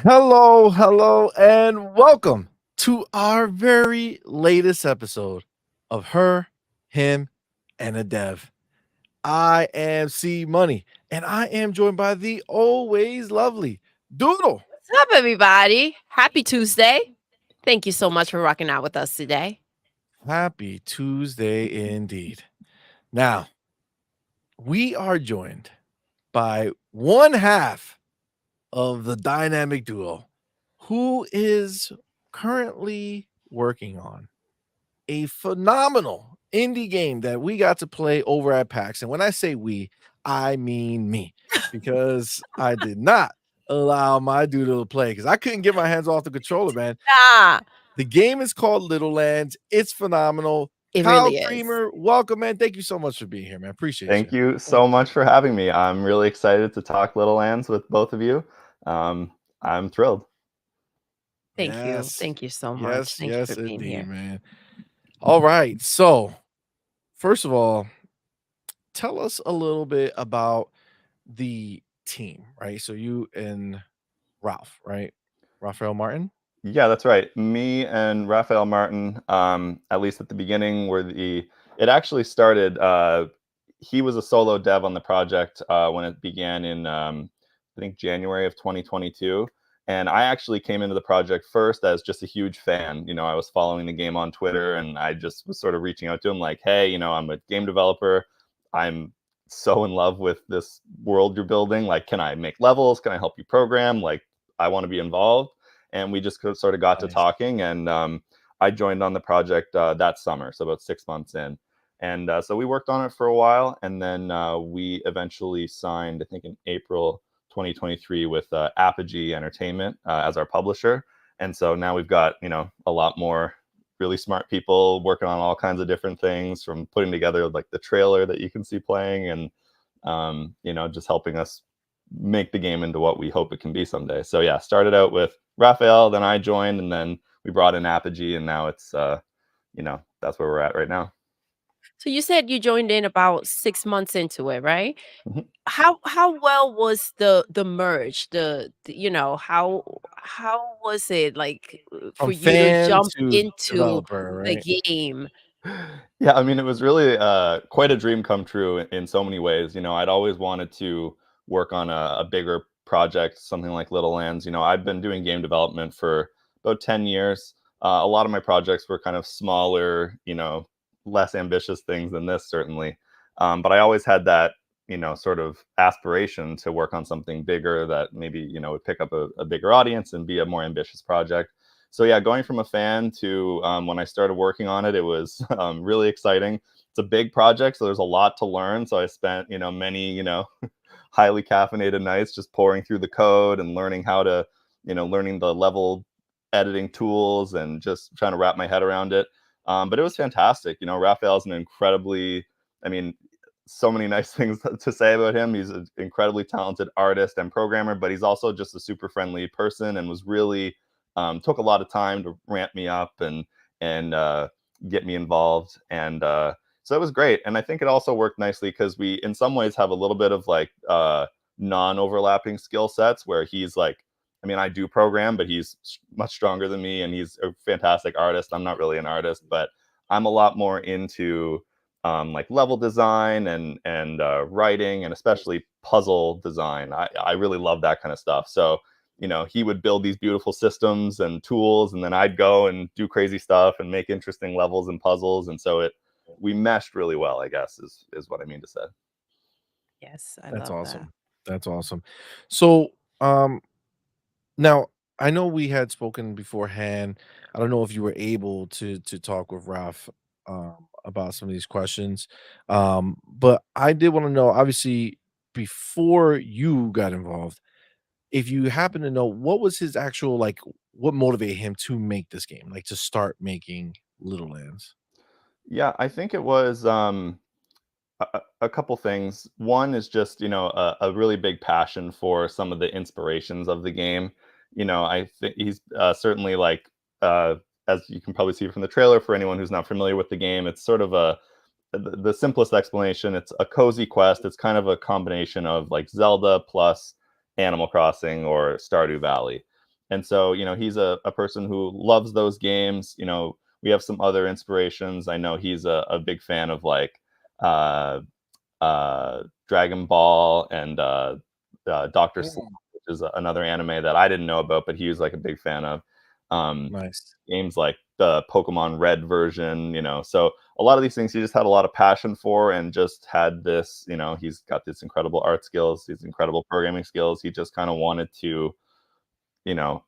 Hello, and welcome to our very latest episode of Her, Him, and a Dev. I am C Money, and I am joined by the always lovely Doodle. What's up, everybody? Happy Tuesday. Thank you so much for rocking out with us today. Happy Tuesday indeed. Now, we are joined by one half of the dynamic duo who is currently working on a phenomenal indie game that we got to play over at PAX. And when I say we, I mean me, because I did not allow my doodle to play because I couldn't get my hands off the controller, man. Ah, The game is called Littlelands. It's phenomenal. it Kyle really is. Creamer, welcome, man. Thank you so much for being here, man. Appreciate you. Thank you so much for having me. I'm really excited to talk Littlelands with both of you. I'm thrilled. Thank you. Yes, Thank you so much. yes, Thank you for yes, being indeed, here. man. All right. So, first of all, tell us a little bit about the team, right? So you and Ralph, right? Rafael Martin. Yeah, that's right. Me and Rafael Martin, at least at the beginning, it actually started. He was a solo dev on the project when it began in, I think, January of 2022. And I actually came into the project first as just a huge fan. I was following the game on Twitter, and I just was sort of reaching out to him like, hey, I'm a game developer. I'm so in love with this world you're building. Like, can I make levels? Can I help you program? Like, I want to be involved. And we just sort of got to Nice. talking, and I joined on the project that summer, so about 6 months in. And so we worked on it for a while, and then we eventually signed, I think, in April 2023 with Apogee Entertainment as our publisher. And so now we've got a lot more really smart people working on all kinds of different things, from putting together like the trailer that you can see playing, and just helping us make the game into what we hope it can be someday. So yeah, started out with Rafael, then I joined, and then we brought in Apogee, and now it's that's where we're at right now. So you said you joined in about 6 months into it, right? Mhm. How well was the merge? How was it like for From you to fan jump to into developer, the right? game? Yeah, I mean, it was really quite a dream come true in so many ways. I'd always wanted to work on a bigger project, something like Littlelands. I've been doing game development for about 10 years. A lot of my projects were kind of smaller, less ambitious things than this, certainly. But I always had that, sort of aspiration to work on something bigger that maybe, would pick up a bigger audience and be a more ambitious project. So yeah, going from a fan to when I started working on it, it was really exciting. It's a big project, so there's a lot to learn. So I spent many highly caffeinated nights just pouring through the code and learning how to learning the level editing tools and just trying to wrap my head around it. But it was fantastic. Raphael's an incredibly, I mean, so many nice things to say about him. He's an incredibly talented artist and programmer, but he's also just a super friendly person, and was really took a lot of time to ramp me up and get me involved. And so it was great. And I think it also worked nicely because we, in some ways, have a little bit of like non-overlapping skill sets, where he's like, I mean, I do program, but he's much stronger than me, and he's a fantastic artist. I'm not really an artist, but I'm a lot more into like level design and writing, and especially puzzle design. I really love that kind of stuff. So he would build these beautiful systems and tools, and then I'd go and do crazy stuff and make interesting levels and puzzles. And so we meshed really well, I guess, is what I mean to say. Yes, I That's love that. awesome. That's awesome. So, now I know we had spoken beforehand. I don't know if you were able to talk with Ralph about some of these questions, but I did want to know, obviously, before you got involved, if you happen to know what was his actual like, what motivated him to make this game, like to start making Little Lands. Yeah, I think it was a couple things. One is just a really big passion for some of the inspirations of the game. I think he's certainly like as you can probably see from the trailer. For anyone who's not familiar with the game, it's sort of the simplest explanation. It's a cozy quest. It's kind of a combination of like Zelda plus Animal Crossing or Stardew Valley. And so, he's a person who loves those games. We have some other inspirations. I know he's a big fan of like uh, Dragon Ball and Doctor Slump, which is another anime that I didn't know about, but he was like a big fan of. Nice. Games like the Pokemon Red version, so a lot of these things he just had a lot of passion for, and just had this, he's got this incredible art skills, these incredible programming skills. He just kind of wanted to, you know,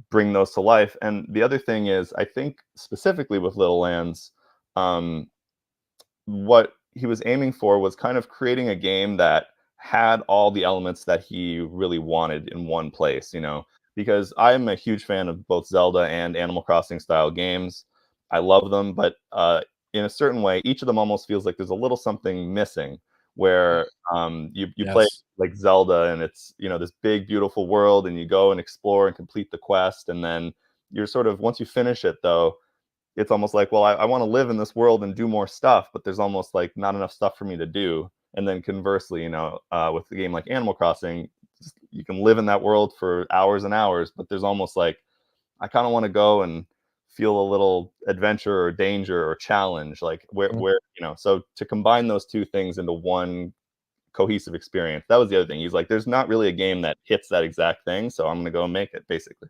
bring those to life. And the other thing is, I think specifically with Littlelands, what he was aiming for was kind of creating a game that had all the elements that he really wanted in one place, because I'm a huge fan of both Zelda and Animal Crossing style games. I love them, but in a certain way, each of them almost feels like there's a little something missing. Where you play Yes. like Zelda, and it's this big beautiful world, and you go and explore and complete the quest, and then you're sort of, once you finish it though, it's almost like, well, I want to live in this world and do more stuff, but there's almost like not enough stuff for me to do. And then conversely, with the game like Animal Crossing, you can live in that world for hours and hours, but there's almost like, I kind of want to go and feel a little adventure or danger or challenge, like where so to combine those two things into one cohesive experience, that was the other thing. He's like, there's not really a game that hits that exact thing, so I'm gonna go and make it, basically.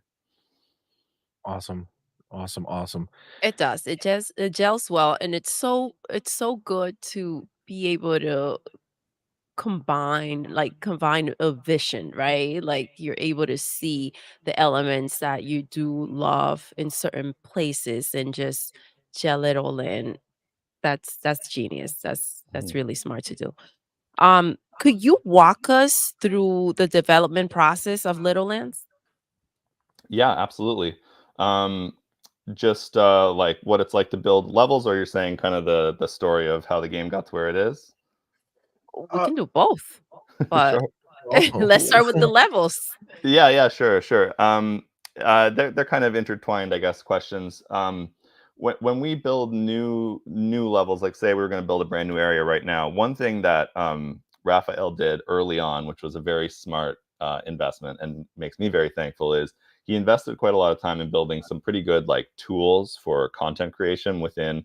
Awesome. Awesome. Awesome. It does. It gels well, and it's so good to be able to combine a vision, right? Like you're able to see the elements that you do love in certain places and just gel it all in. That's genius. That's Mhm. really smart to do. Could you walk us through the development process of Littlelands? Yeah, absolutely. um just like what it's like to build levels, or you're saying kind of the story of how the game got to where it is? We Uh, can do both, but Sure. let's start with the levels. Yeah, sure, sure. They're kind of intertwined, I guess, questions. When we build new levels, like say we were going to build a brand new area right now, one thing that Rafael did early on, which was a very smart investment and makes me very thankful, is he invested quite a lot of time in building some pretty good like tools for content creation within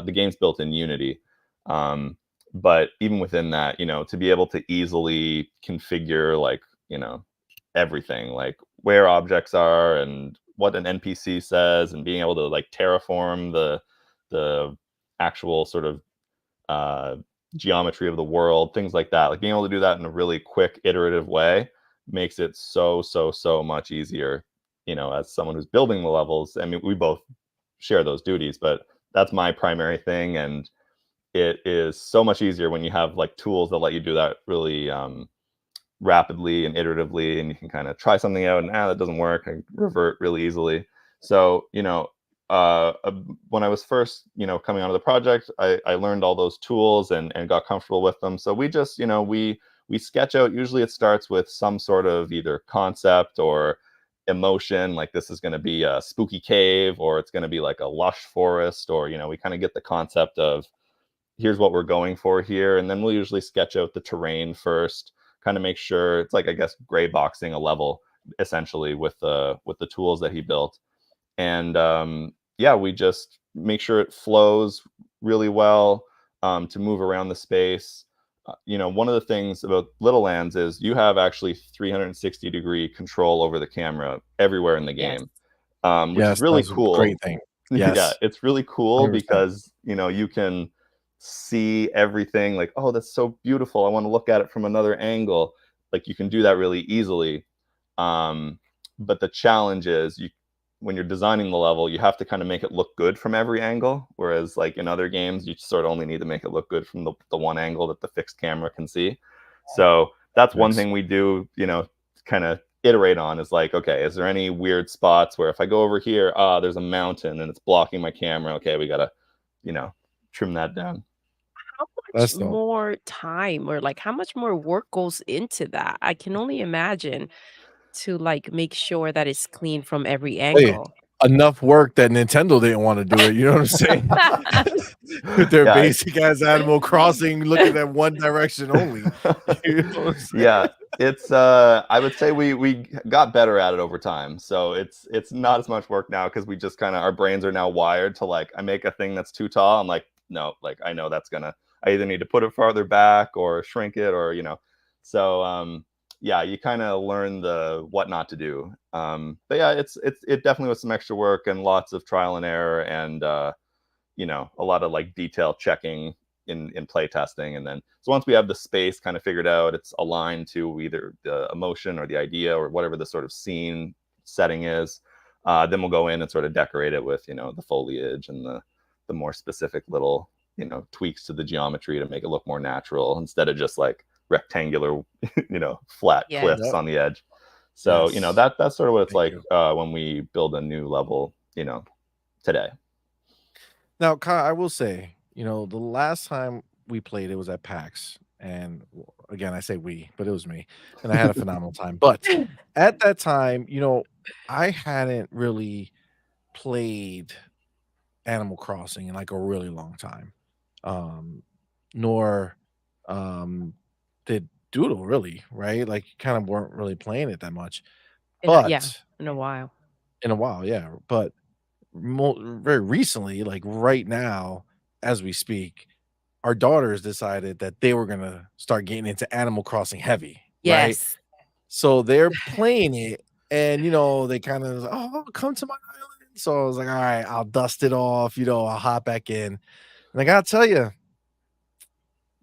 the game's built in Unity. Um, but even within that, to be able to easily configure like, everything, like where objects are and what an NPC says, and being able to like terraform the actual sort of uh, geometry of the world, things like that. Like being able to do that in a really quick, iterative way makes it so much easier. As someone who's building the levels, I mean, we both share those duties, but that's my primary thing, and it is so much easier when you have like tools that let you do that really rapidly and iteratively, and you can kind of try something out and that doesn't work and revert really easily. So when I was first coming onto the project, I learned all those tools and got comfortable with them. So we just we sketch out. Usually it starts with some sort of either concept or emotion, like this is going to be a spooky cave, or it's going to be like a lush forest, or we kind of get the concept of here's what we're going for here, and then we'll usually sketch out the terrain first, kind of make sure it's like, I guess, gray boxing a level essentially with the tools that he built. And yeah, we just make sure it flows really well, to move around the space. One of the things about Littlelands is you have actually 360-degree control over the camera everywhere in the Yes. game, which is Yes, that really was a cool. great thing. Yeah, Yes. it's really cool 100%. because, you can see everything like, oh, that's so beautiful, I want to look at it from another angle. Like you can do that really easily. Um, but the challenge is, when you're designing the level, you have to kind of make it look good from every angle. Whereas like in other games, you sort of only need to make it look good from the one angle that the fixed camera can see. So that's one Yes. thing we do, kind of iterate on, is like, okay, is there any weird spots where if I go over here, there's a mountain and it's blocking my camera. Okay, we gotta, trim that down. How much That's dope. more time or like how much more work goes into that? I can only imagine to like make sure that it's clean from every Hey, angle. enough work that Nintendo didn't wanna do it, you know what I'm saying? with their Yeah, basic ass Animal Crossing looking at one direction only. You know what I'm saying? yeah, it's I would say we got better at it over time. So it's not as much work now because we just kind of our brains are now wired to like I make a thing that's too tall. I'm like, no, like I know that's gonna I either need to put it farther back or shrink it or So yeah, you kind of learn the what not to do. But yeah, it definitely was some extra work and lots of trial and error and a lot of like detail checking in play testing. And then so once we have the space kind of figured out, it's aligned to either the emotion or the idea or whatever the sort of scene setting is, then we'll go in and sort of decorate it with the foliage and the more specific little tweaks to the geometry to make it look more natural instead of just like rectangular flat Yeah. cliffs Yep. on the edge. So Yes. that's sort of what it's Thank like you. when we build a new level today. Now, Kyle, I will say, the last time we played, it was at PAX, and again, I say we, but it was me, and I had a phenomenal time. But at that time, I hadn't really played Animal Crossing in like a really long time, um, nor did Doodle really, right? Like, kind of weren't really playing it that much, Yeah, but in a while. in a while, yeah. But very recently, like right now, as we speak, our daughters decided that they were gonna start getting into Animal Crossing heavy, right? Yes. So they're playing it, and they kind of, oh, come to my island. So I was like, all right, I'll dust it off, I'll hop back in. And I gotta tell you,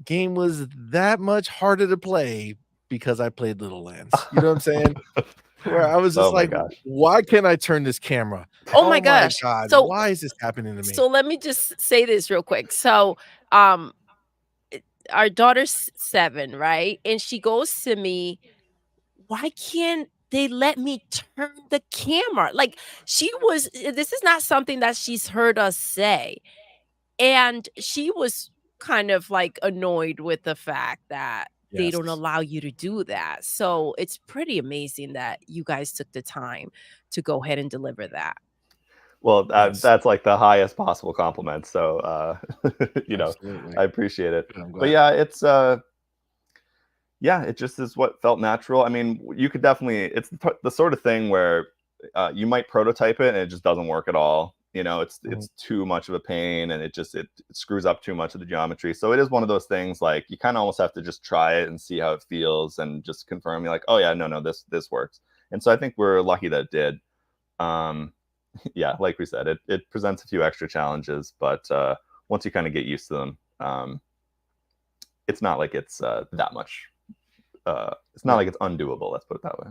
game was that much harder to play because I played Littlelands. You know what I'm saying? Where I was just Oh my like, gosh. why can't I turn this camera? Oh my Oh my gosh. god, So why is this happening to me? so let me just say this real quick. So, um, our daughter's 7, right? And she goes to me, "Why can't they let me turn the camera?" Like, this is not something that she's heard us say. And she was kind of, like, annoyed with the fact that they don't Yes. allow you to do that. So, it's pretty amazing that you guys took the time to go ahead and deliver that. Well, Yes. that's like the highest possible compliment. So, Absolutely. I appreciate it. Good, I'm But glad. yeah, yeah, it just is what felt natural. I mean, you could definitely, it's the sort of thing where you might prototype it and it just doesn't work at all. It's Mhm. it's too much of a pain and it screws up too much of the geometry. So it is one of those things like you kind of almost have to just try it and see how it feels and just confirm. You're like, oh yeah, no, this works. And so I think we're lucky that it did. Um, yeah, like we said, it presents a few extra challenges, but once you kind of get used to them, it's not like it's that much. It's not Right. like it's undoable. Let's put it that way.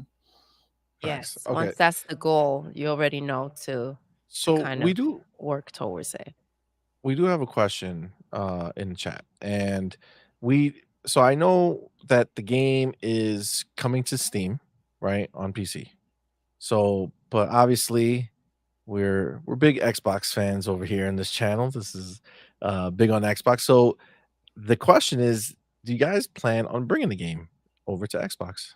Facts. Yes, Okay. once that's the goal, you already know to So kind we of do work towards it. we do have a question in the chat. And so I know that the game is coming to Steam, right? On PC. So, but obviously we're big Xbox fans over here in this channel. This is big on Xbox. So the question is, do you guys plan on bringing the game over to Xbox?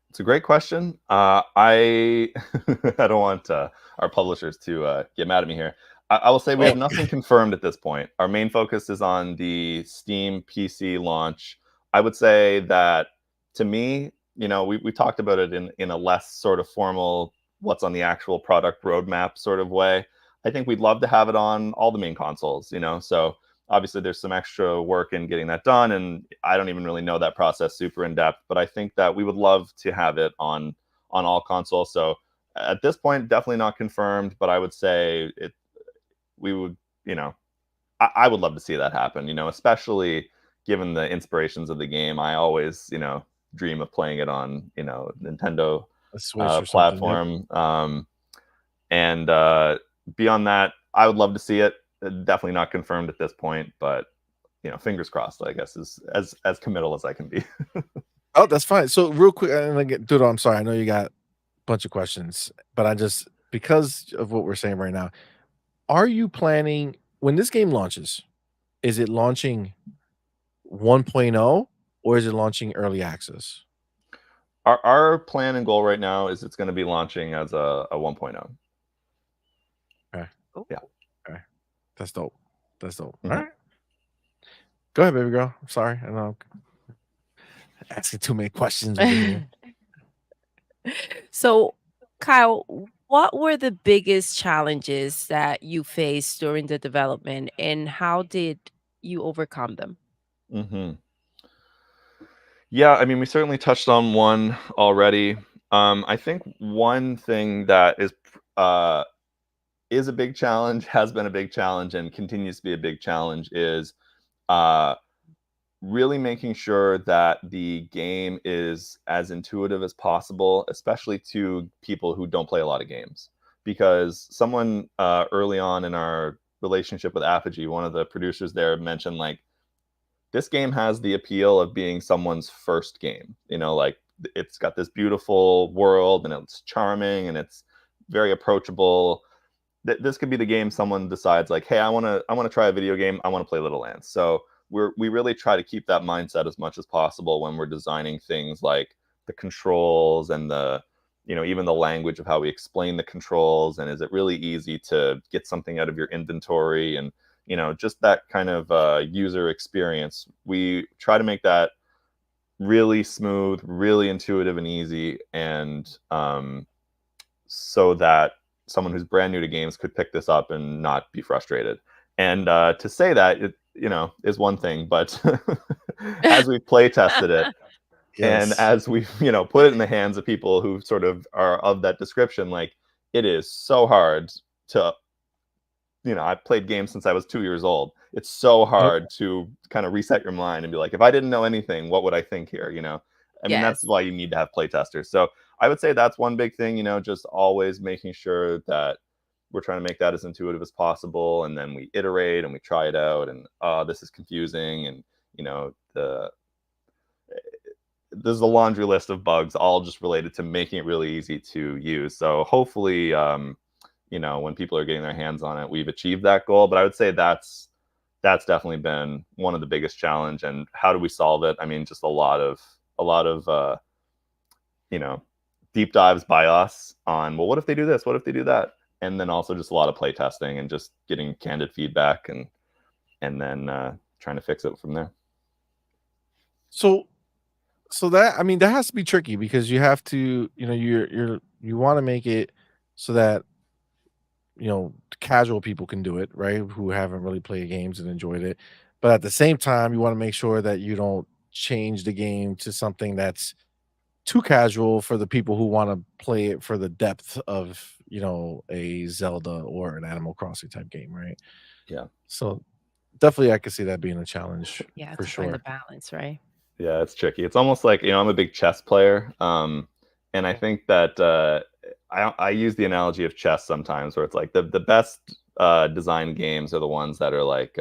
It's a great question. I I don't want our publishers to get mad at me here. I will say we Oh, have nothing confirmed at this point. Our main focus is on the Steam PC launch. I would say that to me, we talked about it in a less sort of formal, what's on the actual product roadmap sort of way. I think we'd love to have it on all the main consoles. So obviously there's some extra work in getting that done, and I don't even really know that process super in depth, but I think that we would love to have it on all consoles. So at this point, definitely not confirmed, but I would say we would, I would love to see that happen, especially given the inspirations of the game. I always, dream of playing it on, Nintendo a Switch or something. Yep. platform. And beyond that, I would love to see it. Definitely not confirmed at this point, but fingers crossed, I guess, is as committal as I can be. Oh, that's fine. So real quick, and again, dude, I'm sorry. I know you got a bunch of questions, but I just because of what we're saying right now, are you planning when this game launches? Is it launching 1.0 or is it launching early access? Our plan and goal right now is it's going to be launching as a 1.0. Okay. Oh, Yeah. Okay. That's dope. That's dope. All Mhm. right. Go ahead, baby girl. I'm sorry. I know I'm asking too many questions over here. So, Kyle, what were the biggest challenges that you faced during the development and how did you overcome them? Mhm. Yeah, I mean, we certainly touched on one already. I think one thing that is a big challenge, has been a big challenge, and continues to be a big challenge is uh, really making sure that the game is as intuitive as possible, especially to people who don't play a lot of games. Because someone early on in our relationship with Apogee, one of the producers there mentioned like this game has the appeal of being someone's first game. You know, like it's got this beautiful world and it's charming and it's very approachable. This could be the game someone decides like, hey, I want to try a video game. I want to play Littlelands. So we really try to keep that mindset as much as possible when we're designing things like the controls and the even the language of how we explain the controls, and is it really easy to get something out of your inventory, and just that kind of user experience. We try to make that really smooth, really intuitive and easy, and so that someone who's brand new to games could pick this up and not be frustrated. And to say that it is one thing, but as we play tested it and Yes. as we put it in the hands of people who sort of are of that description, like it is so hard to I've played games since I was 2 years old. It's so Yep. hard to kind of reset your mind and be like, if I didn't know anything, what would I think here? I mean, that's Yes. why you need to have play testers. So I would say that's one big thing, just always making sure that we're trying to make that as intuitive as possible. And then we iterate and we try it out, and this is confusing. And, there's a laundry list of bugs all just related to making it really easy to use. So hopefully, when people are getting their hands on it, we've achieved that goal. But I would say that's definitely been one of the biggest challenge. And how do we solve it? I mean, just a lot of you know deep dives by us on, well, what if they do this? What if they do that? And then also just a lot of play testing and just getting candid feedback, and then trying to fix it from there. So that, I mean, that has to be tricky because you have to, you want to make it so that casual people can do it, right? Who haven't really played games and enjoyed it. But at the same time, you want to make sure that you don't change the game to something that's too casual for the people who want to play it for the depth of, a Zelda or an Animal Crossing type game, right? Yeah. So definitely I could see that being a challenge Yeah, for to find the sure. balance, right? Yeah, it's tricky. It's almost like, I'm a big chess player. And I think that I use the analogy of chess sometimes, where it's like the best design games are the ones that are like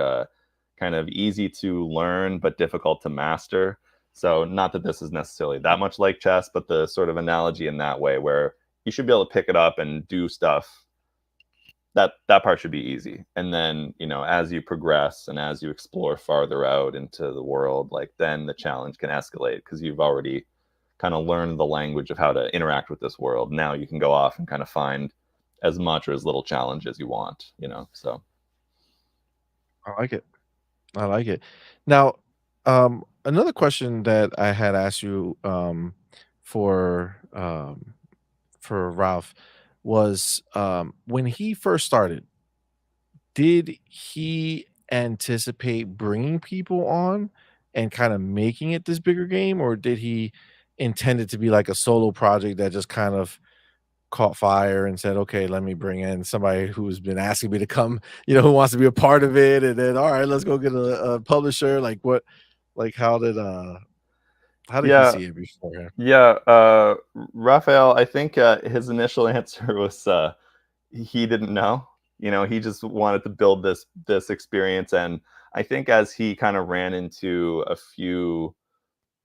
kind of easy to learn but difficult to master. So not that this is necessarily that much like chess, but the sort of analogy in that way, where you should be able to pick it up and do stuff. That part should be easy. And then, as you progress and as you explore farther out into the world, like then the challenge can escalate because you've already kind of learned the language of how to interact with this world. Now you can go off and kind of find as much or as little challenge as you want. So I like it. I like it. Now, another question that I had asked you for for Ralph was, when he first started, did he anticipate bringing people on and kind of making it this bigger game, or did he intend it to be like a solo project that just kind of caught fire and said, "Okay, let me bring in somebody who's been asking me to come, who wants to be a part of it," and then, "All right, let's go get a publisher." Like what, like how did he yeah, see it beforehand? yeah. Rafael, I think his initial answer was he didn't know. He just wanted to build this experience, and I think as he kind of ran into a few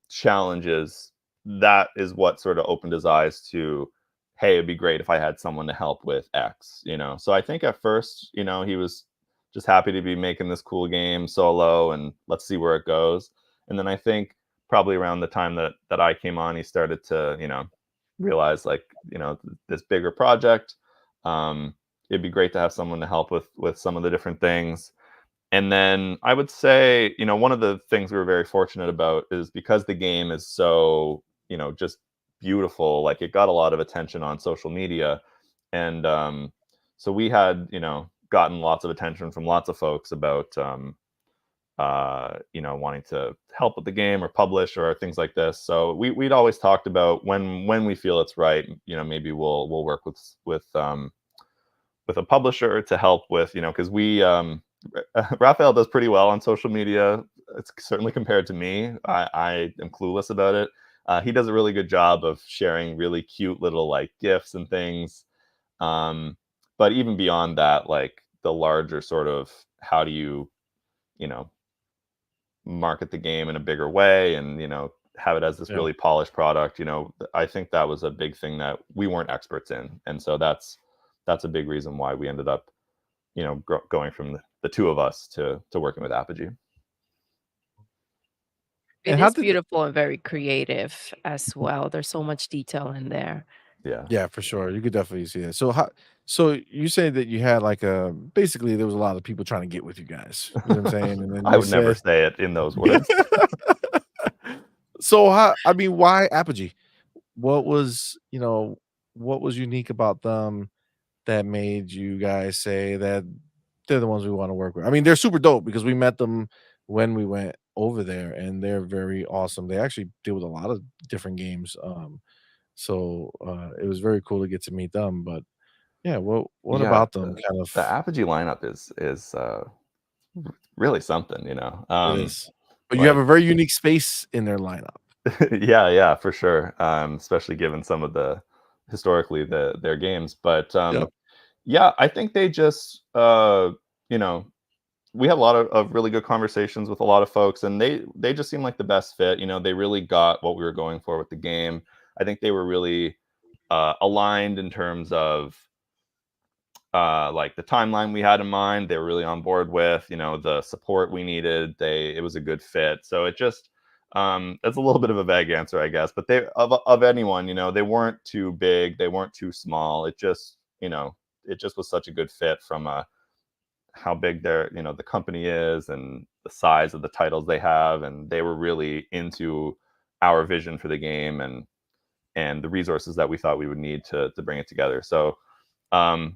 challenges, that is what sort of opened his eyes to, hey, it'd be great if I had someone to help with X. So I think at first, he was just happy to be making this cool game solo and let's see where it goes. And then I think probably around the time that I came on, he started to, realize like, this bigger project. It'd be great to have someone to help with some of the different things. And then I would say, one of the things we were very fortunate about is because the game is so, just beautiful, like it got a lot of attention on social media. And so we had, gotten lots of attention from lots of folks about, wanting to help with the game or publish or things like this. So we'd always talked about when we feel it's right, maybe we'll work with a publisher to help with, because we Rafael does pretty well on social media. It's certainly compared to me. I am clueless about it. He does a really good job of sharing really cute little like gifs and things. Um, but even beyond that, like the larger sort of how do you know, market the game in a bigger way and, have it as this Yeah. really polished product, I think that was a big thing that we weren't experts in. And so that's a big reason why we ended up, going from the two of us to working with Apogee. It And how is did beautiful and very creative as well. There's so much detail in there. Yeah. Yeah, for sure. You could definitely see that. So you say that you had like basically there was a lot of people trying to get with you guys. You know what I'm saying? And then I you would never said say it in those words. So I mean, why Apogee? What was, what was unique about them that made you guys say that they're the ones we want to work with? I mean, they're super dope because we met them when we went over there and they're very awesome. They actually deal with a lot of different games. It was very cool to get to meet them. But yeah, what Yeah, about them kind the of Apogee lineup is really something, it is? But you have like a very unique space in their lineup. yeah, for sure. Especially given some of the historically their games. But Yep. yeah, I think they just you know, we had a lot of really good conversations with a lot of folks and they just seemed like the best fit. They really got what we were going for with the game. I think they were really aligned in terms of like the timeline we had in mind. They were really on board with, the support we needed. It was a good fit. So it just that's a little bit of a vague answer, I guess. But they of anyone, they weren't too big, they weren't too small. It just was such a good fit from how big the company is and the size of the titles they have, and they were really into our vision for the game and the resources that we thought we would need to bring it together. So um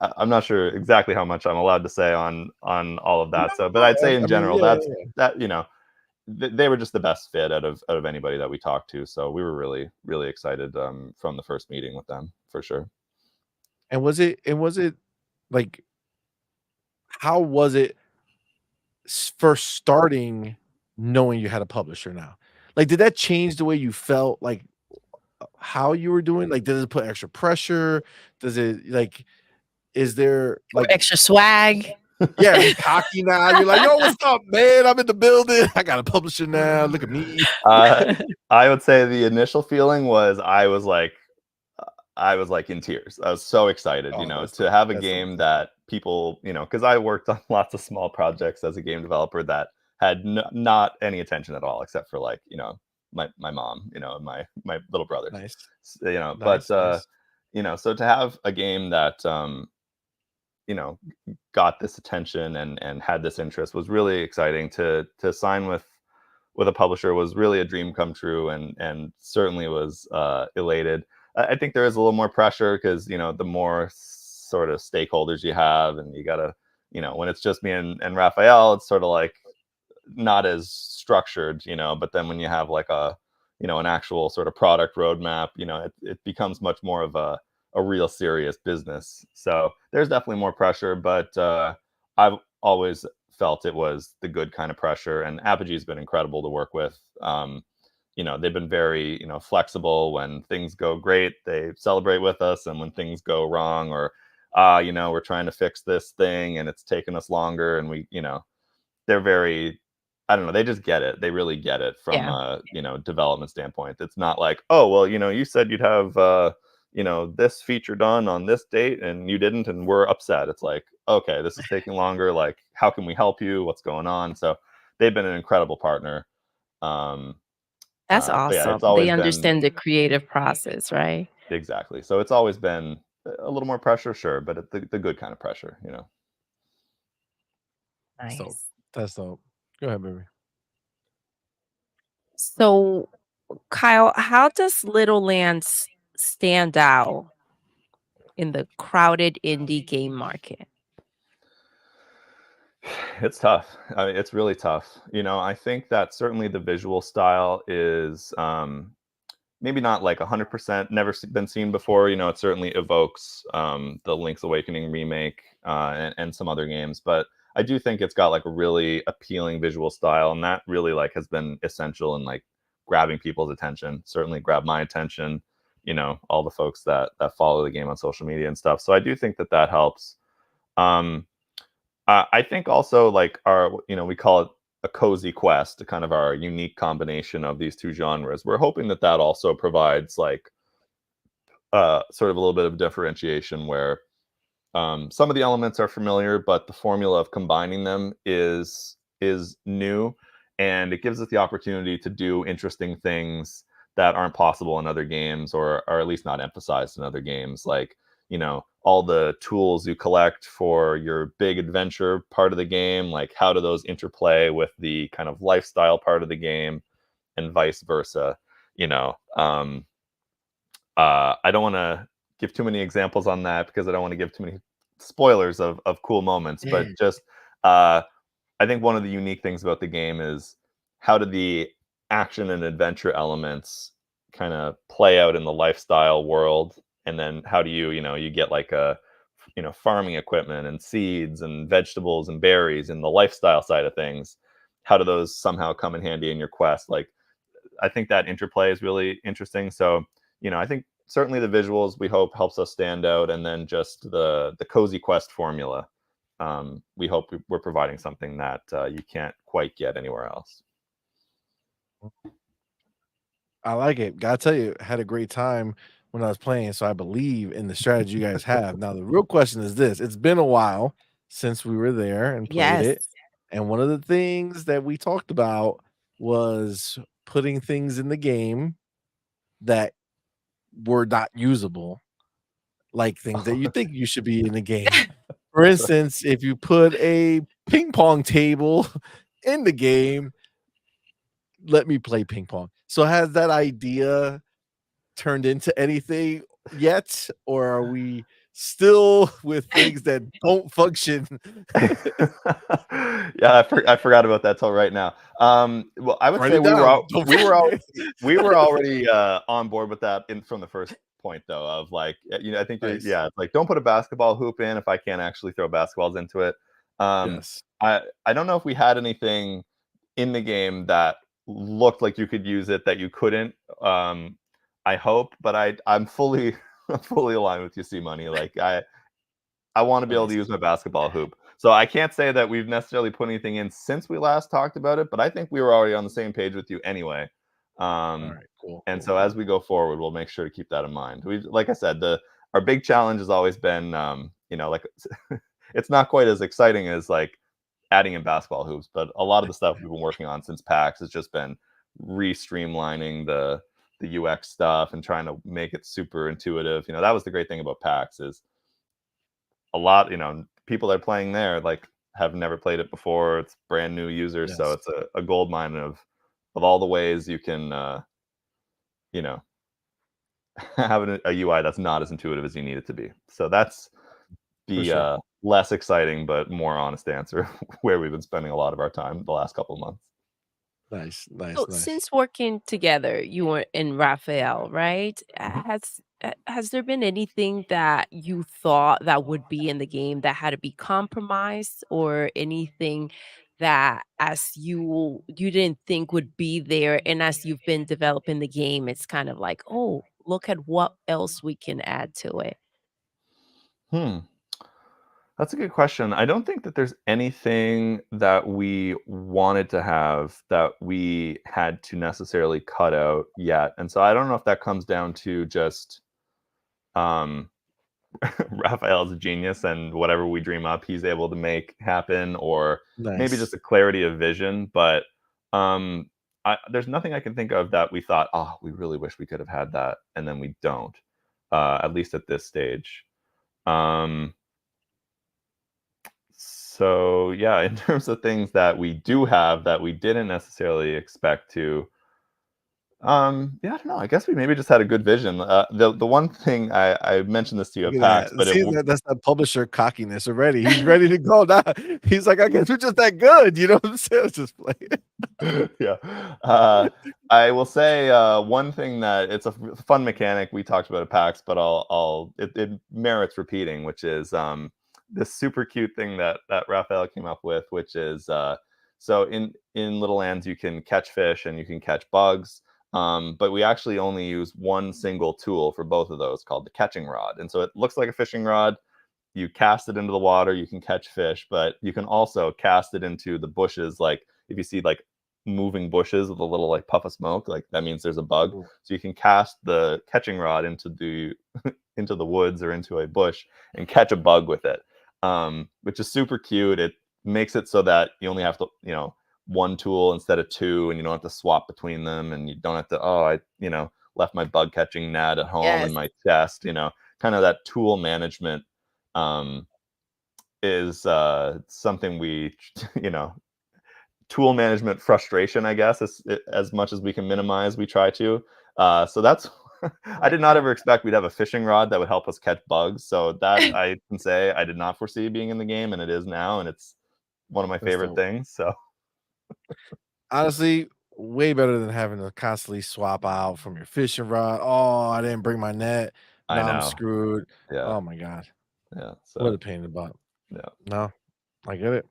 I'm not sure exactly how much I'm allowed to say on all of that. So, but I'd say in I mean, general, yeah, that's that. They were just the best fit out of anybody that we talked to. So we were really really excited from the first meeting with them for sure. and was it like how was it first starting knowing you had a publisher now? Like, did that change the way you felt, like, how you were doing? Like, does it put extra pressure? Does it like, is there Or like extra swag. yeah, are you cocky now? You're like, "Yo, what's up, man? I'm in the building. I got a publisher now. Look at me." uh, I would say the initial feeling was I was like in tears. I was so excited, Oh, to have a that's game amazing. that people, because I worked on lots of small projects as a game developer that had not any attention at all, except for like, my mom, and my little brother, Nice. But Nice, nice. so to have a game that you know got this attention and had this interest was really exciting. To sign with a publisher was really a dream come true, and certainly was elated. I think there is a little more pressure because the more sort of stakeholders you have, and you gotta, when it's just me and Raphael, it's sort of like not as structured, but then when you have like an actual sort of product roadmap, it becomes much more of a real serious business. So there's definitely more pressure, but I've always felt it was the good kind of pressure, and Apogee's been incredible to work with. They've been very, flexible. When things go great, they celebrate with us, and when things go wrong, or we're trying to fix this thing and it's taken us longer, and they're very, I don't know, they just get it. They really get it from Yeah. a, development standpoint. It's not like, oh, well, you said you'd have this feature done on this date and you didn't and we're upset. It's like, okay, this is taking longer. Like, how can we help you? What's going on? So they've been an incredible partner. Um, That's but yeah, awesome. it's They always been understand the creative process, right? exactly. So it's always been a little more pressure, sure, but the good kind of pressure. That's dope. Nice. That's dope. Go ahead, baby. So, Kyle, how does Littlelands stand out in the crowded indie game market? It's tough. I mean, it's really tough. I think that certainly the visual style is maybe not like 100% never been seen before. It certainly evokes the Link's Awakening remake and some other games, but I do think it's got like a really appealing visual style, and that really like has been essential in like grabbing people's attention. Certainly grabbed my attention. All the folks that follow the game on social media and stuff. So I do think that helps. Um, I think also like we call it a cozy quest, kind of our unique combination of these two genres. We're hoping that also provides like sort of a little bit of differentiation where some of the elements are familiar, but the formula of combining them is new, and it gives us the opportunity to do interesting things that aren't possible in other games, or are at least not emphasized in other games. Like all the tools you collect for your big adventure part of the game, like how do those interplay with the kind of lifestyle part of the game, and vice versa. You know, I don't want to give too many examples on that because I don't want to give too many spoilers of cool moments. Yeah. But just I think one of the unique things about the game is how do the action and adventure elements kind of play out in the lifestyle world, and then how do you get like a farming equipment and seeds and vegetables and berries and the lifestyle side of things. How do those somehow come in handy in your quest? Like I think that interplay is really interesting. So, I think certainly the visuals we hope helps us stand out, and then just the cozy quest formula. We hope we're providing something that you can't quite get anywhere else. I like it. Gotta tell you, had a great time when I was playing, so I believe in the strategy you guys have. Now, the real question is this: it's been a while since we were there and played Yes. it, and one of the things that we talked about was putting things in the game that were not usable, like things that you think you should be in the game. For That's right. instance, if you put a ping pong table in the game, let me play ping pong. So has that idea turned into anything yet, or are we still with things that don't function? Yeah, I forgot about that till right now. Well, I would Write say it down. Don't forget. we were already on board with that from the first point, though. Of like, I think Nice. yeah, it's like don't put a basketball hoop in if I can't actually throw basketballs into it. Um, Yes. I don't know if we had anything in the game that looked like you could use it that you couldn't. I hope, but I'm fully I'm fully aligned with you, C Money. Like I want to be able to Nice. use my basketball hoop. So I can't say that we've necessarily put anything in since we last talked about it, but I think we were already on the same page with you anyway. All Um, right. Cool. and Cool. so as we go forward, we'll make sure to keep that in mind. We, like I said, our big challenge has always been, like it's not quite as exciting as like adding in basketball hoops, but a lot of the stuff we've been working on since PAX has just been re-streamlining the UX stuff and trying to make it super intuitive. That was the great thing about PAX is a lot, people that are playing there like have never played it before. It's brand new users, so Yes. it's a gold mine of all the ways you can you know have a UI that's not as intuitive as you need it to be. So that's For the sure. less exciting but more honest answer where we've been spending a lot of our time the last couple of months. Nice. Nice. So Nice. since working together, you were in Rafael, right? Has there been anything that you thought that would be in the game that had to be compromised, or anything that as you didn't think would be there, and as you've been developing the game, it's kind of like, oh, look at what else we can add to it. Hmm. That's a good question. I don't think that there's anything that we wanted to have that we had to necessarily cut out yet. And so I don't know if that comes down to just um Raphael's a genius, and whatever we dream up, he's able to make happen, or maybe just Nice. a clarity of vision. But there's nothing I can think of that we thought, oh, we really wish we could have had that, and then we don't, at least at this stage. Um, So yeah, in terms of things that we do have that we didn't necessarily expect to, yeah, I don't know. I guess we maybe just had a good vision. The one thing I mentioned this to you Look at at PAX, that. but See, that's that publisher cockiness already. He's ready to go now. He's like, "I guess we're just that good." You know what I'm saying? Let's just play it. yeah. I will say one thing that it's a fun mechanic we talked about at PAX, but it merits repeating, which is this super cute thing that Rafael came up with, which is so in Littlelands you can catch fish and you can catch bugs. But we actually only use one single tool for both of those called the catching rod. And so it looks like a fishing rod. You cast it into the water, you can catch fish, but you can also cast it into the bushes. Like if you see like moving bushes with a little like puff of smoke, like that means there's a bug. Ooh. So you can cast the catching rod into the into the woods or into a bush and catch a bug with it, which is super cute. It makes it so that you only have to, one tool instead of two, and you don't have to swap between them, and you don't have to, left my bug catching net at home in Yes. my chest, kind of that tool management is something we, tool management frustration, I guess, as much as we can minimize, we try to. So that's, I I like did not that. ever expect we'd have a fishing rod that would help us catch bugs. So that I can say I did not foresee being in the game, and it is now, and it's one of my That's favorite dope. things. So Honestly, way better than having to constantly swap out from your fishing rod. "Oh, I didn't bring my net. I Now I'm know. screwed." Yeah. Oh my god. Yeah. What So a pain in the butt. yeah. No, I get it.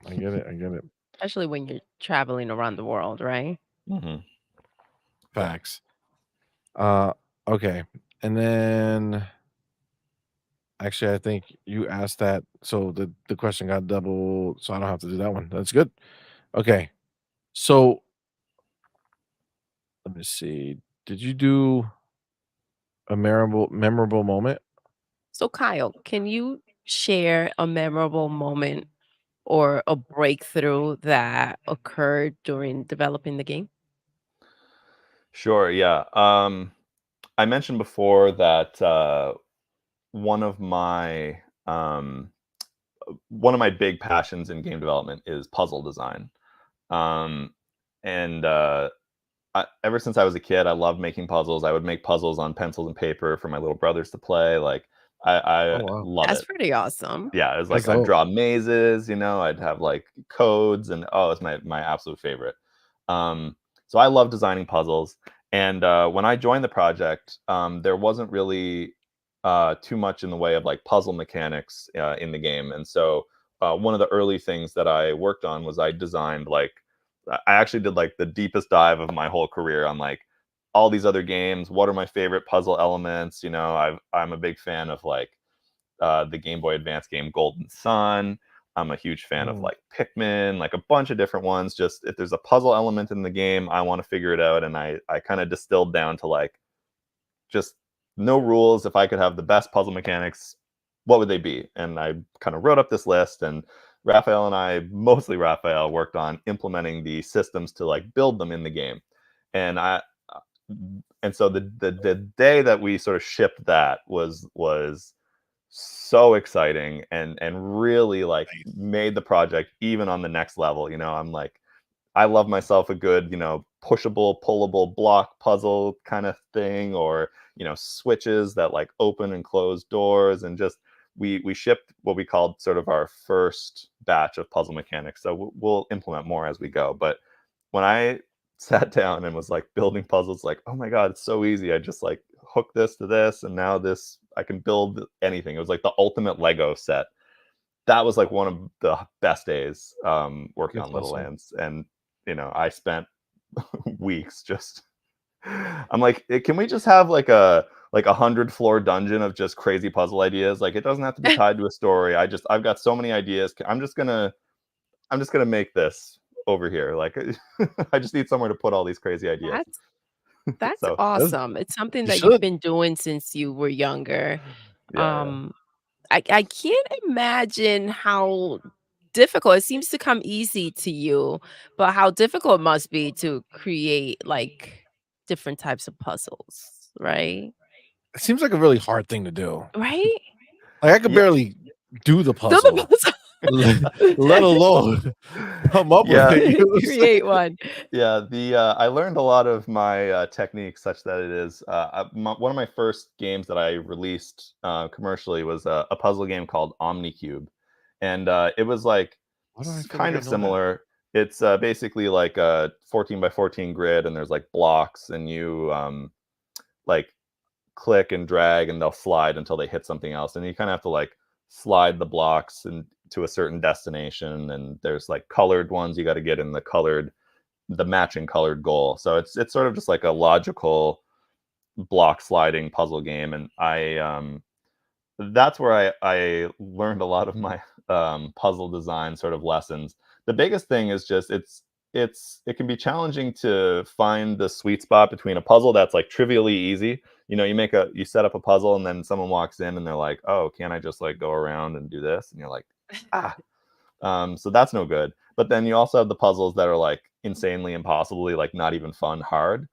I get it. I get it. Especially when you're traveling around the world, right? Hmm. Yeah. Facts. Uh, okay. And then actually, I think you asked that, so the question got double, so I don't have to do that one. That's good. Okay. So let me see. Did you do a memorable moment? So, Kyle, can you share a memorable moment or a breakthrough that occurred during developing the game? Sure. Yeah. I mentioned before that one of my um, one of my big passions in game development is puzzle design. Um, and ever since I was a kid, I loved making puzzles. I would make puzzles on pencils and paper for my little brothers to play. Like I Oh, wow. love That's it. pretty awesome. Yeah, it was That's like I'd dope. draw mazes, I'd have like codes, and oh, it's my absolute favorite. So I love designing puzzles. And when I joined the project, there wasn't really too much in the way of like puzzle mechanics in the game. And so one of the early things that I worked on was I designed like I actually did like the deepest dive of my whole career on like all these other games. What are my favorite puzzle elements? I'm a big fan of like the Game Boy Advance game Golden Sun. I'm a huge fan of Mm, like Pikmin, like a bunch of different ones. Just if there's a puzzle element in the game, I want to figure it out. And I kind of distilled down to like just no rules. If I could have the best puzzle mechanics, what would they be? And I kind of wrote up this list, and Rafael and I, mostly Rafael, worked on implementing the systems to like build them in the game. And and so the day that we sort of shipped that was so exciting and really like nice. made the project even on the next level. I'm like, I love myself a good, pushable, pullable block puzzle kind of thing, or switches that like open and close doors, and just we shipped what we called sort of our first batch of puzzle mechanics. So we'll implement more as we go. But when I sat down and was like building puzzles, like, oh my god, it's so easy. I just like hook this to this, and now this I can build anything. It was like the ultimate Lego set. That was like one of the best days working That's on Little awesome. Lands. And I spent weeks just I'm like, can we just have like a 100-floor dungeon of just crazy puzzle ideas? Like it doesn't have to be tied to a story. I've got so many ideas. I'm just gonna make this over here. Like I just need somewhere to put all these crazy ideas. That's that's So That's awesome. It's something you that you've should. been doing since you were younger. yeah, yeah. Um, I can't imagine how difficult it seems to come easy to you, but how difficult it must be to create like different types of puzzles, right? It seems like a really hard thing to do. Right? Like, I could Yeah. barely do the Do the puzzle. puzzle. let alone come up with Yeah. it. You know what I'm saying? Create one. Yeah, I learned a lot of my techniques such that it is one of my first games that I released commercially was a puzzle game called Omnicube, and it was like Why do I feel like kind I of know that? similar. It's basically like a 14 by 14 grid, and there's like blocks, and you like click and drag, and they'll slide until they hit something else, and you kind of have to like slide the blocks and to a certain destination, and there's like colored ones you got to get in the matching colored goal. So it's sort of just like a logical block sliding puzzle game, and that's where I learned a lot of my puzzle design sort of lessons. The biggest thing is just it can be challenging to find the sweet spot between a puzzle that's like trivially easy. You know, you set up a puzzle, and then someone walks in and they're like, "Oh, can't I just like go around and do this?" And you're like, "Ah." So that's no good. But then you also have the puzzles that are like insanely impossibly like not even fun hard.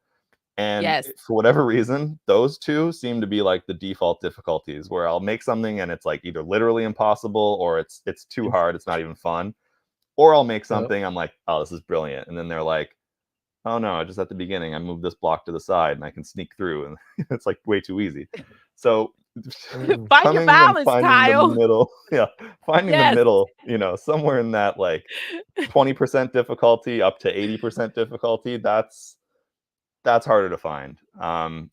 And Yes. for whatever reason, those two seem to be like the default difficulties where I'll make something and it's like either literally impossible or it's too hard, it's not even fun. Or I'll make Yep. something, I'm like, oh, this is brilliant. And then they're like, oh no, just at the beginning, I moved this block to the side and I can sneak through. And it's like way too easy. So Mm. Find your coming and balance, finding the Kyle. middle, yeah, finding the Yes. middle, somewhere in that like 20% difficulty up to 80% difficulty, that's harder to find.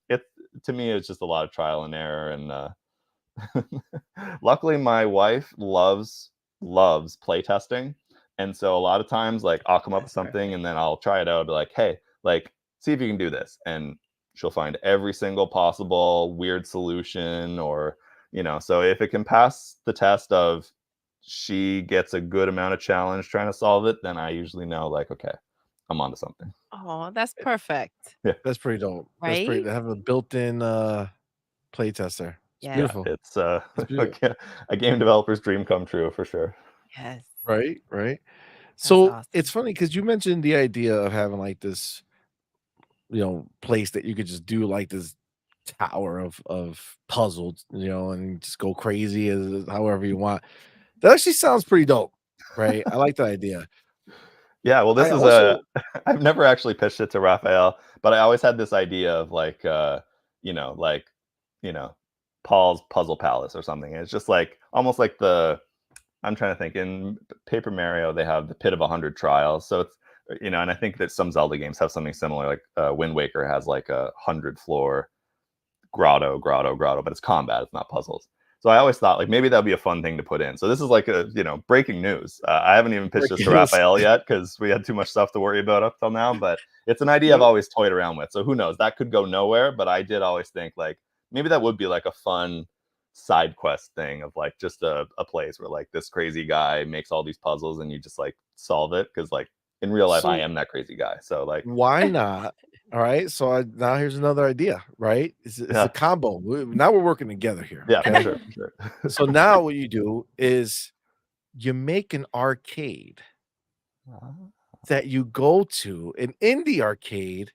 It to me it's just a lot of trial and error, and luckily my wife loves playtesting, and so a lot of times like I'll come up with That's right. something and then I'll try it out, be like, hey, like see if you can do this, and she'll find every single possible weird solution, or so if it can pass the test of she gets a good amount of challenge trying to solve it, then I usually know like, okay, I'm onto something. Oh, that's perfect. Yeah. That's pretty dope. That's pretty Right? to have a built-in play tester. It's Yeah, Yes. beautiful. it's It's beautiful. a game developer's dream come true for sure. Yes. Right, right. That's So it's awesome. funny because you mentioned the idea of having like this, place that you could just do like this tower of puzzles, and just go crazy as however you want. That actually sounds pretty dope, right? I like that idea. Yeah, well, this I is a also I've never actually pitched it to Rafael, but I always had this idea of like, like, you know, Paul's Puzzle Palace or something. It's just like almost like I'm trying to think. In Paper Mario, they have the Pit of 100 Trials. So it's, and I think that some Zelda games have something similar. Like Wind Waker has like 100 floor grotto, but it's combat, it's not puzzles. So I always thought like maybe that'd be a fun thing to put in. So this is like a breaking news. I haven't even pitched this to Rafael yet because we had too much stuff to worry about up till now. But it's an idea I've Yep. always toyed around with. So who knows? That could go nowhere. But I did always think like maybe that would be like a fun side quest thing of like just a place where like this crazy guy makes all these puzzles and you just like solve it, because like in real life I So am that crazy guy. So like why not? All right. So now here's another idea, right? It's a yeah, combo. Now we're working together here. yeah, for Okay. sure, for sure. So now what you do is you make an arcade that you go to, and in the arcade,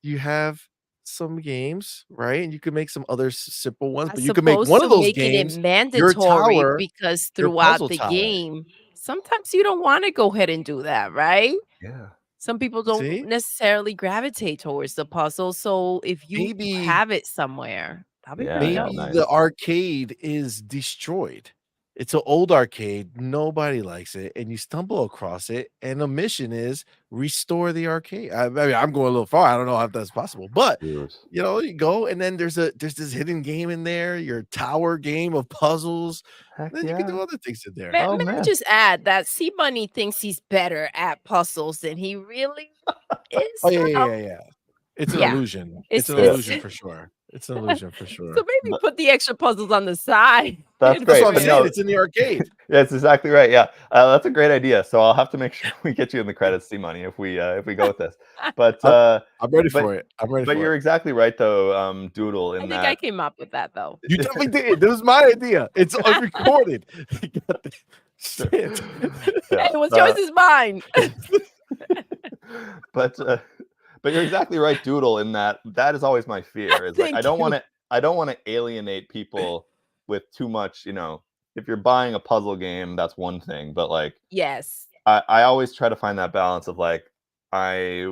you have some games, right? And you can make some other simple ones, but As you can make opposed one of to those making it games your mandatory tower, because your throughout puzzle the tower. game, sometimes you don't wanna go ahead and do that, right? Yeah. Some people don't See? necessarily gravitate towards the puzzle, so if you Maybe have it somewhere, that'd be pretty Yeah, dope. maybe the nice. arcade is destroyed. It's an old arcade, nobody likes it, and you stumble across it, and the mission is restore the arcade. I mean, I'm going a little far. I don't know if that's possible, but Dude. you go, and then there's this hidden game in there, your tower game of puzzles. Heck And then you can yeah. do other things in there. Oh, May I man. just add that C Money thinks he's better at puzzles than he really is, Oh yeah, yeah, so yeah, yeah. It's an yeah, illusion. It's it's an Yeah. illusion for sure. It's an illusion for so sure. maybe Th put the extra puzzles on the side That's and That's great, what do I'm but it. saying. no, It's in the arcade. that's exactly right, yeah. That's a great idea, so I'll have to make sure we get you in the credits, C-Money, if we go with this. But, I'm I'm ready but for it. I'm ready but for you're it. exactly right though, Doodle, I in think I that came up with that though. You definitely did. It was my idea. It's unrecorded. God damn- Sure. Shit. Yeah, Hey, what's yours is mine. but, but you're exactly right, Doodle, in that is always my fear, is like, Thank you. I don't wanna alienate people with too much, if you're buying a puzzle game, that's one thing, but like Yes. I always try to find that balance of like I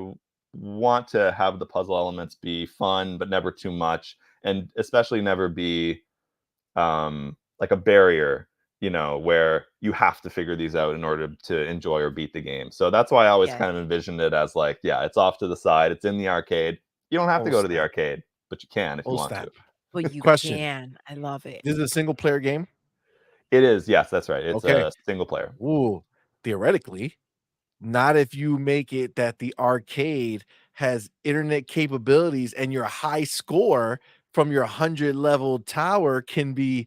want to have the puzzle elements be fun, but never too much, and especially never be like a barrier, where you have to figure these out in order to enjoy or beat the game. So that's why I always Yes. kind of envisioned it as like, yeah, it's off to the side, it's in the arcade. You don't have to Oh, go to the snap. arcade, but you can if you Oh, want to. snap. But you Question. can. I love it. This is a single player game? It is, yes, that's right. It's Okay. a single player. Ooh, theoretically, not if you make it that the arcade has internet capabilities and your high score from your 100 level tower can be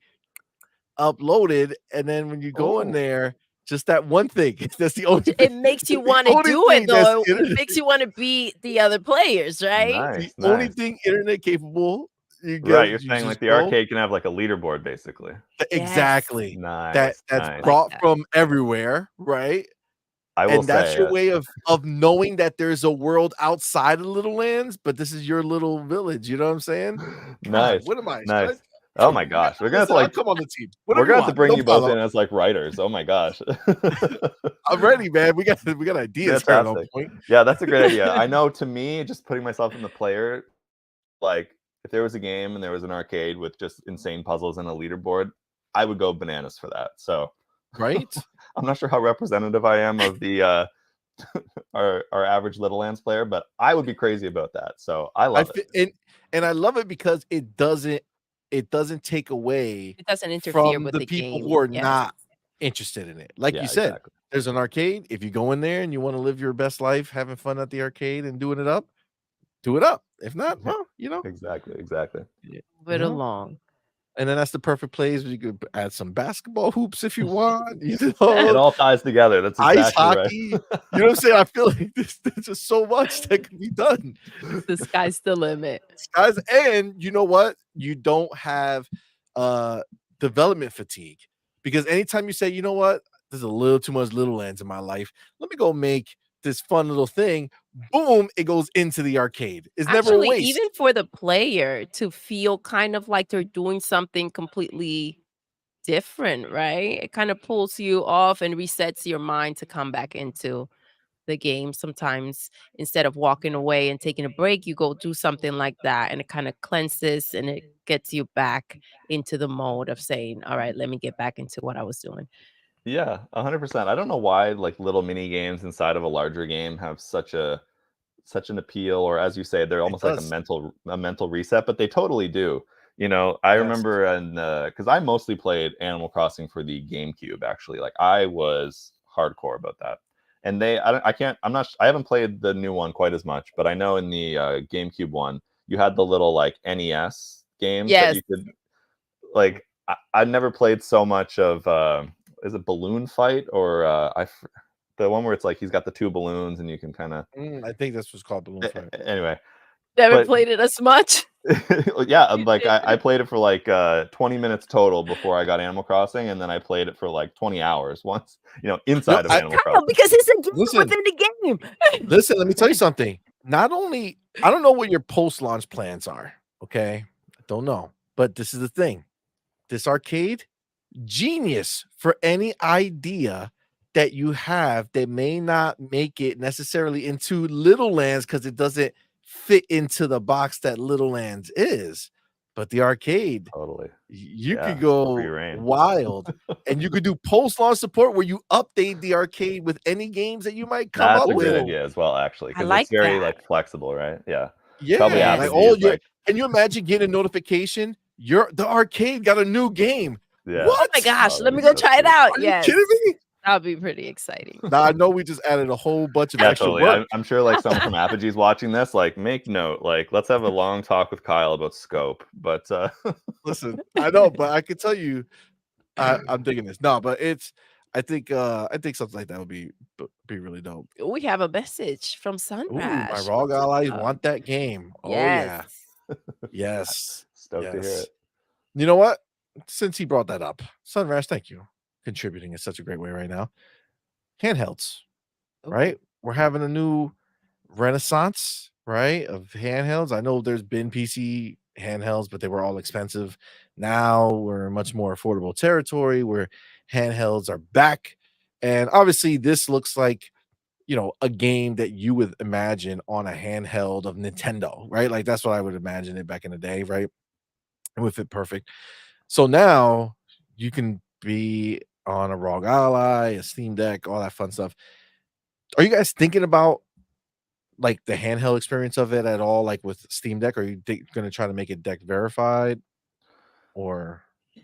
uploaded, and then when you go in Oh, there, just that one thing. That's the only thing. It makes you The wanna only do it, thing that's though. It internet makes you wanna beat the other players, right? the nice, only nice. thing internet capable, you Right, get you're you saying like just the go arcade can have like a leaderboard basically. Yes. exactly. Nice, That's I nice. like brought that. from everywhere, right? I will And that's say, your way of knowing that there's a world outside of Littlelands, but this is your little village, you know what I'm saying? God, nice, what am I? nice. Oh my Yeah, gosh, we're gonna have to listen, I'll like come on the team. we're Whatever you gonna have to want, bring no you both problem. in as like writers. Oh my gosh. I'm ready, man. We got ideas here at On Fantastic. Point. Yeah, that's a great idea. I know to me, just putting myself in the player, like if there was a game and there was an arcade with just insane puzzles and a leaderboard, I would go bananas for that. So Right? I'm not sure how representative I am of the our average Littlelands player, but I would be crazy about that. So I I love it. fe and I love it because it doesn't take away It doesn't interfere from with the the people game. who are Yes. not interested in it. Like you Yeah, said, exactly. there's an arcade. If you go in there and you wanna live your best life having fun at the arcade and doing it up, do it up. If not, well, Exactly, exactly. yeah, Move it along. and then that's the perfect place where you could add some basketball hoops if you want, It all ties together. That's ice exactly right. hockey. You know what I'm saying? I feel like there's just so much that can be done. The sky's the limit. Guys, and you know what? You don't have uh development fatigue because anytime you say, you know what, there's a little too much Littlelands in my life. Let me go make this fun little thing. Boom, it goes into the arcade. It's never a Actually, even waste. for the player to feel kind of like they're doing something completely different, right? It kind of pulls you off and resets your mind to come back into the game. Sometimes instead of walking away and taking a break, you go do something like that and it kind of cleanses and it gets you back into the mode of saying, all right, let me get back into what I was doing. Yeah, 100%. I don't know why like little mini games inside of a larger game have such an appeal, or as you say, they're It almost like does. a mental reset, but they totally do. I Yes. remember, and because I mostly played Animal Crossing for the GameCube, actually, like I was hardcore about that. And I, don't, I can't, I'm not, I haven't played the new one quite as much, but I know in the GameCube one, you had the little like NES games that Yes. you could like. I've never played so much of. Is it Balloon Fight or the one where it's like he's got the two balloons and you can kind of I think this was called Balloon Fight. anyway. Never But played it as much. yeah, like I played it for like 20 minutes total before I got Animal Crossing, and then I played it for like 20 hours once, inside of Animal Kyle, Crossing. because it's a game Listen. within the game. Listen, let me tell you something. Not only I don't know what your post-launch plans are, okay? I don't know. But this is the thing. This arcade, genius for any idea that you have that may not make it necessarily into Littlelands because it doesn't fit into the box that Littlelands is. But the arcade, Totally. you Yeah, could free go reign. wild and you could do post-launch support where you update the arcade with any games that you might come That's up a great with. idea as well, actually, I because like it's very that. like flexible, right? Yeah. Probably Yeah, like, Yes. Apogee is yeah. like, Can you imagine getting a notification? The arcade got a new game. yeah. Oh my What? gosh, Oh, let that'd me be go so try it sweet. out. Are you Yes. kidding me? That would be pretty exciting. Now I know we just added a whole bunch of Yeah, extra totally. work. I'm sure like someone from Apogee's watching this, like make note, like let's have a long talk with Kyle about scope. But Listen, I know, but I can tell you, I'm digging this. No, but I think something like that would be really dope. We have a message from Ooh, my Sunrash. Raw What's allies up? want that game. Oh Yes. yeah. Yes. stoked to hear Yes. it. You know what? Since he brought that up, Sunrash, thank you. Contributing in such a great way right now. Handhelds, Ooh. right? We're having a new renaissance, right, of handhelds. I know there's been PC handhelds, but they were all expensive. Now we're in much more affordable territory where handhelds are back. And obviously, this looks like, a game that you would imagine on a handheld of Nintendo, right? Like that's what I would imagine it back in the day, right? And with it perfect. So now you can be on a ROG Ally, a Steam Deck, all that fun stuff. Are you guys thinking about like the handheld experience of it at all, like with Steam Deck? Are you going to try to make it deck verified, or what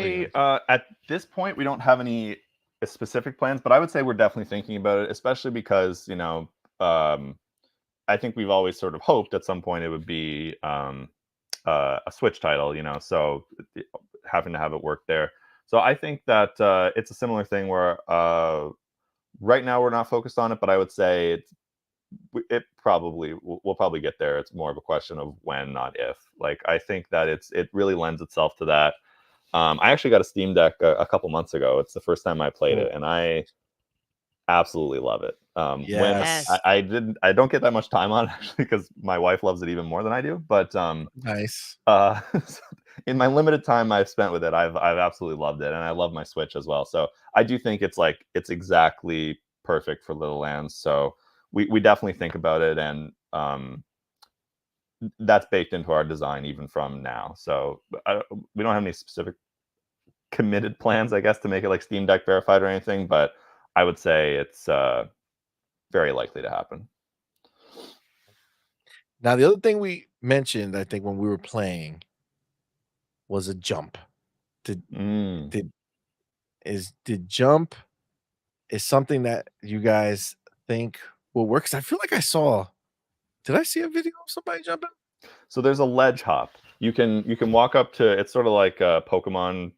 are you I gonna do? At this point we don't have any specific plans, but I would say we're definitely thinking about it, especially because um, I think we've always sort of hoped at some point it would be a Switch title, so having to have it work there. So I think that it's a similar thing where right now we're not focused on it, but I would say it probably we'll probably get there. It's more of a question of when, not if. Like I think that it really lends itself to that. I actually got a Steam Deck a couple months ago. It's the first time I played Oh, it, and I absolutely love it. When yes. Yes. I don't get that much time on it actually because my wife loves it even more than I do. But Nice. in my limited time I've spent with it, I've absolutely loved it, and I love my Switch as well. So I do think it's exactly perfect for Littlelands. So we definitely think about it, and that's baked into our design even from now. So we don't have any specific committed plans, I guess, to make it like Steam Deck verified or anything, but I would say it's very likely to happen. Now, the other thing we mentioned, I think, when we were playing was a jump. Did Mm. did did jump is something that you guys think will work? 'Cause I feel like I saw did I see a video of somebody jumping? So there's a ledge hop. You can walk up to, it's sort of like Pokemon.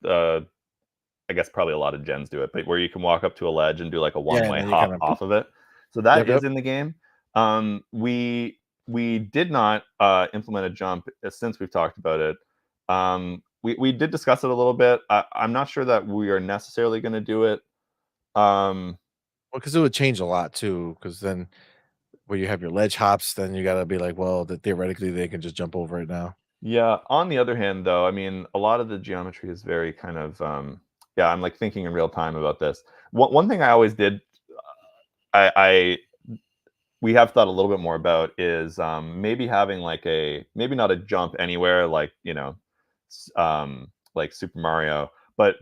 I guess probably a lot of gens do it, but where you can walk up to a ledge and do like a Yeah, and one-way then you hop kinda off of it. So that yep, is yep. in the game. We did not implement a jump since we've talked about it. We did discuss it a little bit. I'm not sure that we are necessarily going to do it. Um, Well, because it would change a lot too. Because then where you have your ledge hops, then you gotta be like, well, that theoretically, they can just jump over it now. Yeah. On the other hand, though, I mean, a lot of the geometry is very kind of yeah. I'm like thinking in real time about this. One thing I always did, I we have thought a little bit more about is maybe having like maybe not a jump anywhere like like Super Mario, but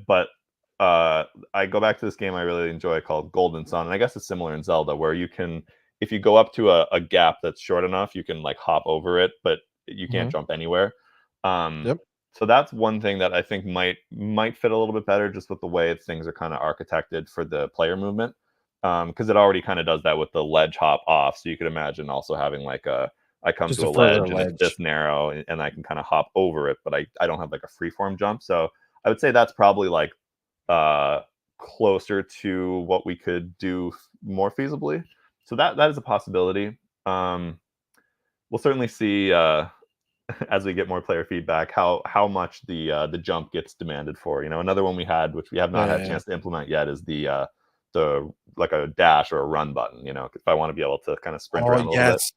I go back to this game I really enjoy called Golden Sun, and I guess it's similar in Zelda where you can, if you go up to a gap that's short enough, you can like hop over it, but you can't Mhm. jump anywhere. Um, Yep. so that's one thing that I think might fit a little bit better just with the way things are kind of architected for the player movement, because it already kind of does that with the ledge hop off. So you could imagine also having like I come Just to a a further ledge and it's ledge. this narrow, and I can kind of hop over it, but I don't have like a freeform jump. So I would say that's probably like uh, closer to what we could do more feasibly. So that is a possibility. Um, we'll certainly see as we get more player feedback how much the jump gets demanded for. Another one we had, which we have not had a Yeah. chance to implement yet, is the like a dash or a run button. If I want to be able to kind of sprint Oh, around a little yes.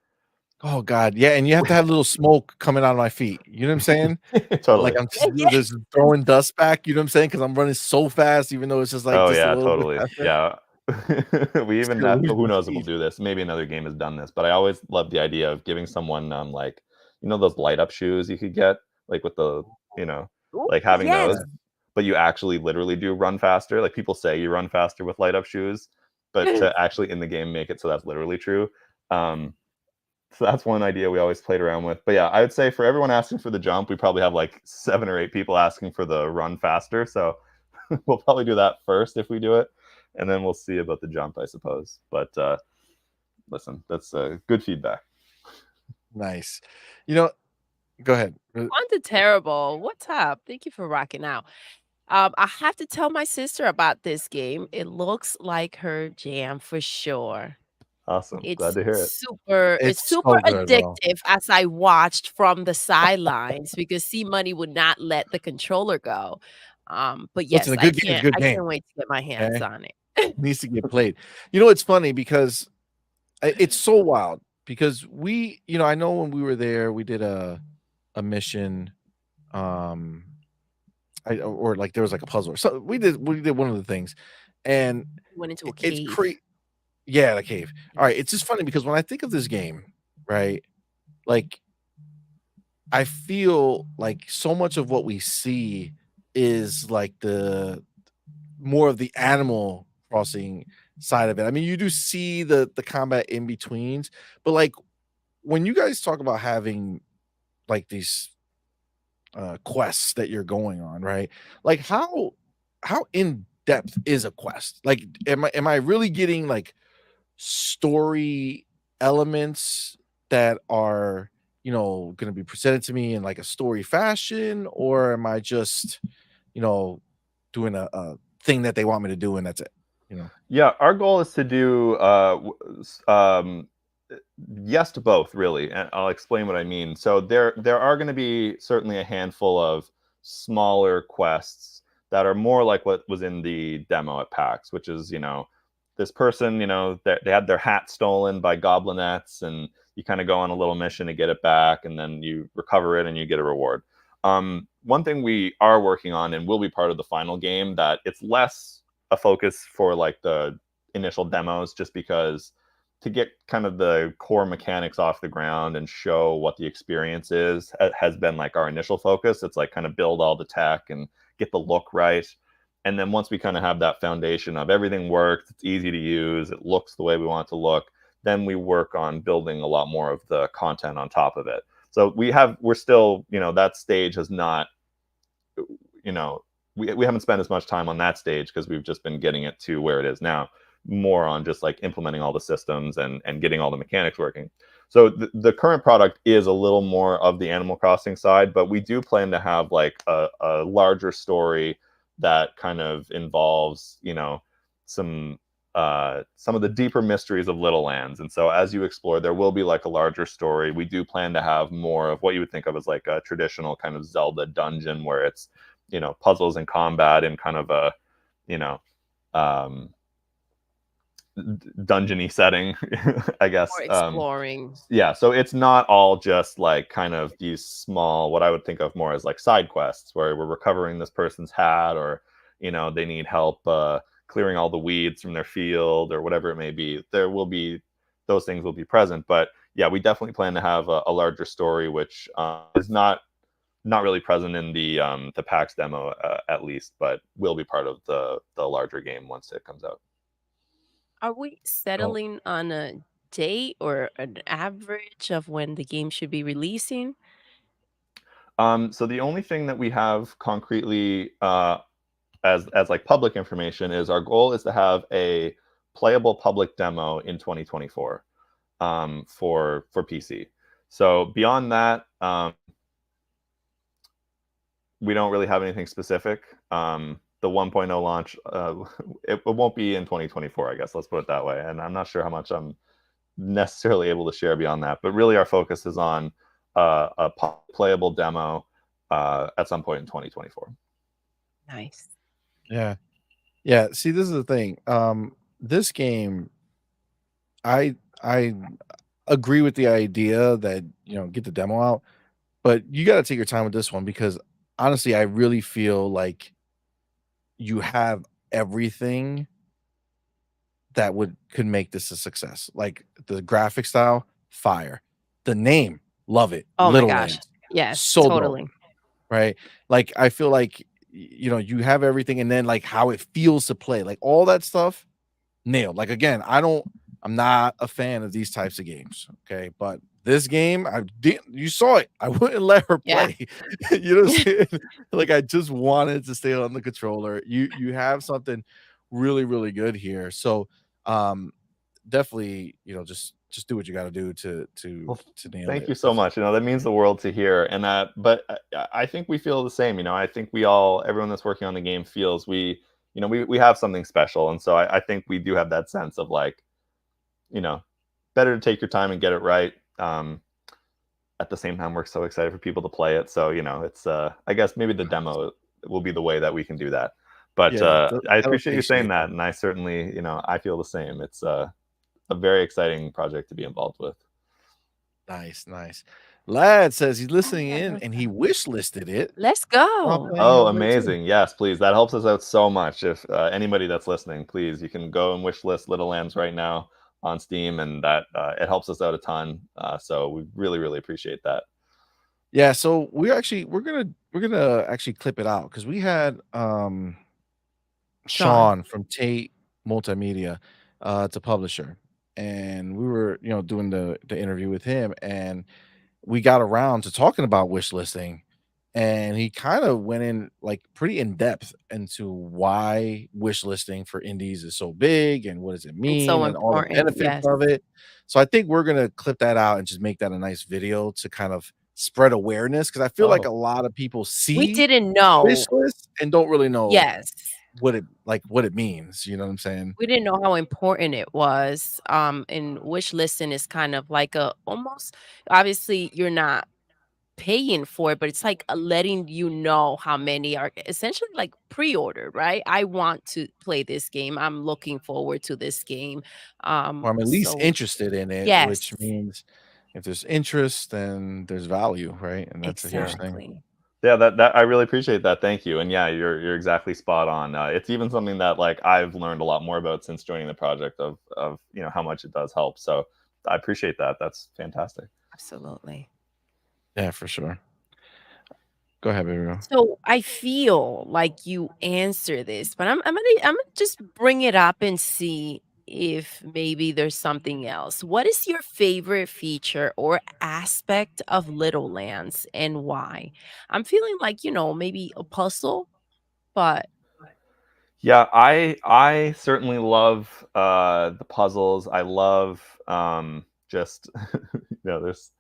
Oh god, yeah, and you have to have a little smoke coming out of my feet, you know what I'm saying? bit. Like, Totally. I'm just throwing dust back, you know what I'm saying? Because 'Cause I'm running so fast, even though it's just, like, Oh just a yeah, little bit totally. faster. Yeah. We Just even gonna have, lose who my knows if we'll speed. do this. Maybe another game has done this, but I always love the idea of giving someone like those light up shoes you could get, like with the you know Ooh, like having yes. those, Yeah. but you actually literally do run faster. Like people say you run faster with light up shoes, but to actually in the game make it so that's literally true. Um, so that's one idea we always played around with. But yeah, I would say for everyone asking for the jump, we probably have like 7 or 8 people asking for the run faster. So we'll probably do that first if we do it, and then we'll see about the jump, I suppose. But listen, that's good feedback. Nice. You know go ahead. Quanta Terrible. What's up? Thank you for rocking out. I have to tell my sister about this game. It looks like her jam for sure. Awesome, glad It's to hear it. super it's It's super so good, bro. addictive as I watched from the sidelines because C Money would not let the controller go. But Listen, yes, a good game is a good I game, can't wait to get my hands okay? on it. Needs to get played. You know, it's funny because it's so wild because I know when we were there, we did a mission, um or like there was like a puzzle. So we did one of the things, and Went into a it's cave. yeah, the cave. All Yeah. right, it's just funny because when I think of this game, right, like I feel like so much of what we see is like the more of the Animal Crossing side of it. I mean, you do see the combat in betweens, but like when you guys talk about having like these quests that you're going on, right? Like how in depth is a quest? Like am I really getting like story elements that are, going to be presented to me in like a story fashion, or am I just, you know, doing a thing that they want me to do and that's it, you know? Yeah, our goal is to do yes to both, really, and I'll explain what I mean. So there are going to be certainly a handful of smaller quests that are more like what was in the demo at PAX, which is this person, they had their hat stolen by goblinettes, and you kind of go on a little mission to get it back, and then you recover it and you get a reward. One thing we are working on and will be part of the final game that it's less a focus for like the initial demos, just because to get kind of the core mechanics off the ground and show what the experience is has been like our initial focus. It's like kind of build all the tech and get the look right. And then once we kind of have that foundation of everything works, it's easy to use, it looks the way we want it to look, then we work on building a lot more of the content on top of it. So we're still, that stage has not, you know, we haven't spent as much time on that stage because we've just been getting it to where it is now, more on just like implementing all the systems and getting all the mechanics working. So the current product is a little more of the Animal Crossing side, but we do plan to have like a larger story that kind of involves, some of the deeper mysteries of Littlelands. And so as you explore, there will be like a larger story. We do plan to have more of what you would think of as like a traditional kind of Zelda dungeon where it's, puzzles and combat in kind of a, you know, um, dungeony setting, I guess. Or exploring. Yeah, so it's not all just like kind of these small, what I would think of more as like side quests where we're recovering this person's hat, or they need help clearing all the weeds from their field or whatever it may be. There will be, those things will be present, but yeah, we definitely plan to have a larger story, which is not really present in the PAX demo, at least, but will be part of the larger game once it comes out. Are we Oh, settling on a date or an average of when the game should be releasing? So the only thing that we have concretely as like public information is our goal is to have a playable public demo in 2024 for PC. So beyond that, we don't really have anything specific. The 1.0 launch, it won't be in 2024, I guess. Let's put it that way. And I'm not sure how much I'm necessarily able to share beyond that. But really, our focus is on a playable demo at some point in 2024. Nice. yeah. Yeah, see, this is the thing. This game, I agree with the idea that, get the demo out, but you gotta take your time with this one because honestly, I really feel like you have everything that could make this a success. Like the graphic style, fire. The name, love it. Oh my Little gosh. Lands, Yes, so dope, totally. right? Like I feel like you have everything, and then like how it feels to play, like all that stuff nailed. Like again, I'm not a fan of these types of games. Okay. But this game, I didn't you saw it. I wouldn't let her Yeah. play. You know what I'm saying? Like I just wanted to stay on the controller. You have something really, really good here. So definitely, just do what you gotta do Well, to nail thank it. you so much. That means the world to hear. And but I think we feel the same. I think everyone that's working on the game feels we have something special. And so I think we do have that sense of like, you know, better to take your time and get it right. At the same time, we're so excited for people to play it. So, it's I guess maybe the demo will be the way that we can do that. But Yeah, I that'll appreciate you saying satiate that. them. And I certainly, I feel the same. It's a very exciting project to be involved with. Nice, nice. Lad says he's Oh, listening yeah, in and he wish listed it let's while go. playing Oh, Hellblade 2. amazing. Yes, please. That helps us out so much. If anybody that's listening, please, you can go and wish list Littlelands right now on Steam, and that it helps us out a ton. So we really, really appreciate that. Yeah, so we're gonna actually clip it out because we had Sean. Sean from Tate Multimedia, it's a publisher, and we were, doing the interview with him, and we got around to talking about wish listing, and he kind of went in like pretty in depth into why wish listing for indies is so big and what does it It's mean so and all the important. benefits Yes. of it. So I think we're gonna clip that out and just make that a nice video to kind of spread awareness because I feel like Oh, a lot of people We see didn't wish know. lists and don't really know Yes. what it means. You know what I'm saying? We didn't know how important it was. And wish listing is kind of like a almost obviously you're not paying for it, but it's like letting you know how many are essentially like pre-ordered, right? I want to play this game. I'm looking forward to this game. Or I'm at least So interested in it, yes, which means if there's interest, then there's value, right? And that's a yeah. huge thing. exactly. Yeah, that I really appreciate that. Thank you. And yeah, you're exactly spot on. It's even something that like I've learned a lot more about since joining the project of how much it does help. So I appreciate that. That's fantastic. Absolutely. Yeah, for sure. Go ahead, baby girl. So I feel like you answer this, but I'm gonna just bring it up and see if maybe there's something else. What is your favorite feature or aspect of Little Lands and why? I'm feeling like, maybe a puzzle, but Yeah, I certainly love the puzzles. I love just there's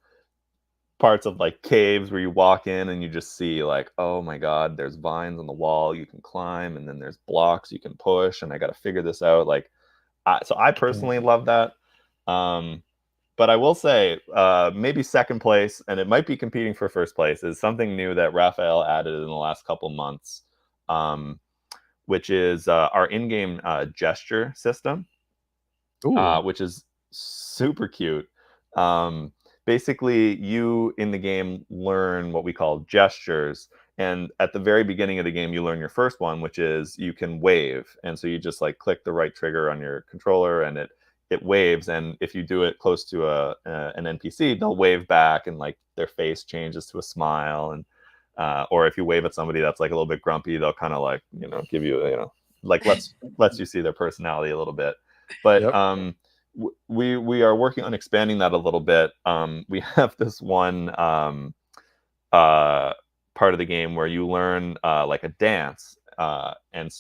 parts of like caves where you walk in and you just see like, oh my god, there's vines on the wall you can climb, and then there's blocks you can push, and I got to figure this out. Like, so I Mm. personally love that. Um, but I will say, maybe second place, and it might be competing for first place, is something new that Rafael added in the last couple months, um, which is our in-game gesture system, Ooh, which is super cute. Um, Basically, you in the game learn what we call gestures. And at the very beginning of the game, you learn your first one, which is you can wave. And so you just like click the right trigger on your controller, and it waves. And if you do it close to an NPC, they'll wave back, and like their face changes to a smile. And or if you wave at somebody that's like a little bit grumpy, they'll kind of like give you like lets you see their personality a little bit. But yep. we are working on expanding that a little bit. We have this one part of the game where you learn like a dance, and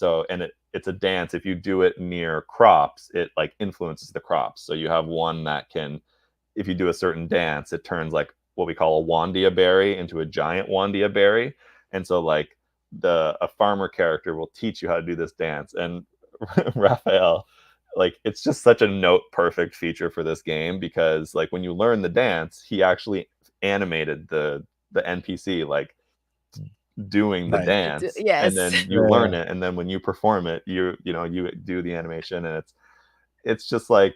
it's a dance. If you do it near crops, it like influences the crops. So you have one that can, if you do a certain dance, it turns like what we call a wandia berry into a giant wandia berry. And so like a farmer character will teach you how to do this dance. And Raphael, like it's just such a note perfect feature for this game, because like when you learn the dance, he actually animated the NPC like doing the Nice. dance, and Yes. then you Yeah. learn it, and then when you perform it, you do the animation, and it's just like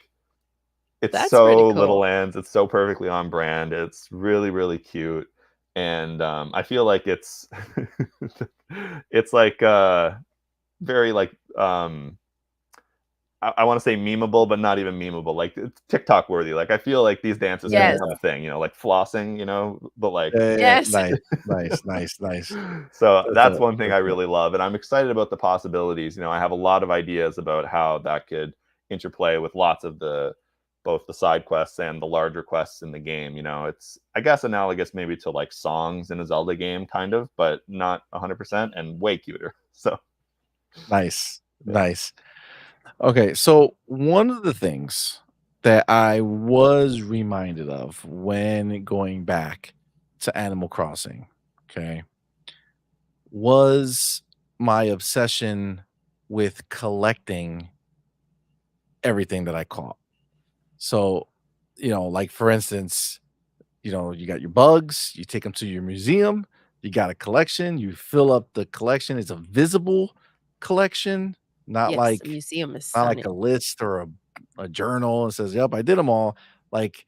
it's That's pretty so Little cool. Lands. It's so perfectly on brand. It's really, really cute, and I feel like it's it's like very like I want to say memeable, but not even memeable. Like it's TikTok worthy. Like I feel like these dances can Yes. become a thing. Like flossing. But like Yeah. Yes. Nice, nice, nice, nice. so That's that's a one thing that's I a really love, and I'm excited about the possibilities. I have a lot of ideas about how that could interplay with lots of the both the side quests and the larger quests in the game. It's, I guess, analogous maybe to like songs in a Zelda game, kind of, but not 100%, and way cuter. So nice, yeah. nice. Okay, so one of the things that I was reminded of when going back to Animal Crossing, okay, was my obsession with collecting everything that I caught. So, like for instance, you got your bugs, you take them to your museum, you got a collection, you fill up the collection. It's a visible collection, not Yes. like Museum is not like stunning. a list or a journal and says, "Yep, I did them all." Like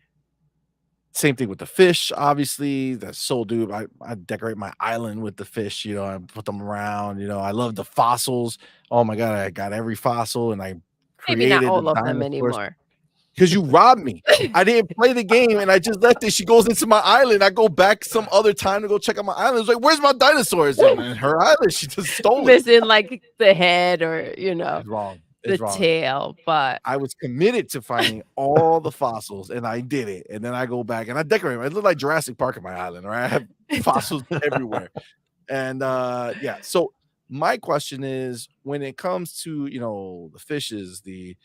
Same thing with the fish, obviously. That's so dude. I decorate my island with the fish, I put them around, I love the fossils. Oh my god, I got every fossil and I Maybe not created the all of them dinosaurs. anymore. Because you robbed me. I didn't play the game and I just left it. She goes into my island. I go back some other time to go check out my island. It's like, where's my dinosaurs? And in her island, she just stole it. Missing, like, the head or, It's wrong. the It's wrong. tail, but I was committed to finding all the fossils and I did it. And then I go back and I decorate them. I look like Jurassic Park in my island, right? I have it fossils everywhere. And yeah. So my question is when it comes to, the fishes, the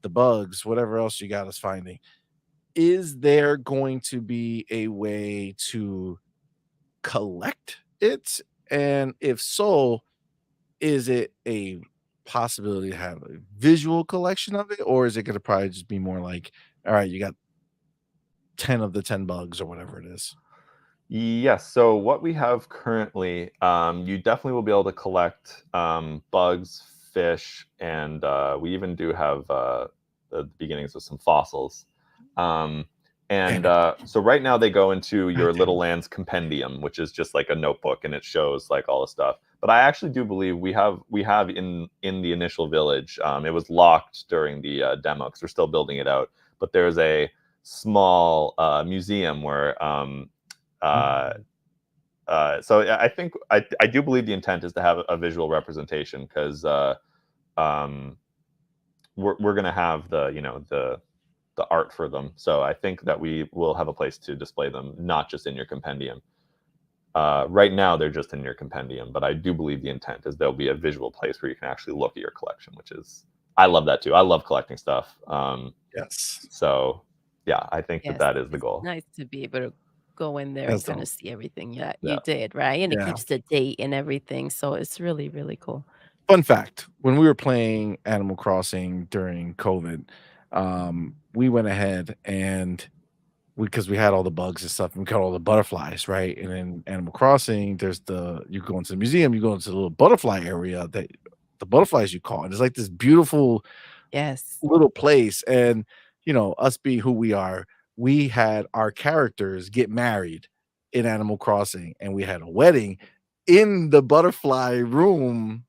bugs, whatever else you got us finding, is there going to be a way to collect it? And if so, is it a possibility to have a visual collection of it, or is it going to probably just be more like, all right, you got 10 of the 10 bugs or whatever it is? Yes. So what we have currently, you definitely will be able to collect bugs, fish, and we even do have the beginnings of some fossils. Um, Damn and it. so right now they go into God your damn it. Littlelands compendium, which is just like a notebook, and it shows like all the stuff. But I actually do believe we have in the initial village. It was locked during the demo because we're still building it out. But there's a small museum where uh, so I think I do believe the intent is to have a visual representation because um, we're going to have the art for them. So I think that we will have a place to display them, not just in your compendium. Right now they're just in your compendium, but I do believe the intent is there'll be a visual place where you can actually look at your collection, which is I love that too. I love collecting stuff. Yes. So yeah, I think Yes, that is the it's goal. nice to be able to go in there and That's kinda dope. see everything that Yeah. you did, right? And it Yeah. keeps the date and everything, so it's really, really cool. Fun fact, when we were playing Animal Crossing during COVID, we went ahead and because we had all the bugs and stuff, and we got all the butterflies, right? And in Animal Crossing, there's you go into the museum, you go into the little butterfly area that the butterflies you caught. And it's like this beautiful Yes. little place. And us being who we are, we had our characters get married in Animal Crossing, and we had a wedding in the butterfly room.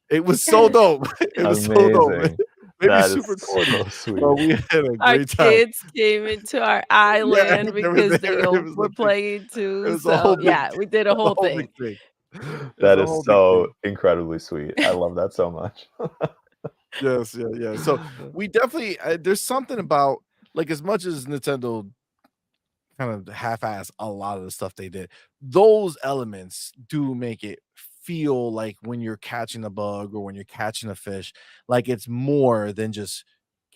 It was so dope. It was so dope. Amazing. Made me That is super corny, so but sweet. we had a Our great time. kids came into our Yeah, island they were because they there. It all was were a big playing it too, was a so, whole big yeah, we did a a whole whole big thing. thing. It was That a is whole big so thing. incredibly sweet. I love that so much. Yes, yeah, yeah. So we definitely there's something about like as much as Nintendo kind of half-ass a lot of the stuff they did, those elements do make it feel like when you're catching a bug or when you're catching a fish, like it's more than just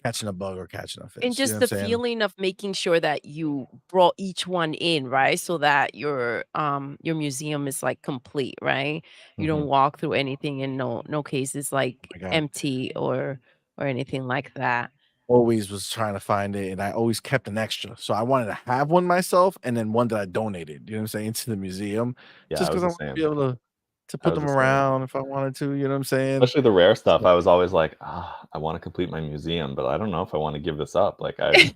catching a bug or catching a And fish. You know just what I'm the saying? feeling of making sure that you brought each one in, right? So that your museum is, like, complete, right? You don't Mhm. walk through anything and no case is, Oh like, my god. empty or anything like that. Always was trying to find it and I always kept an extra. So I wanted to have one myself and then one that I donated, you know what I'm saying, to the museum Yeah, just I was because I the want to be same. able to I put was them the same. around if I wanted to, you know what I'm saying? Especially the rare stuff. So I was always like, I want to complete my museum, but I don't know if I want to give this up. Like I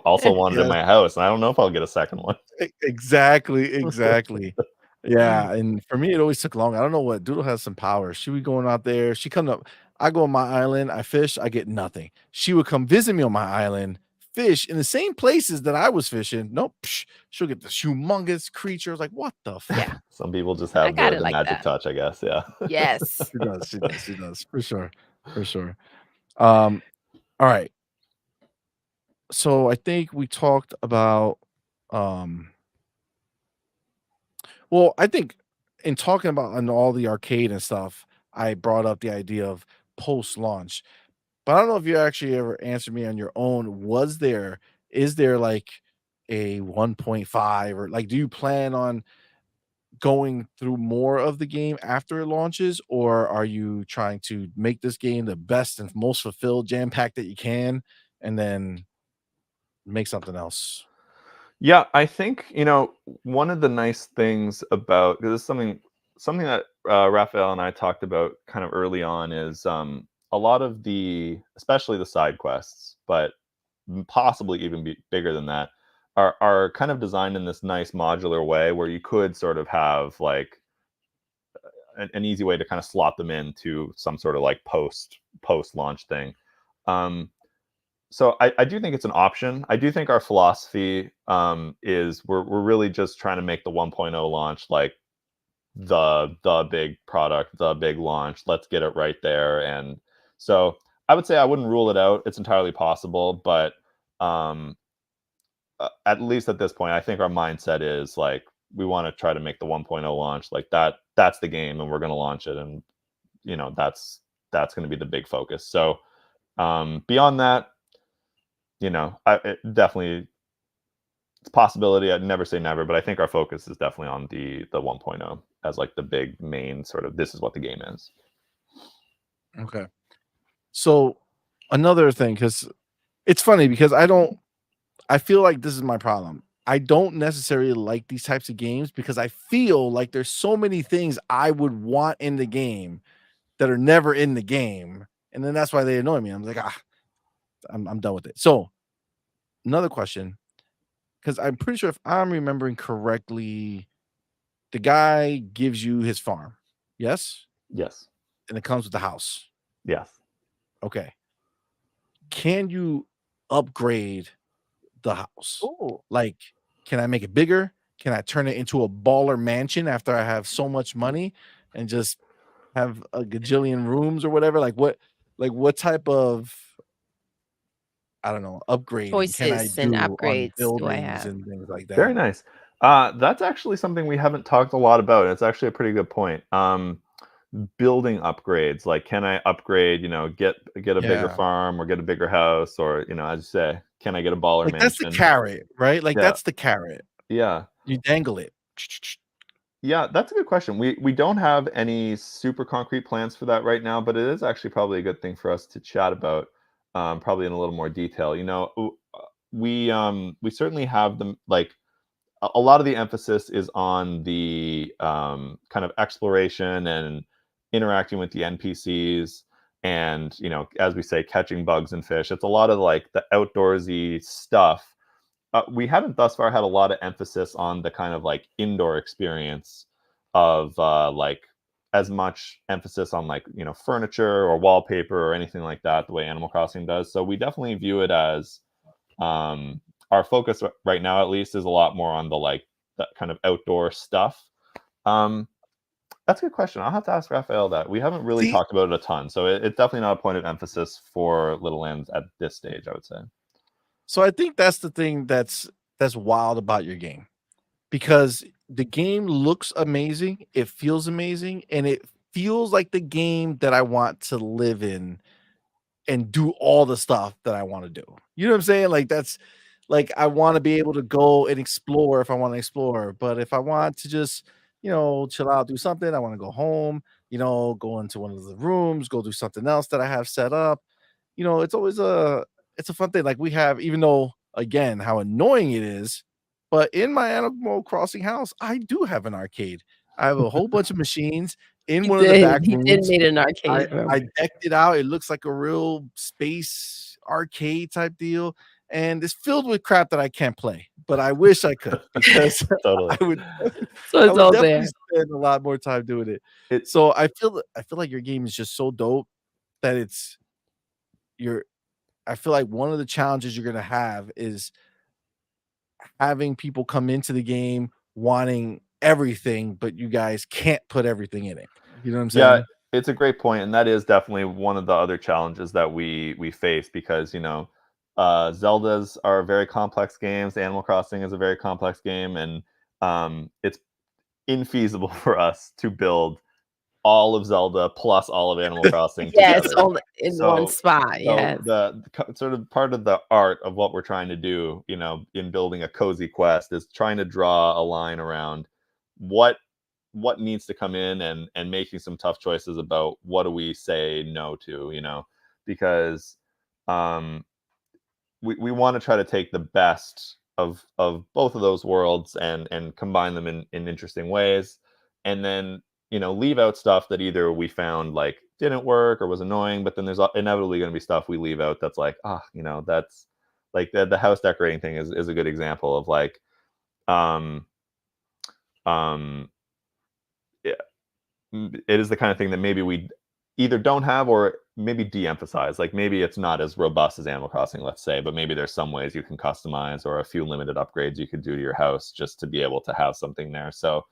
also want it in yes. my house, and I don't know if I'll get a second one. Exactly, exactly. Yeah, and for me, it always took long. I don't know what Doodle has some power. She would going out there. She come up. I go on my island. I fish. I get nothing. She would come visit me on my island, fish in the same places that I was fishing. Nope. She'll get this humongous creature. I was like, what the Yeah, Some people just I have got it the like magic that. touch, I guess. Yeah. Yes. She does. She does. She does for sure. For sure. Um. All right. So I think we talked about. Um. Well, I think in talking about on all the arcade and stuff, I brought up the idea of post-launch. But I don't know if you actually ever answered me on your own. Is there like a 1.5 or like do you plan on going through more of the game after it launches, or are you trying to make this game the best and most fulfilled jam pack that you can and then make something else? Yeah, I think, one of the nice things about 'cause this is something that Rafael and I talked about kind of early on is a lot of especially the side quests, but possibly even bigger than that, are kind of designed in this nice modular way where you could sort of have like an easy way to kind of slot them into some sort of like post launch thing. So I do think it's an option. I do think our philosophy is we're really just trying to make the 1.0 launch like the big product, the big launch. Let's get it right there. And so I would say I wouldn't rule it out. It's entirely possible, but at least at this point, I think our mindset is like we want to try to make the 1.0 launch like that. That's the game, and we're going to launch it, and that's going to be the big focus. So beyond that, definitely it's a possibility. I'd never say never, but I think our focus is definitely on the 1.0 as like the big main sort of this is what the game is. Okay. So another thing, because it's funny because I feel like this is my problem. I don't necessarily like these types of games because I feel like there's so many things I would want in the game that are never in the game. And then that's why they annoy me. I'm like, I'm done with it. So another question, because I'm pretty sure if I'm remembering correctly, the guy gives you his farm. Yes? Yes. And it comes with the house. Yes. Okay. Can you upgrade the house? Ooh. Like, can I make it bigger? Can I turn it into a baller mansion after I have so much money and just have a gajillion rooms or whatever? Like what type of, I don't know, upgrading can I Choices and do on upgrades do I buildings have? and things like Very that? nice. That's actually something we haven't talked a lot about. It's actually a pretty good point. Building upgrades, like can I upgrade, get a bigger Yeah. farm or get a bigger house, or as you say, can I get a baller Like that's the mansion? carrot, right? Like Yeah. that's the carrot. Yeah. You dangle it. Yeah, that's a good question. We don't have any super concrete plans for that right now, but it is actually probably a good thing for us to chat about, probably in a little more detail. We certainly have them like a lot of the emphasis is on the kind of exploration and interacting with the NPCs, and as we say, catching bugs and fish. It's a lot of like the outdoorsy stuff. We haven't thus far had a lot of emphasis on the kind of like indoor experience of like as much emphasis on like furniture or wallpaper or anything like that the way Animal Crossing does. So we definitely view it as our focus right now, at least, is a lot more on the like that kind of outdoor stuff. That's a good question. I'll have to ask Rafael that. We haven't really See, talked about it a ton, so it's definitely not a point of emphasis for Littlelands at this stage, I would say. so I think that's the thing that's wild about your game, because the game looks amazing, it feels amazing, and it feels like the game that I want to live in and do all the stuff that I want to do. You know what I'm saying? Like that's like I want to be able to go and explore if I want to explore, but if I want to just, chill out, do something, I want to go home, go into one of the rooms, go do something else that I have set up. It's always it's a fun thing. Like we have, even though again how annoying it is, but in my Animal Crossing house, I do have an arcade. I have a whole bunch of machines in one of the back He did rooms. need an I arcade room. I decked it out. It looks like a real space arcade type deal, and it's filled with crap that I can't play, but I wish I could because Totally. I would So I it's would all definitely there. spend a lot more time doing it. It So I feel like your game is just so dope that you're I feel like one of the challenges you're gonna have is having people come into the game wanting everything, but you guys can't put everything in it. You know what I'm Yeah, saying? it's a great point, and that is definitely one of the other challenges that we face because Zeldas are very complex games. Animal Crossing is a very complex game, and it's infeasible for us to build all of Zelda plus all of Animal Crossing Yes, together. all in one So spot, so yes. sort of part of the art of what we're trying to do, in building a cozy quest is trying to draw a line around what needs to come in and making some tough choices about what do we say no to, because um we want to try to take the best of both of those worlds and combine them in interesting ways, and then leave out stuff that either we found like didn't work or was annoying, but then there's inevitably going to be stuff we leave out that's like that's like the house decorating thing is a good example of like, um, yeah, it is the kind of thing that maybe we either don't have or maybe de-emphasize. Like maybe it's not as robust as Animal Crossing, let's say, but maybe there's some ways you can customize or a few limited upgrades you could do to your house just to be able to have something there. So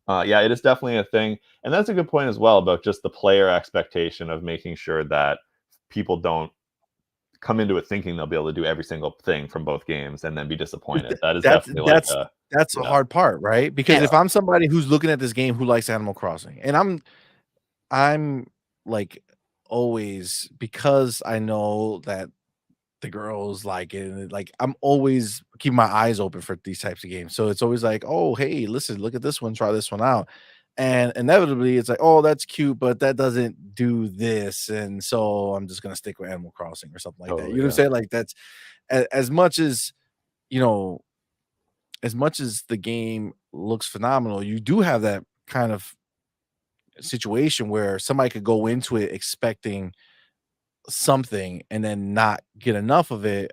yeah, it is definitely a thing. And that's a good point as well about just the player expectation of making sure that people don't come into it thinking they'll be able to do every single thing from both games and then be disappointed. That is That's definitely like that's a that's the yeah. hard part, right? Because Yes. if I'm somebody who's looking at this game who likes Animal Crossing, and I'm like always, because I know that the girls like it, and like I'm always keeping my eyes open for these types of games. So it's always like, oh, hey, listen, look at this one, try this one out. And inevitably it's like, oh, that's cute, but that doesn't do this. And so I'm just gonna stick with Animal Crossing or something like that. You Totally, know what I'm yeah. saying? Like that's as much as, you know, as much as the game looks phenomenal, you do have that kind of situation where somebody could go into it expecting something and then not get enough of it,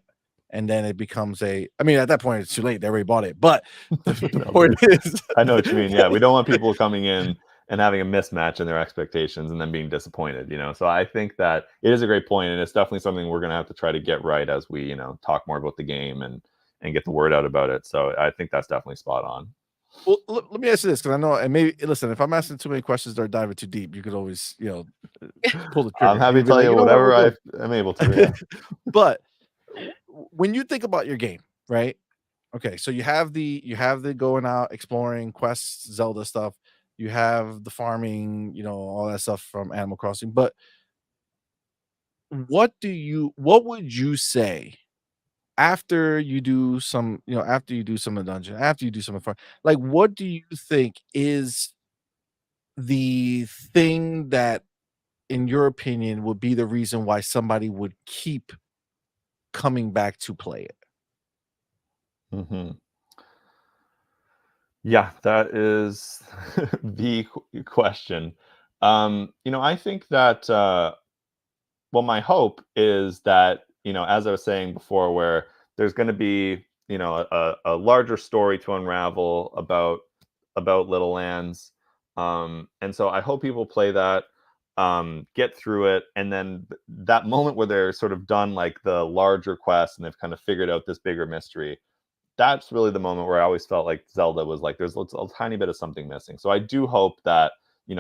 and then it becomes I mean, at that point, it's too late. They already bought it. But the No, point is I know what you mean. Yeah, we don't want people coming in and having a mismatch in their expectations and then being disappointed, you know. So I think that it is a great point, and it's definitely something we're gonna have to try to get right as we, you know, talk more about the game and get the word out about it. So I think that's definitely spot on. well, let me ask you this, because I know, and maybe listen, if I'm asking too many questions or diving too deep, you could always, pull the I'm trigger. happy to You'd be tell like, you you know what, we're whatever good. I'm able to. Yeah. But when you think about your game, right? Okay, so you have the going out, exploring, quests, Zelda stuff. You have the farming, all that stuff from Animal Crossing. But what would you say after you do some, after you do some of the dungeon, after you do some of the farm, like what do you think is the thing that, in your opinion, would be the reason why somebody would keep coming back to play it? Hmm. Yeah, that is the question. I think that well, my hope is that, as I was saying before, where there's going to be, a larger story to unravel about Littlelands. And so I hope people play that, get through it, and then that moment where they're sort of done like the larger quest and they've kind of figured out this bigger mystery. That's really the moment where I always felt like Zelda was like, there's a tiny bit of something missing. So I do hope that,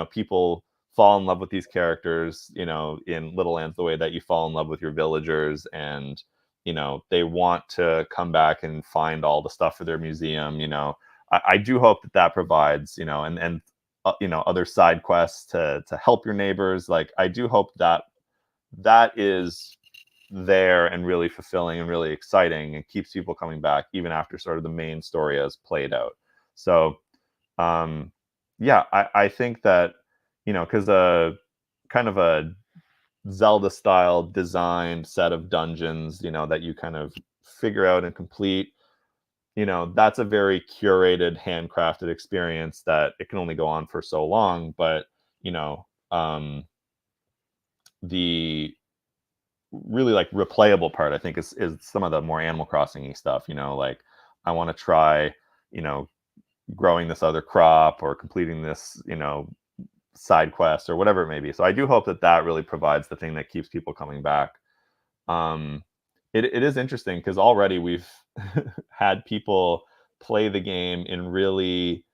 people fall in love with these characters, in Littlelands the way that you fall in love with your villagers, and, they want to come back and find all the stuff for their museum. I do hope that that provides, and other side quests to help your neighbors. Like, I do hope that that is there and really fulfilling and really exciting and keeps people coming back even after sort of the main story has played out. So um yeah, I think that, because a kind of a Zelda style designed set of dungeons, that you kind of figure out and complete, that's a very curated, handcrafted experience that it can only go on for so long. But you know the really like replayable part, I think, is some of the more Animal Crossing-y stuff. Like, I want to try, you know growing this other crop or completing this, side quest or whatever it may be. So I do hope that that really provides the thing that keeps people coming back. um it is interesting because already we've had people play the game in really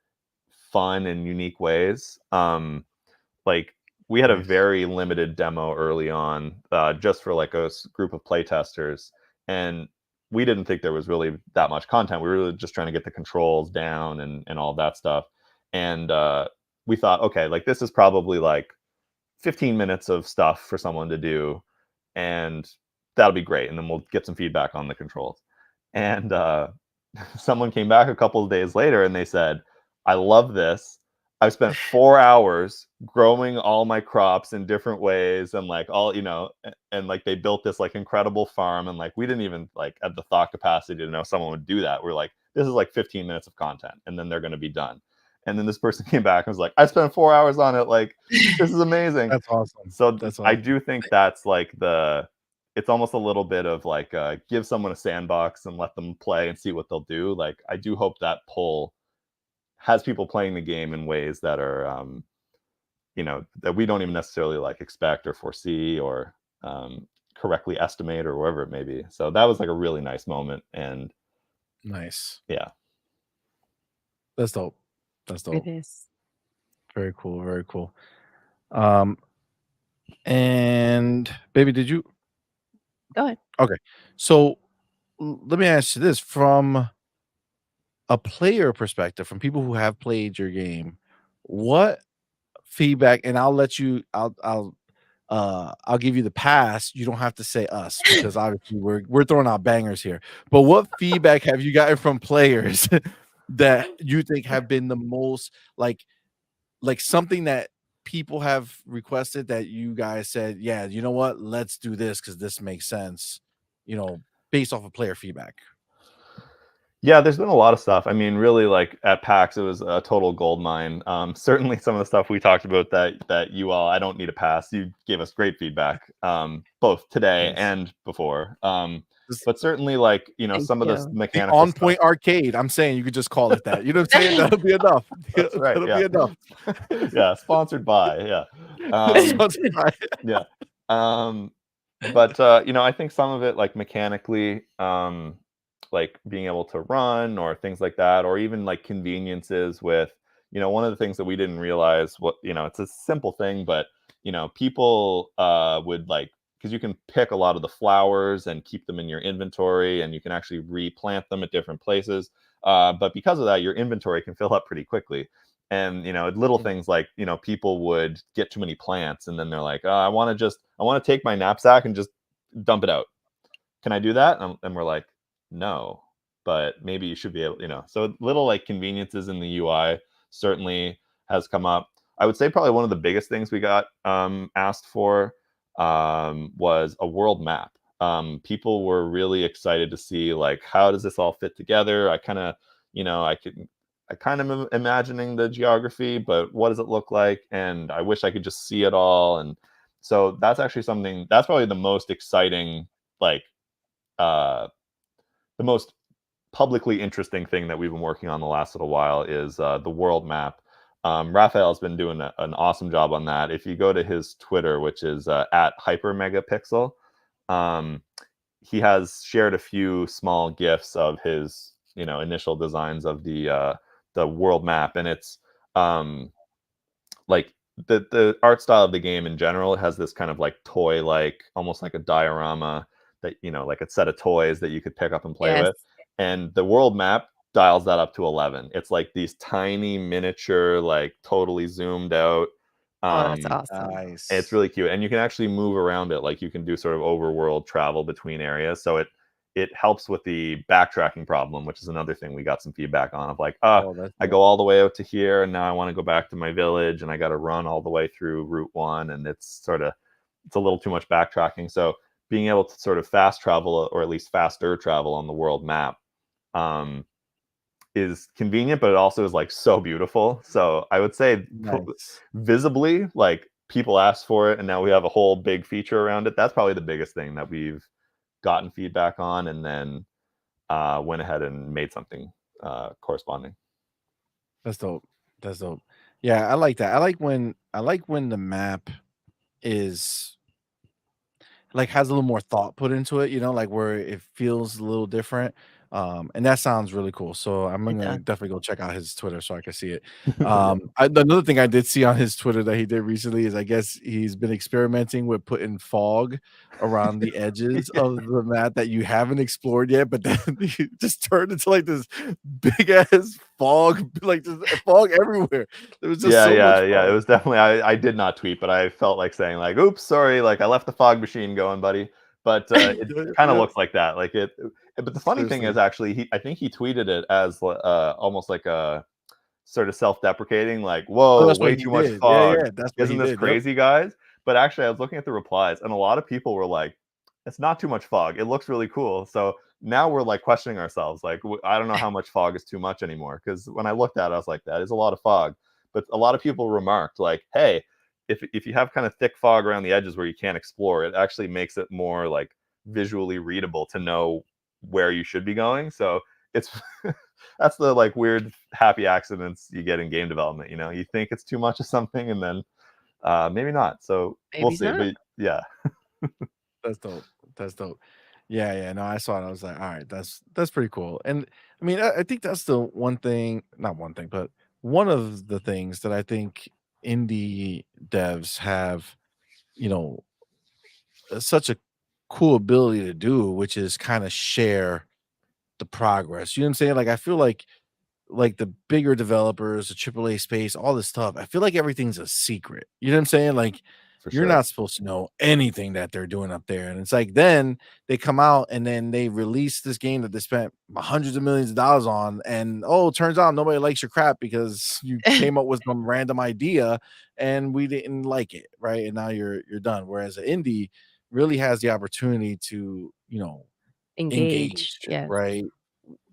fun and unique ways. Like, we had a Nice. very limited demo early on, just for like a group of playtesters, and we didn't think there was really that much content. We were really just trying to get the controls down and all that stuff. And we thought, okay, like this is probably like 15 minutes of stuff for someone to do, and that'll be great. And then we'll get some feedback on the controls. And someone came back a couple of days later and they said, I love this. I've spent 4 hours growing all my crops in different ways, and like all, and like they built this like incredible farm, and like we didn't even like have the thought capacity to know someone would do that. We're like, this is like 15 minutes of content and then they're going to be done. And then this person came back and was like, I spent 4 hours on it. Like, this is amazing. That's awesome. So That's I awesome. do think that's like it's almost a little bit of like give someone a sandbox and let them play and see what they'll do. Like I do hope that pull has people playing the game in ways that are that we don't even necessarily like expect or foresee or correctly estimate or wherever it may be. So that was like a really nice moment. And Nice. yeah. That's dope. That's It dope. is. Very cool. Very cool. And baby, did you? Go ahead. Okay. So let me ask you this from a player perspective, from people who have played your game, what feedback, and I'll give you the pass. You don't have to say us because obviously we're throwing out bangers here. But what feedback have you gotten from players that you think have been the most like something that people have requested that you guys said, yeah, you know what, let's do this because this makes sense, based off of player feedback? Yeah, there's been a lot of stuff. I mean, really, like at PAX, it was a total gold mine. Certainly, some of the stuff we talked about that you all, I don't need a pass. You gave us great feedback, both today Yes. and before. This- But certainly, like Thank some of you. this The mechanical On stuff. Point Arcade. I'm saying you could just call it that. You know what I'm saying? That'll be enough. That's right. That'll Yeah. be enough. Yeah. Sponsored by. Yeah. Sponsored by- Yeah. But I think some of it, like mechanically, like being able to run or things like that, or even like conveniences with, one of the things that we didn't realize, it's a simple thing, but people would like, because you can pick a lot of the flowers and keep them in your inventory, and you can actually replant them at different places. But because of that, your inventory can fill up pretty quickly. And little things like people would get too many plants, and then they're like, oh, I want to take my knapsack and just dump it out. Can I do that? And we're like, no, but maybe you should be able, so little like conveniences in the UI certainly has come up. I would say probably one of the biggest things we got asked for was a world map. People were really excited to see like, how does this all fit together? I kind of, I kind of am imagining the geography, but what does it look like? And I wish I could just see it all. And so that's actually something that's probably the most exciting, like the most publicly interesting thing that we've been working on the last little while is the world map. Rafael's been doing an awesome job on that. If you go to his Twitter, which is at hypermegapixel, he has shared a few small gifs of his initial designs of the world map, and it's like the art style of the game in general. It has this kind of like toy, like almost like a diorama that like a set of toys that you could pick up and play Yes. with. And the world map dials that up to 11. It's like these tiny miniature, like totally zoomed out. Oh, that's awesome. Nice. It's really cute, and you can actually move around it. Like you can do sort of overworld travel between areas. So it helps with the backtracking problem, which is another thing we got some feedback on, of like, I go all the way out to here, and now I want to go back to my village, and I got to run all the way through Route 1, and it's a little too much backtracking. So being able to sort of fast travel, or at least faster travel on the world map, is convenient, but it also is like so beautiful. So I would say Nice. visibly, like people asked for it, and now we have a whole big feature around it. That's probably the biggest thing that we've gotten feedback on, and then went ahead and made something corresponding. That's dope. That's dope. Yeah, I like that. I like when the map is like has a little more thought put into it, like where it feels a little different. And that sounds really cool. So I'm It gonna does. definitely go check out his Twitter so I can see it. Another thing I did see on his Twitter that he did recently is I guess he's been experimenting with putting fog around the edges of the map that you haven't explored yet, but then he just turned into like this big ass fog, like just fog everywhere. There was just Yeah, so much yeah. It fog. was definitely, I did not tweet, but I felt like saying like, oops, sorry, like I left the fog machine going, buddy. But it Yeah, kind of yeah, looks like that. Like it, but the funny thing seriously. is actually, I think he tweeted it as almost like a sort of self-deprecating, like, Oh, whoa, that's what way he too much did. Yeah, fog. yeah, that's what Isn't he this did. Yep. crazy, guys? But actually, I was looking at the replies, and a lot of people were like, it's not too much fog. It looks really cool. So now we're like questioning ourselves. Like, I don't know how much fog is too much anymore. Because when I looked at it, I was like, that is a lot of fog. But a lot of people remarked, like, hey, if you have kind of thick fog around the edges where you can't explore, it actually makes it more like visually readable to know where you should be going. So it's that's the like weird happy accidents you get in game development. You know, you think it's too much of something, and then maybe not. So we'll Maybe see. not. But yeah, That's dope. That's dope. Yeah, yeah. No, I saw it. I was like, all right, that's pretty cool. And I mean, I think that's the one thing, not one thing, but one of the things that I think indie devs have, you know, such a cool ability to do, which is kind of share the progress. You know what I'm saying? Like, I feel like the bigger developers, the AAA space, all this stuff, I feel like everything's a secret. You know what I'm saying? Like for you're sure. not supposed to know anything that they're doing up there. And it's like then they come out and then they release this game that they spent hundreds of millions of dollars on. And oh, it turns out nobody likes your crap because you came up with some random idea and we didn't like it. Right. And now you're done. Whereas an indie really has the opportunity to, Engage. engage, Yes. right?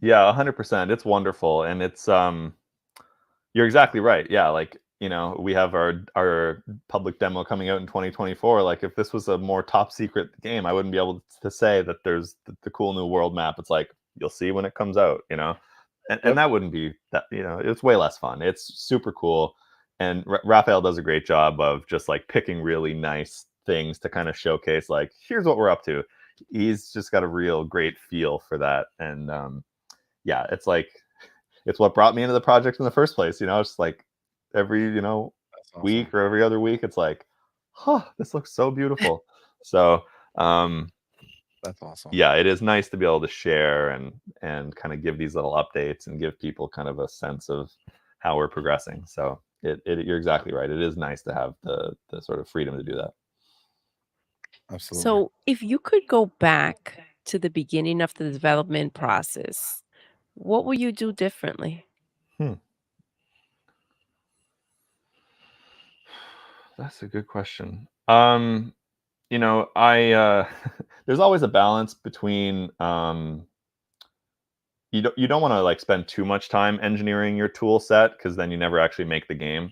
Yeah, 100%. It's wonderful, and it's you're exactly right. Yeah, like, we have our public demo coming out in 2024. Like, if this was a more top secret game, I wouldn't be able to say that there's the cool new world map. It's like you'll see when it comes out, and Yep. that wouldn't be that. It's way less fun. It's super cool, and Rafael does a great job of just like picking really nice things to kind of showcase. Like, here's what we're up to. He's just got a real great feel for that, and yeah, it's like it's what brought me into the project in the first place. It's like every That's awesome. week or every other week, it's like, huh, this looks so beautiful. So That's awesome. yeah, it is nice to be able to share and kind of give these little updates and give people kind of a sense of how we're progressing. So you're exactly right. It is nice to have the sort of freedom to do that. Absolutely. So, if you could go back to the beginning of the development process, what would you do differently? Hmm. That's a good question. I there's always a balance between you don't want to like spend too much time engineering your tool set because then you never actually make the game.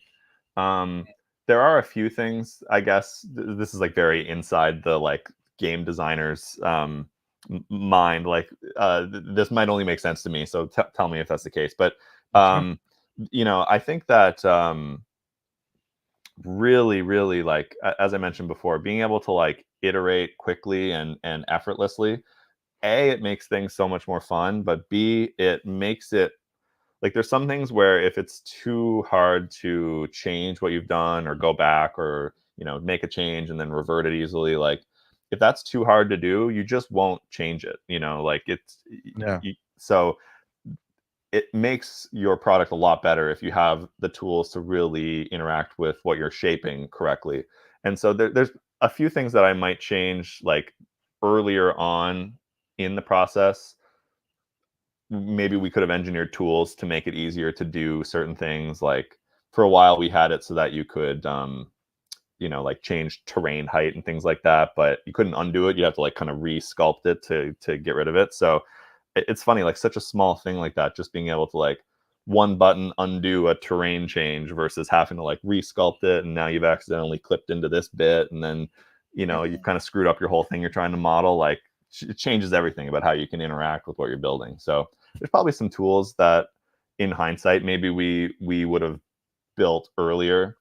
Um, there are a few things, I guess. This is like very inside the like game designer's mind. Like this might only make sense to me, so tell me if that's the case. But Okay. um, I think that really, really like as I mentioned before, being able to like iterate quickly and effortlessly. A, it makes things so much more fun, but B, it makes it like there's some things where if it's too hard to change what you've done or go back or make a change and then revert it easily, like if that's too hard to do, you just won't change it. Like Yeah. so it makes your product a lot better if you have the tools to really interact with what you're shaping correctly. And so there's a few things that I might change like earlier on in the process. Maybe we could have engineered tools to make it easier to do certain things. Like for a while we had it so that you could like change terrain height and things like that, but you couldn't undo it. You have to like kind of re-sculpt it to get rid of it. So it's funny, like such a small thing like that, just being able to like one button undo a terrain change versus having to like re-sculpt it, and now you've accidentally clipped into this bit, and then you've kind of screwed up your whole thing you're trying to model. Like it changes everything about how you can interact with what you're building. So there's probably some tools that in hindsight maybe we would have built earlier.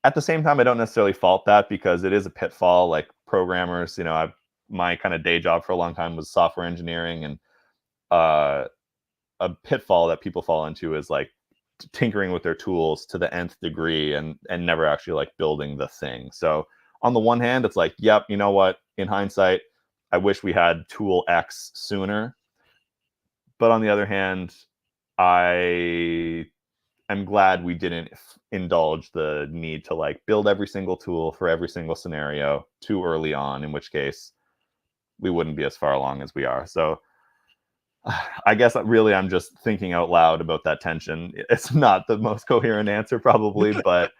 At the same time, I don't necessarily fault that because it is a pitfall. Like programmers, my kind of day job for a long time was software engineering, and uh, a pitfall that people fall into is like tinkering with their tools to the nth degree and never actually like building the thing. So on the one hand, it's like, yep, you know what? In hindsight, I wish we had tool X sooner. But on the other hand, I am glad we didn't indulge the need to like build every single tool for every single scenario too early on, in which case we wouldn't be as far along as we are. So I guess really I'm just thinking out loud about that tension. It's not the most coherent answer probably, but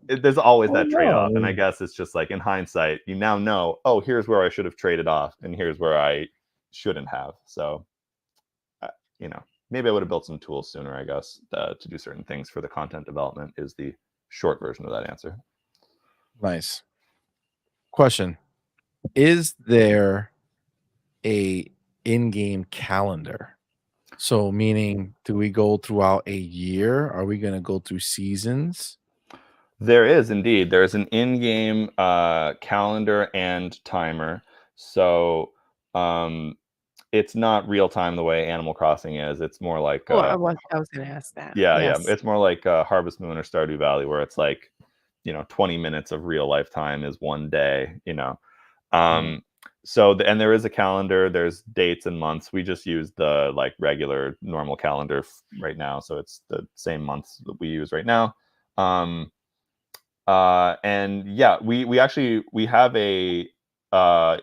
there's always Oh that trade-off. And I no. guess it's just like in hindsight, you now know, oh, here's where I should have traded off and here's where I shouldn't have. So, uh, you know, maybe I would have built some tools sooner, I guess, to do certain things for the content development is the short version of that answer. Nice. Question. Is there a in-game calendar? So meaning, do we go throughout a year? Are we gonna go through seasons? There is indeed. There's an in-game calendar and timer. So it's not real time the way Animal Crossing is. It's more like Oh, I was gonna ask that. yeah. Yes. It's more like Harvest Moon or Stardew Valley, where it's like 20 minutes of real life time is one day. Mhm. So and there is a calendar. There's dates and months. We just use the like regular normal calendar right now, so it's the same months that we use right now. And yeah, we actually we have a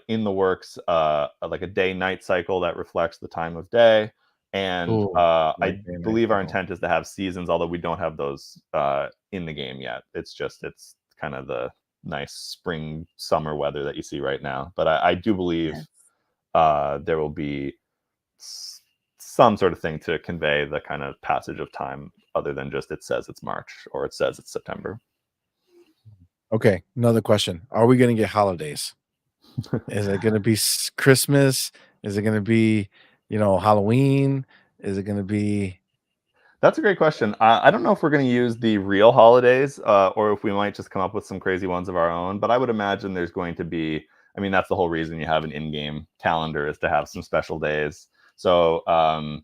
in the works like a day night cycle that reflects the time of day. And Ooh, like I day and night believe our cycle. intent is to have seasons, although we don't have those in the game yet. It's kind of the nice spring summer weather that you see right now. But I do believe Yes. there will be some sort of thing to convey the kind of passage of time, other than just it says it's March or it says it's September. Okay, another question. Are we gonna get holidays? Is it gonna be Christmas? Is it gonna be, Halloween? Is it gonna be That's a great question. I don't know if we're going to use the real holidays or if we might just come up with some crazy ones of our own. But I would imagine there's going to be. I mean, that's the whole reason you have an in-game calendar, is to have some special days. So I'm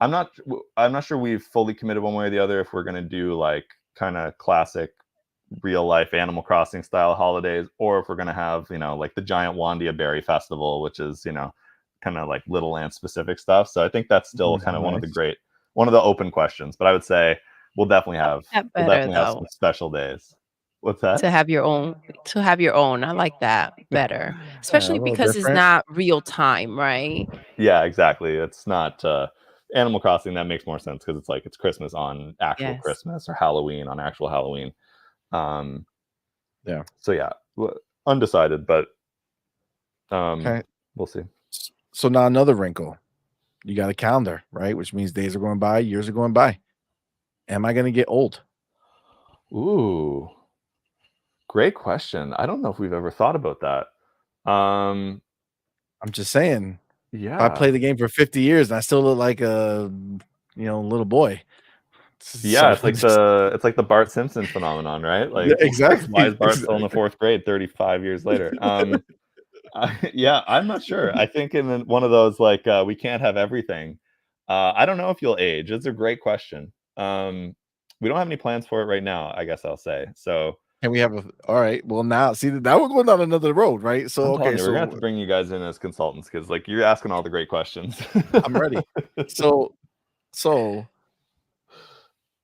not. I'm not sure we've fully committed one way or the other if we're going to do like kind of classic real life Animal Crossing style holidays, or if we're going to have like the giant Wandia Berry Festival, which is kind of like Littlelands specific stuff. So I think that's still kind of nice? one of the open questions. But I would say we'll definitely I have like that better some though. special days. What's that? To have your own. I like that better, Yeah, a especially little because it's different. not real time, right? Yeah, exactly. It's not Animal Crossing. That makes more sense because it's like it's Christmas on actual Yes. Christmas or Halloween on actual Halloween. Um, Yeah. so yeah, undecided, but Okay. we'll see. So now another wrinkle. You got a calendar, right? Which means days are going by, years are going by. Am I gonna get old? Ooh, great question. I don't know if we've ever thought about that. Um, I'm just saying, if I yeah, play the game for 50 years and I still look like a, little boy. yeah. So just It's like the Bart Simpson phenomenon, right? yeah, Like, why exactly, is Bart still in the exactly. fourth grade 35 years later? Yeah, I'm not sure. I think one of those like we can't have everything. I don't know if you'll age. It's a great question. We don't have any plans for it right now, I guess I'll say. So Can we have a all right, well, now see, now we're going down another road, right? So, I'm telling okay, you, we're gonna have to so bring you guys in as consultants because like you're asking all the great questions. I'm ready. So so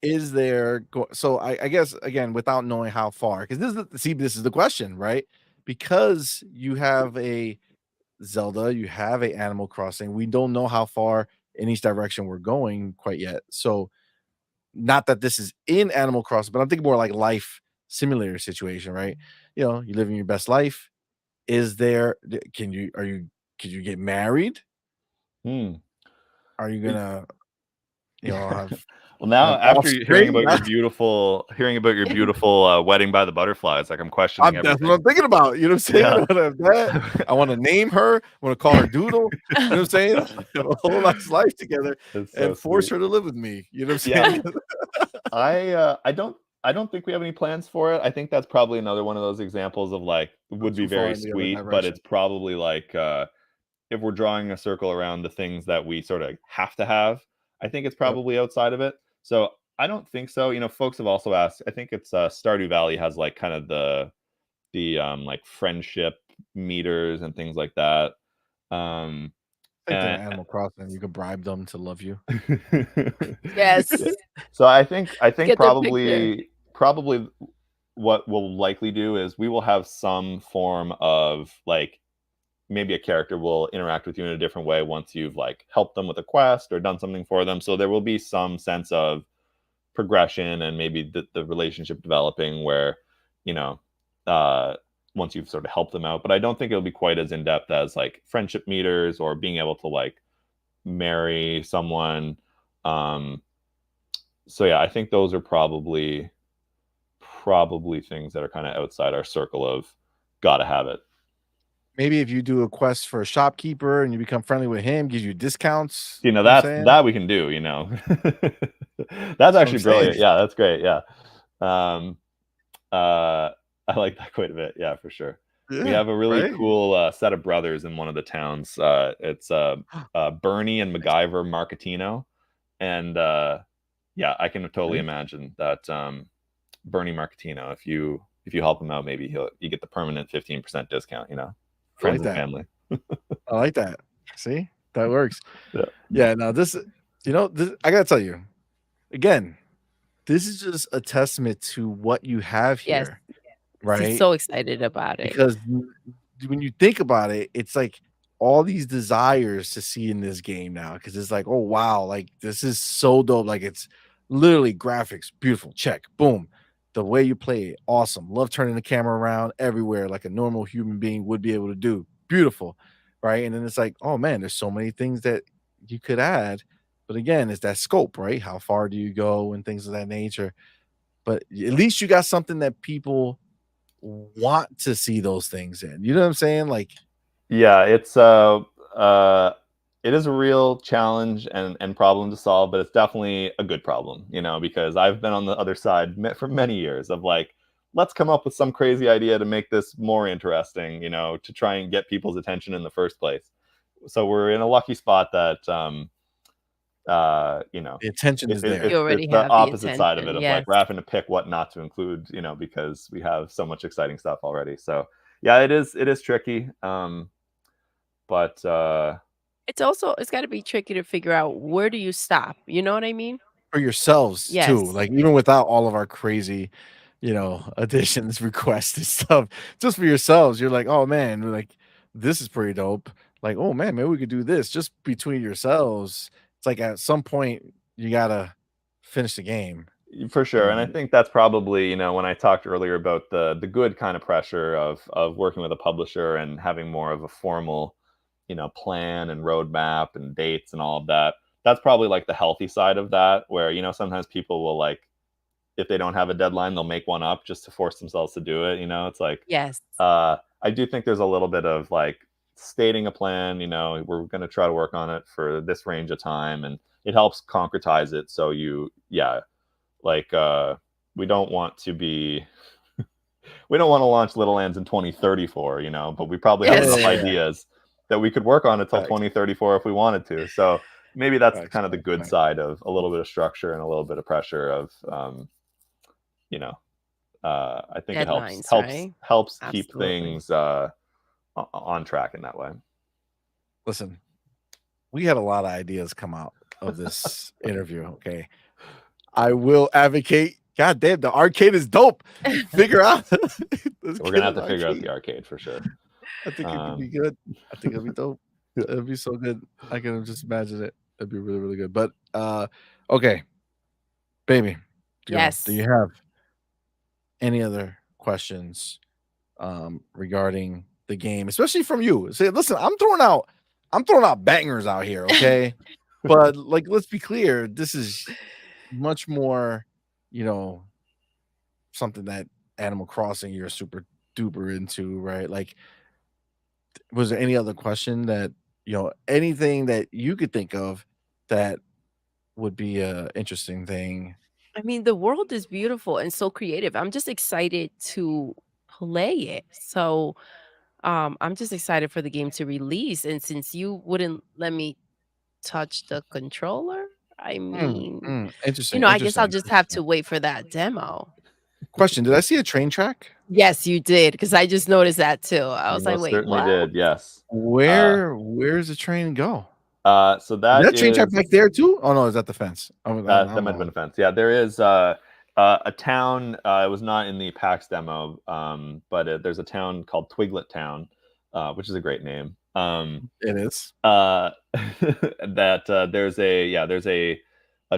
is there so I guess, again, without knowing how far, because this is the question, right? Because you have a Zelda, you have a Animal Crossing, we don't know how far in each direction we're going quite yet. So, not that this is in Animal Crossing, but I'm thinking more like life simulator situation, right? You're living your best life. Is there can you are you could you get married? Hmm. Are you gonna, have Well, now after offspring? hearing about your beautiful wedding by the butterflies, like I'm questioning That's what everything. I'm thinking about, you know what I'm saying? I Yeah. wanna have that. I wanna name her, I wanna call her Doodle, you know what I'm saying? Have a whole nice life together It's so and force sweet. her to live with me, you know what I'm Yeah. saying? I don't think we have any plans for it. I think that's probably another one of those examples of like Go would be too far very in the other sweet, but direction. it's probably like if we're drawing a circle around the things that we sort of have to have, I think it's Yep. probably outside of it. So I don't think so. Folks have also asked. I think it's Stardew Valley has like kind of the like friendship meters and things like that. Um, Same thing and with Animal Crossing, you could bribe them to love you. Yes. yeah. So I think Get the picture. probably what we'll likely do is we will have some form of like maybe a character will interact with you in a different way once you've like helped them with a quest or done something for them. So there will be some sense of progression and maybe the relationship developing where, you know, uh, once you've sort of helped them out. But I don't think it'll be quite as in depth as like friendship meters or being able to like marry someone. Um, so yeah, I think those are probably things that are kind of outside our circle of gotta have it. maybe if you do a quest for a shopkeeper and you become friendly with him, gives you discounts. You know, You know what I'm saying? that we can do, you know. That's That's what I'm actually saying. brilliant. Yeah, that's great. Yeah. Um, I like that quite a bit. Yeah, for sure. We Yeah, have a really right? cool set of brothers in one of the towns. It's Bernie and MacGyver Marketino, and yeah, I can totally Okay. imagine that Bernie Marketino. If you help him out, maybe you get the permanent 15% discount. You know, I friends like and that. family. I like that. See? That works. Yeah. Yeah, no, this this I gotta tell you, again, this is just a testament to what you have Yes. here, He's right? so excited about it. Because when you think about it, it's like all these desires to see in this game now. Because it's like, oh wow, like this is so dope. Like it's literally graphics, beautiful, check, boom. The way you play it, awesome. Love turning the camera around everywhere like a normal human being would be able to do. Beautiful, right? And then it's like, oh man, there's so many things that you could add. But again, it's that scope, right? How far do you go and things of that nature. But at least you got something that people want to see those things in. You know what I'm saying? Like, Yeah, it is a real challenge and problem to solve, but it's definitely a good problem, you know, because I've been on the other side for many years of like, let's come up with some crazy idea to make this more interesting, you know, to try and get people's attention in the first place. So we're in a lucky spot that you know, the attention is there. You already it's the have the opposite side of it attention. of like Yes. we're having to pick what not to include, you know, because we have so much exciting stuff already. So yeah, it is tricky. But It's gotta be tricky to figure out where do you stop, you know what I mean? For yourselves too. Yes. Like, even without all of our crazy, additions, requests, and stuff, just for yourselves, you're like, "Oh, man," like, "this is pretty dope." Like, "Oh, man, maybe we could do this." Just between yourselves, it's like at some point, you gotta finish the game, for sure, and I and think that's probably, you know, when I talked earlier about the good kind of pressure of working with a publisher and having more of a formal, you know, plan and roadmap and dates and all of that. That's probably like the healthy side of that, where, you know, sometimes people will like, if they don't have a deadline, they'll make one up just to force themselves to do it. You know, it's like Yes. I do think there's a little bit of like stating a plan. You know, we're going to try to work on it for this range of time, and it helps concretize it. So yeah, like we don't want to be, we don't want to launch Littlelands in 2034. You know, but we probably have yeah, Yes. enough yeah, yeah. ideas that we could work on until Facts, 2034 if we wanted to. So maybe that's facts, kind of the facts, good facts. side of a little bit of structure and a little bit of pressure of you know, I think it Deadlines, right? helps keep Absolutely. things on track in that way. Listen, we had a lot of ideas come out of this interview, okay? I will advocate. God damn, the arcade is dope. Figure out. Let's We're get gonna have an to figure out arcade. the arcade for sure. I think it could be Um, good. I think it'll be dope. yeah. It'll be so good. I can just imagine it. It'd be really, really good. But okay, baby. Do you Yes. have any other questions regarding the game, especially from you? Say, listen, I'm throwing out bangers out here, okay? But like, let's be clear, this is much more, you know, something that Animal Crossing you're super duper into, right? Like, was there any other question that, anything that you could think of that would be a interesting thing? I mean, the world is beautiful and so creative. I'm just excited to play it. So, I'm just excited for the game to release, and since you wouldn't let me touch the controller, I mean, Interesting, I guess I'll interesting, just have interesting. to wait for that demo. Question, did I see a train track? Yes, you did, because I just noticed that too. I you was like, most "Wait, certainly what?" did. Yes. Uh, Where's the train go? so Is that that train track is back there too? Oh, no, is that the fence? that I'm might have been wrong. a fence. Yeah, there is a town. It was not in the PAX demo, but there's a town called Twiglet Town, which is a great name. It is. Uh, that there's a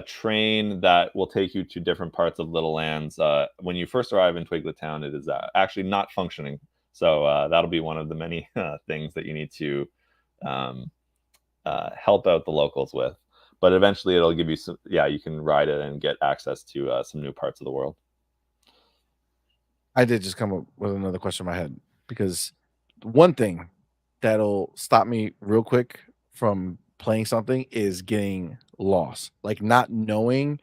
train that will take you to different parts of Littlelands. When you first arrive in Twiglet Town, it is actually not functioning. So that'll be one of the many things that you need to um, help out the locals with. But eventually, it'll give you some. Yeah, you can ride it and get access to some new parts of the world. I did just come up with another question in my head because one thing that'll stop me real quick from playing something is getting lost, like not knowing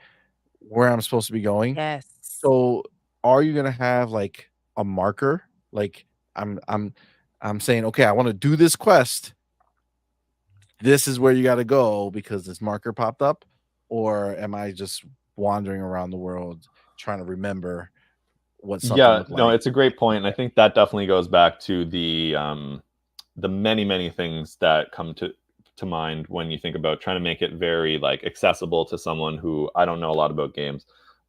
where I'm supposed to be going. Yes. So, are you gonna have like a marker? Like I'm I'm I'm saying, okay, I want to do this quest. This is where you got to go because this marker popped up, or am I just wandering around the world trying to remember what something Yeah, looked no, like? it's a great point, and I think that definitely goes back to the many many things that come to mind when you think about trying to make it very like accessible to someone who I don't know a lot about games.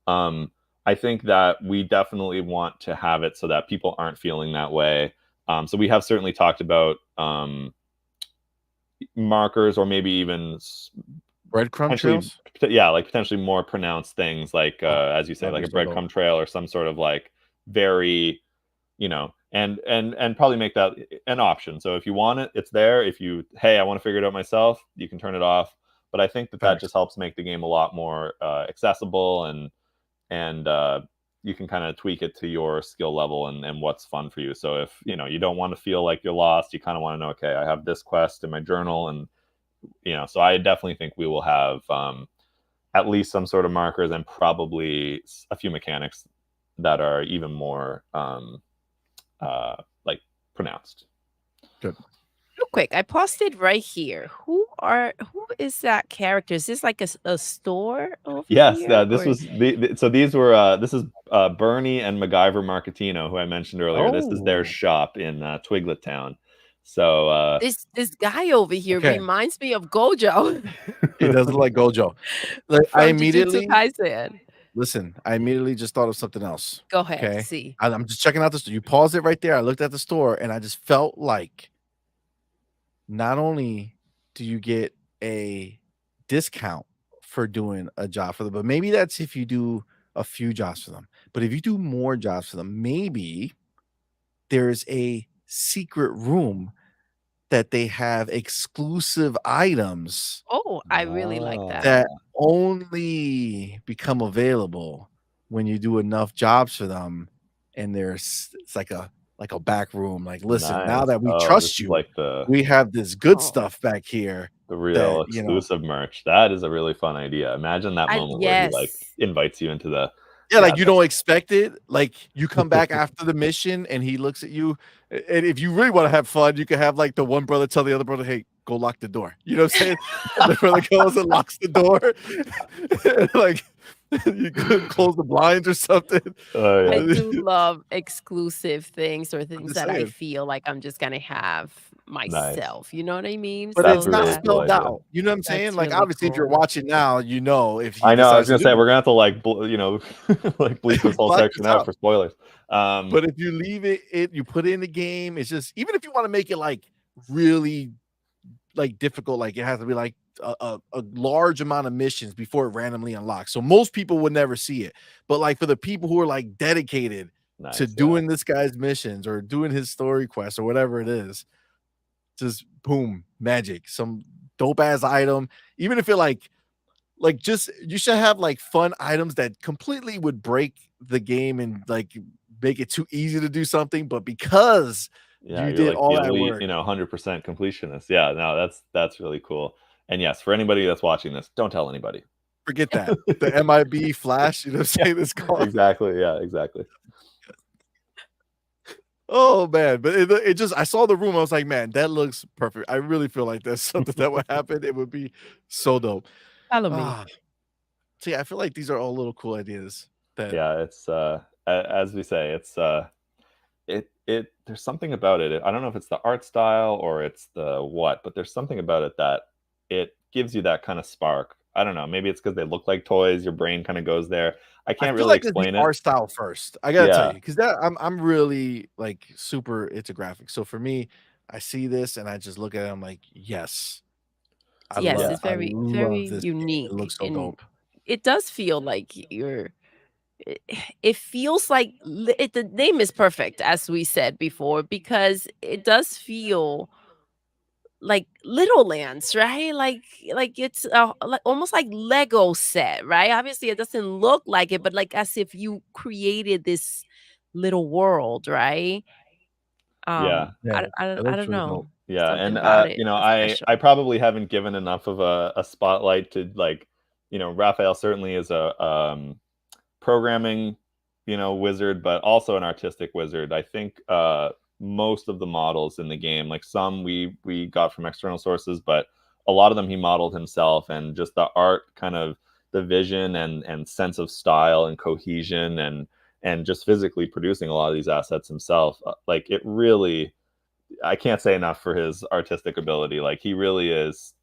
Um, I think that we definitely want to have it so that people aren't feeling that way. So we have certainly talked about markers or maybe even Breadcrumb potentially, trails? yeah, like potentially more pronounced things like Oh, as you say, that'd like be a so dope. breadcrumb trail or some sort of like very, and probably make that an option. So if you want it, it's there. If you, hey, I want to figure it out myself, you can turn it off. But I think that Facts. just helps make the game a lot more accessible, and you can kind of tweak it to your skill level and what's fun for you. So if you don't want to feel like you're lost, you kind of want to know, okay, I have this quest in my journal, and so I definitely think we will have at least some sort of markers and probably a few mechanics that are even more like pronounced. Good. Real quick, I paused it right here. Who is that character? Is this like a store over Yes, here, this or was so these were this is Bernie and MacGyver Marketing, who I mentioned earlier. This is their oh, shop in Twiglet Town. So this guy over here Okay. reminds me of Gojo It does look like Gojo. Like I from Jujutsu immediately Kaisen. listen, I immediately just thought of something else. Go ahead, Okay. see. I'm just checking out the store. You paused it right there. I looked at the store and I just felt like not only do you get a discount for doing a job for them, but maybe that's if you do a few jobs for them. But if you do more jobs for them, maybe there's a secret room that they have exclusive items Oh, I really like that. ah, that only become available when you do enough jobs for them. And it's like a back room. Like, listen, now nice. that we Oh, this trust is you, like the we have this good Oh, stuff back here the real that exclusive merch. That is a really fun idea. Imagine that I moment where he like yes. invites you into the yeah, yeah, like you don't expect it. Like you come back after the mission and he looks at you. And if you really want to have fun, you can have like the one brother tell the other brother, hey, go lock the door. You know what I'm saying? And the brother goes and locks the door. Like you could close the blinds or something. oh I yeah, do love exclusive things or I'm things just that I saying. feel like I'm just gonna have nice. myself, you know what I mean? But That's it's So a not really that cool spelled idea. out. You know what I'm saying? that's Like really obviously if you're cool. watching now, you know if he I know. I was decides to gonna do say it. we're gonna have to like like bleep this whole Black this section out out. for spoilers. Um, But if you leave it, you put it in the game, it's just even if you want to make it like really like difficult, like it has to be like a large amount of missions before it randomly unlocks. So most people would never see it. But like for the people who are like dedicated to nice. Yeah. doing this guy's missions or doing his story quest or whatever it is, just boom, magic, some dope ass item. Even if it like just you should have like fun items that completely would break the game and like make it too easy to do something, but because Yeah, you you're did like the all that elite, work, 100% completionist. Yeah, no, that's really cool. And yes, for anybody that's watching this, don't tell anybody. forget that. The MIB flash, you know what I'm Yeah, saying? It's called. exactly. Yeah, exactly. Oh man, but it just I saw the room, I was like, man, that looks perfect. I really feel like that's something that would happen. It would be so dope. Follow me. Ah, see, I feel like these are all little cool ideas that Yeah, it's as we say, it's it there's something about it. I don't know if it's the art style or it's the what, but there's something about it that it gives you that kind of spark. I don't know. Maybe it's because they look like toys. Your brain kind of goes there. I I can't feel really like it's the explain it. art style first. I gotta tell Yeah, you, because that I'm really like super into graphics. So for me, I see this and I just look at it, I'm like, yes, Yes, yeah, it's I very love this game. It unique, looks so and dope. it does feel like it it feels like the name is perfect, as we said before, because it does feel like Littlelands, right? Like it's like almost like Lego set, right? Obviously, it doesn't look like it, but like as if you created this little world, right? yeah. Yeah, it I looks don't really know. dope. Yeah, Something and about it you know, is special. I probably haven't given enough of a spotlight to, like, you know, Rafael certainly is a programming, you know, wizard, but also an artistic wizard. I think most of the models in the game, like some we got from external sources, but a lot of them he modeled himself, and just the art, kind of the vision and sense of style and cohesion and just physically producing a lot of these assets himself. Like it really, I can't say enough for his artistic ability. Like he really is.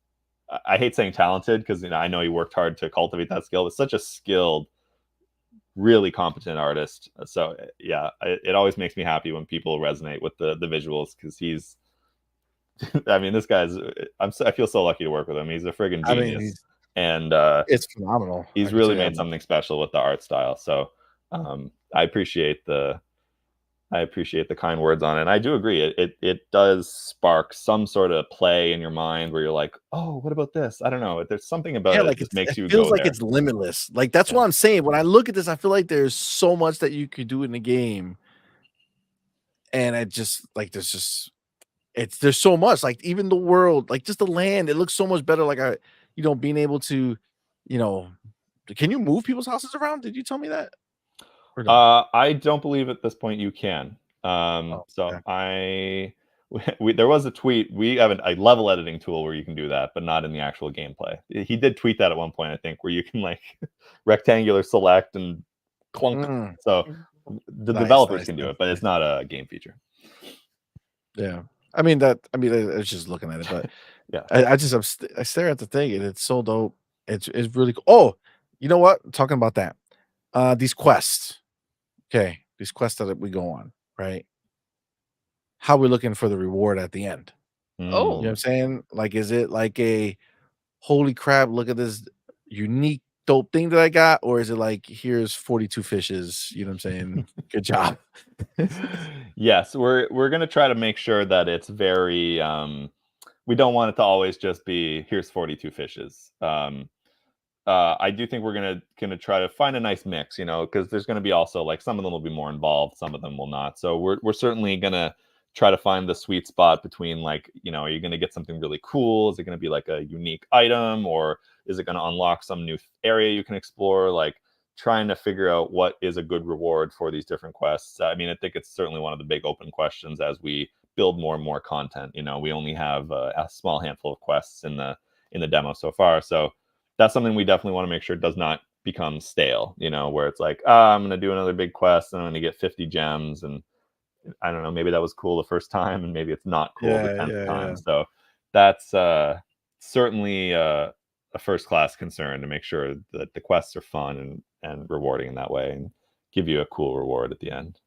I hate saying talented because, you know, I know he worked hard to cultivate that skill, but such a skilled, really competent artist. So yeah, it always makes me happy when people resonate with the visuals, because he's I mean, this guy's I feel so lucky to work with him. He's a friggin' I mean, genius, and it's phenomenal. I he's can tell really you that made much. something special with the art style. So I appreciate the kind words on it. And I do agree. It does spark some sort of play in your mind where you're like, oh, what about this? I don't know. There's something about Yeah, it that like just it makes you feels go like there. it's limitless. Like that's Yeah. what I'm saying. When I look at this, I feel like there's so much that you could do in the game, and it just like there's so much. Like even the world, like just the land, it looks so much better. Like being able to, you know, can you move people's houses around? Did you tell me that or no? I don't believe at this point you can. Oh, So okay. there was a tweet. We have a level editing tool where you can do that, but not in the actual gameplay. He did tweet that at one point, I think, where you can like rectangular select and clunk. Mm, So Mm. the nice, developers nice, can do nice, it, but nice. it's not a game feature. Yeah. I was just looking at it, but Yeah. I stare at the thing and it's so dope. It's really cool. Oh, you know what? Talking about that. These quests. Okay, these quests that we go on, right? How we looking for the reward at the end? You know what Oh, I'm Mm. saying? Like, is it like a holy crap, look at this unique dope thing that I got, or is it like here's 42 fishes? You know what I'm saying? Good job. Yes, we're gonna try to make sure that it's very. We don't want it to always just be here's 42 fishes. I do think we're gonna try to find a nice mix, you know, because there's gonna be also like some of them will be more involved, some of them will not. So we're certainly gonna try to find the sweet spot between, like, you know, are you gonna get something really cool? Is it gonna be like a unique item, or is it gonna unlock some new area you can explore? Like trying to figure out what is a good reward for these different quests. I mean, I think it's certainly one of the big open questions as we build more and more content. You know, we only have a small handful of quests in the demo so far, so that's something we definitely want to make sure does not become stale, you know, where it's like, I'm going to do another big quest and I'm going to get 50 gems. And I don't know, maybe that was cool the first time and maybe it's not cool the Yeah, 10th yeah, time. yeah. So that's certainly a first class concern to make sure that the quests are fun and rewarding in that way and give you a cool reward at the end.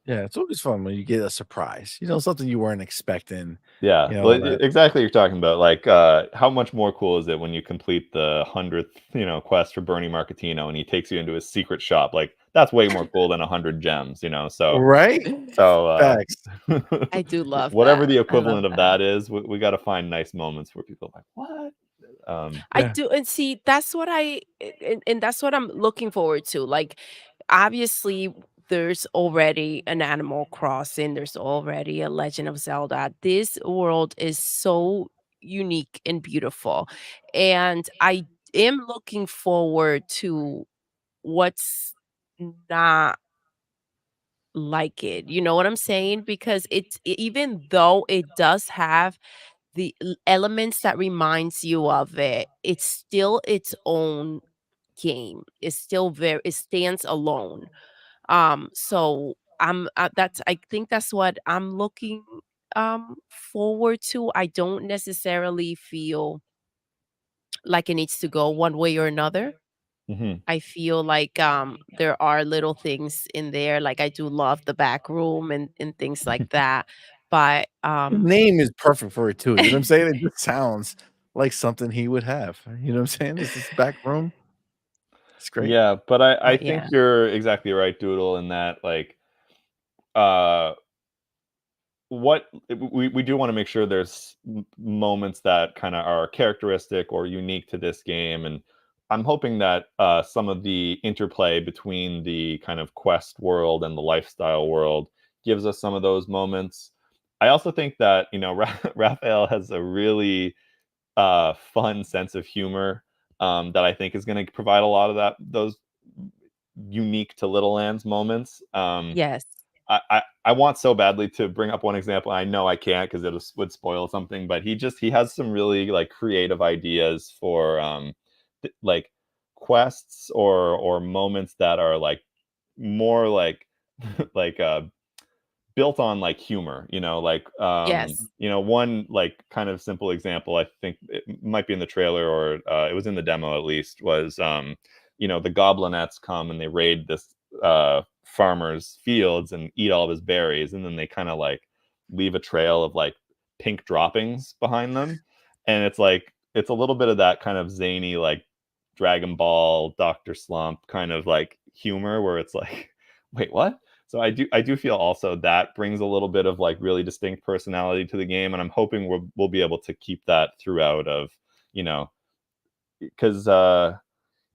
Yeah, it's always fun when you get a surprise, something you weren't expecting, Yeah, well, that exactly what you're talking about. Like, how much more cool is it when you complete the 100th, you know, quest for Bernie Marketing and he takes you into his secret shop? Like, that's way more cool than 100 gems, you know. So, right? so Facts. I do love whatever that. the I love equivalent of that. that is, we got to find nice moments where people are like, "What?" I Yeah. do, and see, that's what and that's what I'm looking forward to. Like, obviously, there's already an Animal Crossing, there's already a Legend of Zelda. This world is so unique and beautiful, and I am looking forward to what's not like it. You know what I'm saying? Because even though it does have the elements that reminds you of it, it's still its own game. It's still very it stands alone. So I think that's what I'm looking forward to. I don't necessarily feel like it needs to go one way or another. mhm. I feel like there are little things in there, like I do love the back room and things like that. But The name is perfect for it too, you know what I'm saying? It just sounds like something he would have, you know what I'm saying? This back room. It's great. Yeah, but I but think yeah. you're exactly right, Doodle, in that like, uh, what we do want to make sure there's moments that kind of are characteristic or unique to this game, and I'm hoping that some of the interplay between the kind of quest world and the lifestyle world gives us some of those moments. I also think that, you know, Rafael has a really fun sense of humor that I think is going to provide a lot of those unique to Littlelands moments. Yes. I want so badly to bring up one example. I know I can't because it would spoil something, but he has some really like creative ideas for like quests or moments that are like more like like built on like humor, you know, like Yes. you know, one like kind of simple example, I think it might be in the trailer or it was in the demo at least, was you know, the goblinettes come and they raid this farmer's fields and eat all of his berries, and then they kind of like leave a trail of like pink droppings behind them. And it's like it's a little bit of that kind of zany like Dragon Ball Dr. Slump kind of like humor where it's like wait, what? So I do feel also that brings a little bit of like really distinct personality to the game, and I'm hoping we'll be able to keep that throughout. Of you know, because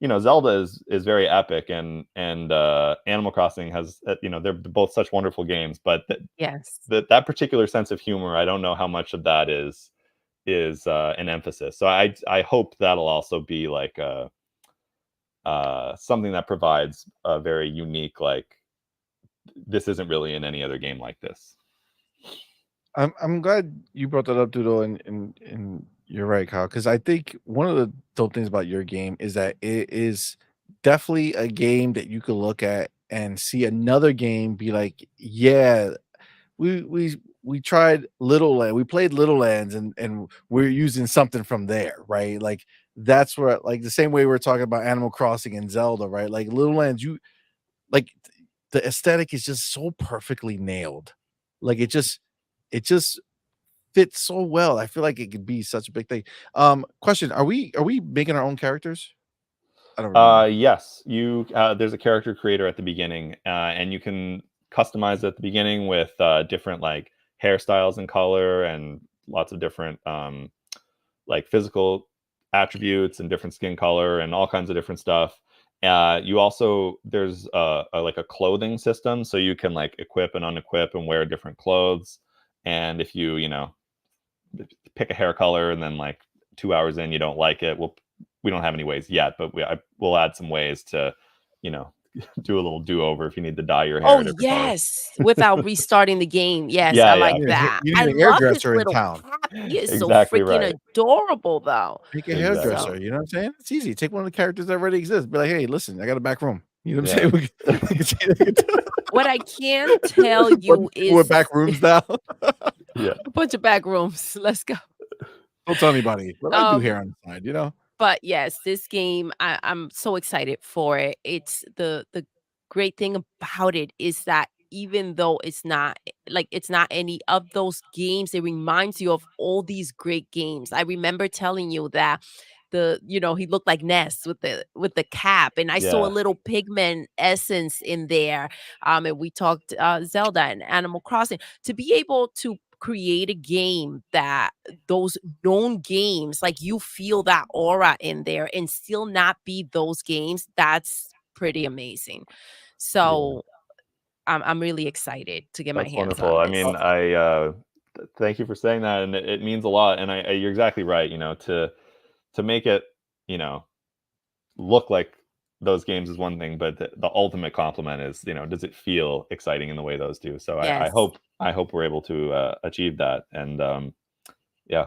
you know, Zelda is very epic, and Animal Crossing has you know, they're both such wonderful games, but Yes. that particular sense of humor, I don't know how much of that is an emphasis. So I hope that'll also be like something that provides a very unique like this isn't really in any other game like this. I'm glad you brought that up, Doodle, and you're right, Kyle, because I think one of the dope things about your game is that it is definitely a game that you could look at and see another game, be like, yeah, we tried we played Littlelands, and we're using something from there, right? Like that's where, like the same way we're talking about Animal Crossing and Zelda, right? Like Littlelands, you like the aesthetic is just so perfectly nailed. Like it just fits so well. I feel like it could be such a big thing. Question: Are we making our own characters? I don't remember. Yes, you. There's a character creator at the beginning, and you can customize at the beginning with different like hairstyles and color, and lots of different like physical attributes and different skin color and all kinds of different stuff. You also there's like a clothing system, so you can like equip and unequip and wear different clothes. And if you know pick a hair color and then like 2 hours in you don't like it, we don't have any ways yet, but we'll add some ways to you know do a little do-over if you need to dye your hair Oh, a different color. yes, without restarting the game. Yes, I Yeah, yeah. like that. You I need an love his hairdresser in little town. cap. He is so Exactly freaking right. adorable, though. Make a Exactly. So, hairdresser. You know what I'm saying? It's easy. Take one of the characters that already exist. Be like, hey, listen, I got a back room. You know what I'm Yeah. saying? We can what I can tell you with is back rooms now. Yeah. a bunch of back rooms. Let's go. Don't tell anybody, but I do Um, hair on the side, you know? But yes, this game, I'm so excited for it. It's the great thing about it is that even though it's not it's not any of those games, it reminds you of all these great games. I remember telling you that he looked like Ness with the cap, and I saw a Yeah. little pigment essence in there. And we talked Zelda and Animal Crossing. To be able to create a game that those known games, like you feel that aura in there and still not be those games, that's pretty amazing. Yeah. So I'm really excited to get my That's hands wonderful. on I this. mean, thank you for saying that, and it means a lot. And you're exactly right. You know, to make it, you know, look like those games is one thing, but the ultimate compliment is, you know, does it feel exciting in the way those do? So Yes. I hope we're able to achieve that. And yeah.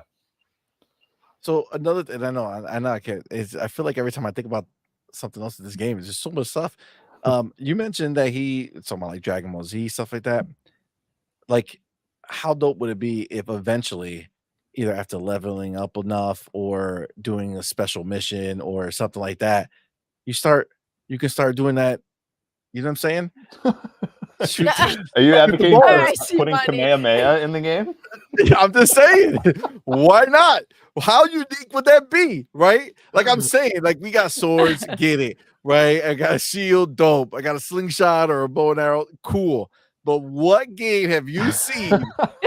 So another thing, I know I can't. Is I feel like every time I think about something else in this game, it's just so much stuff. You mentioned that something like Dragon Ball Z stuff like that. Like, how dope would it be if eventually, either after leveling up enough or doing a special mission or something like that, you start you can start doing that. You know what I'm saying? Shoot, Are you shoot the advocating All for balls. right, putting Shivani. Kamehameha in the game? I'm just saying, why not? How unique would that be, right? Like I'm saying, like we got swords, get it, right? I got a shield, dope. I got a slingshot or a bow and arrow, cool. But what game have you seen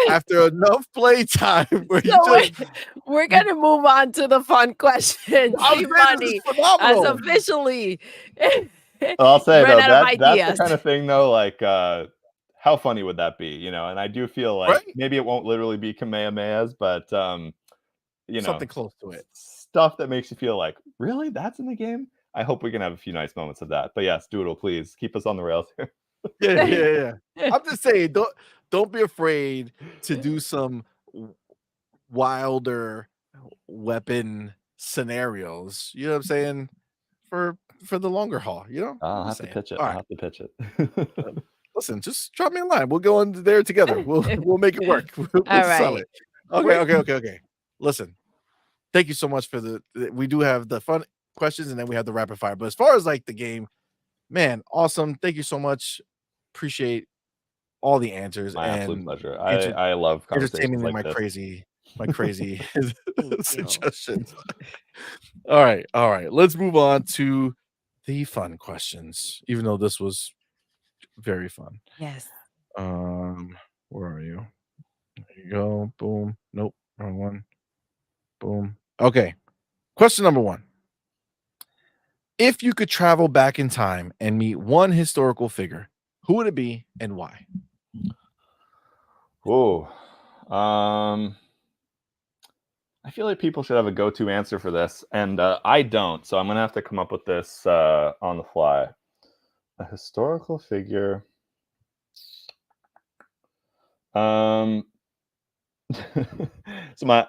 after enough playtime where you So just we're you, gonna move on to the fun question. I'm See, saying this is money has phenomenal. I'll say run though, out of that's the ideas. kind of thing though, like how funny would that be? You know, and I do feel like Right? maybe it won't literally be Kamehamehas, but you know, Something close to it. stuff that makes you feel like, really, that's in the game. I hope we can have a few nice moments of that. But yes, Doodle, please keep us on the rails here. Yeah. I'm just saying, don't be afraid to do some wilder weapon scenarios. You know what I'm saying? For the longer haul, you know? I'll I'm just have to saying. pitch it. All I'll right. have to pitch it. Listen, just drop me a line. We'll go in there together. We'll make it work. We'll All sell right. it. Okay. Listen, thank you so much for we do have the fun questions and then we have the rapid fire. But as far as like the game, man, awesome. Thank you so much. Appreciate all the answers My absolute and pleasure. I love conversations entertaining like this. my crazy Thank you. suggestions. All right. Let's move on to the fun questions. Even though this was very fun. Yes. Where are you? There you go. Boom. Nope. Wrong one. Boom. Okay. Question number 1. If you could travel back in time and meet one historical figure, who would it be and why? Whoa. I feel like people should have a go-to answer for this, and I don't. So I'm gonna have to come up with this on the fly. A historical figure. So my